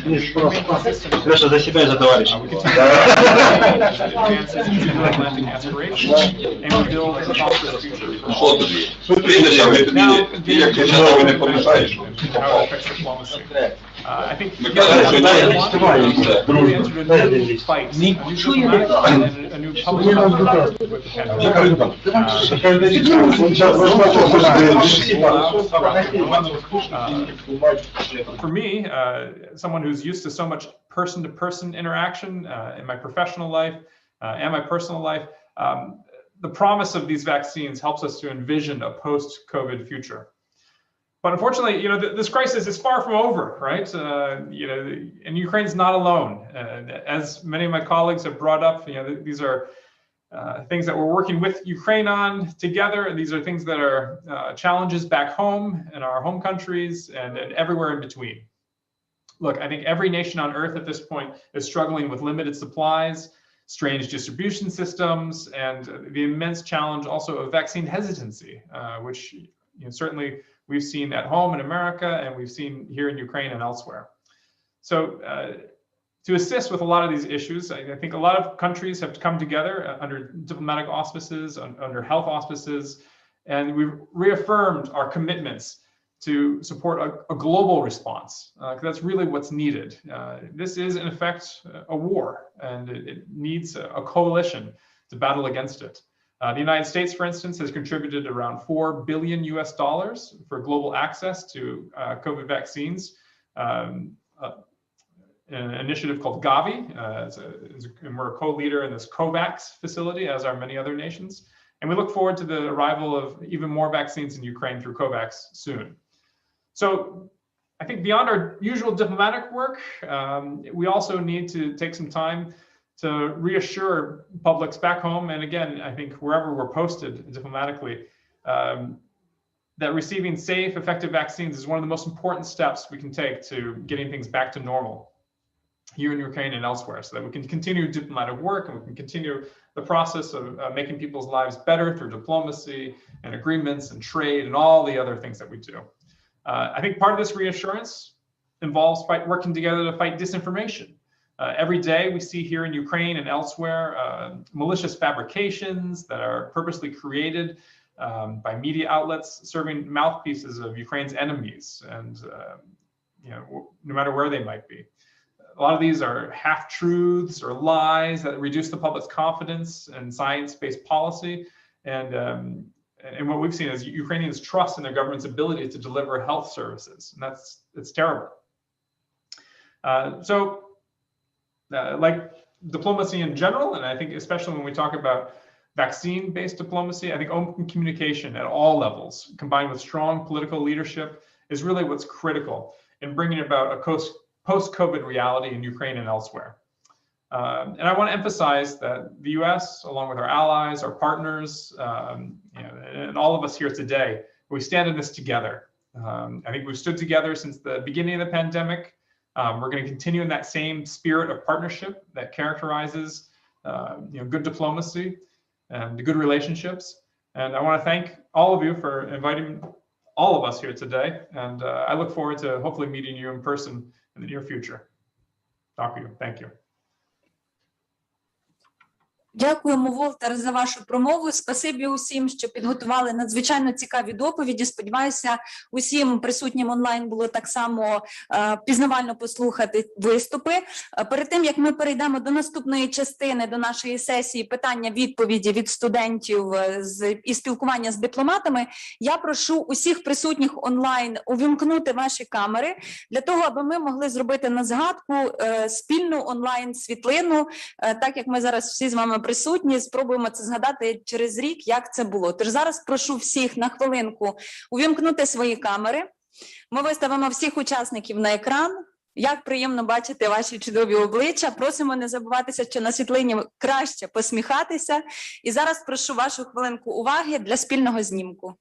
advances in Atlantic aspirations and we build a prosperous future for all. Now, how it affects diplomacy. I think we entered a new fight, a new diplomatic fight, and a new public health fight with the pandemic. For me, someone who's used to so much person-to-person interaction in my professional life and my personal life, the promise of these vaccines helps us to envision a post-COVID future. But unfortunately, this crisis is far from over, right? And Ukraine's not alone. As many of my colleagues have brought up, these are things that we're working with Ukraine on together. These are things that are challenges back home in our home countries and everywhere in between. Look, I think every nation on earth at this point is struggling with limited supplies, strange distribution systems, and the immense challenge also of vaccine hesitancy, which certainly we've seen at home in America and we've seen here in Ukraine and elsewhere. So to assist with a lot of these issues, I think a lot of countries have come together under diplomatic auspices, under health auspices, and we've reaffirmed our commitments to support a global response, because that's really what's needed. This is, in effect, a war, and it needs a coalition to battle against it. The United States, for instance, has contributed around $4 billion for global access to COVID vaccines. An initiative called Gavi, and we're a co-leader in this COVAX facility, as are many other nations. And we look forward to the arrival of even more vaccines in Ukraine through COVAX soon. So I think beyond our usual diplomatic work, we also need to take some time to reassure publics back home, and again, I think wherever we're posted diplomatically, that receiving safe, effective vaccines is one of the most important steps we can take to getting things back to normal here in Ukraine and elsewhere, so that we can continue diplomatic work and we can continue the process of making people's lives better through diplomacy and agreements and trade and all the other things that we do. I think part of this reassurance involves working together to fight disinformation. Every day we see here in Ukraine and elsewhere malicious fabrications that are purposely created by media outlets serving mouthpieces of Ukraine's enemies, and no matter where they might be. A lot of these are half-truths or lies that reduce the public's confidence in science-based policy, and what we've seen is Ukrainians' trust in their government's ability to deliver health services, and it's terrible. Like diplomacy in general, and I think especially when we talk about vaccine-based diplomacy, I think open communication at all levels, combined with strong political leadership, is really what's critical in bringing about a post-COVID reality in Ukraine and elsewhere. And I want to emphasize that the U.S., along with our allies, our partners, and all of us here today, we stand in this together. I think we've stood together since the beginning of the pandemic. We're going to continue in that same spirit of partnership that characterizes good diplomacy and good relationships. And I want to thank all of you for inviting all of us here today. And I look forward to hopefully meeting you in person in the near future. Thank you. Дякуємо, Волтер, за вашу промову. Спасибі усім, що підготували надзвичайно цікаві доповіді. Сподіваюся, усім присутнім онлайн було так само пізнавально послухати виступи. Перед тим, як ми перейдемо до наступної частини, до нашої сесії питання-відповіді від студентів і спілкування з дипломатами, я прошу усіх присутніх онлайн увімкнути ваші камери для того, аби ми могли зробити на згадку спільну онлайн-світлину, так як ми зараз всі з вами присутні, спробуємо це згадати через рік, як це було. Тож зараз прошу всіх на хвилинку увімкнути свої камери. Ми виставимо всіх учасників на екран. Як приємно бачити ваші чудові обличчя. Просимо не забуватися, що на світлині краще посміхатися. І зараз прошу вашу хвилинку уваги для спільного знімку.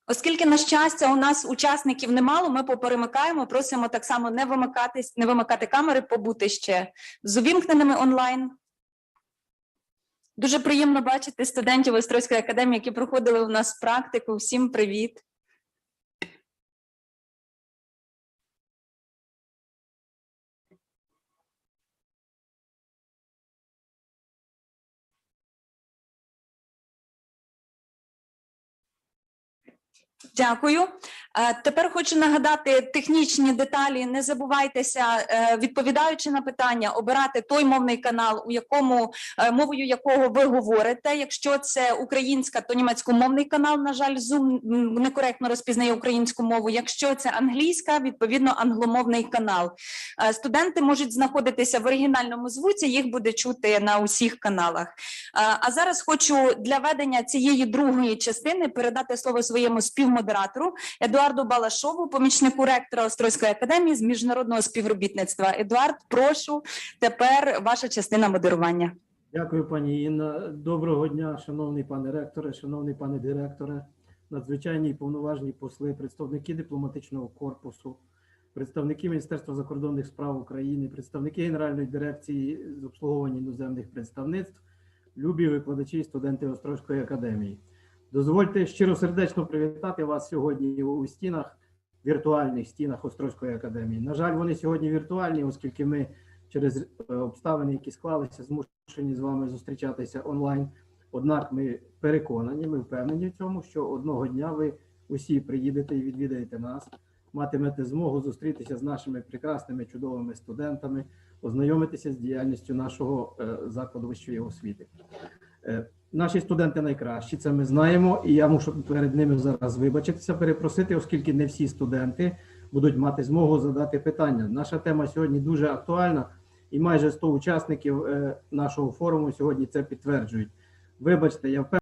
Оскільки, на щастя, у нас учасників немало, ми поперемикаємо, просимо так само не вимикати камери, побути ще з увімкненими онлайн. Дуже приємно бачити студентів Острозької академії, які проходили у нас практику. Всім привіт! Дякую. Тепер хочу нагадати технічні деталі. Не забувайтеся, відповідаючи на питання, обирати той мовний канал, мовою якого ви говорите. Якщо це українська, то німецькомовний канал. На жаль, Zoom некоректно розпізнає українську мову. Якщо це англійська, відповідно англомовний канал. Студенти можуть знаходитися в оригінальному звуці, їх буде чути на усіх каналах. А зараз хочу для ведення цієї другої частини передати слово своєму співмодератору Едуарду Балашову, помічнику ректора Острозької академії з міжнародного співробітництва. Едуард, прошу, тепер ваша частина модерування. Дякую, пані Інна. Доброго дня, шановний пане ректоре, шановний пане директоре, надзвичайні і повноважні посли, представники дипломатичного корпусу, представники Міністерства закордонних справ України, представники Генеральної дирекції з обслуговування іноземних представництв, любі викладачі і студенти Острозької академії. Дозвольте щиросердечно привітати вас сьогодні у стінах, віртуальних стінах Острозької академії. На жаль, вони сьогодні віртуальні, оскільки ми через обставини, які склалися, змушені з вами зустрічатися онлайн. Однак ми переконані, ми впевнені в цьому, що одного дня ви усі приїдете і відвідаєте нас, матимете змогу зустрітися з нашими прекрасними, чудовими студентами, ознайомитися з діяльністю нашого закладу вищої освіти. Наші студенти найкращі, це ми знаємо, і я мушу перед ними зараз вибачитися, перепросити, оскільки не всі студенти будуть мати змогу задати питання. Наша тема сьогодні дуже актуальна, і майже 100 учасників нашого форуму сьогодні це підтверджують. Вибачте, я впевнений,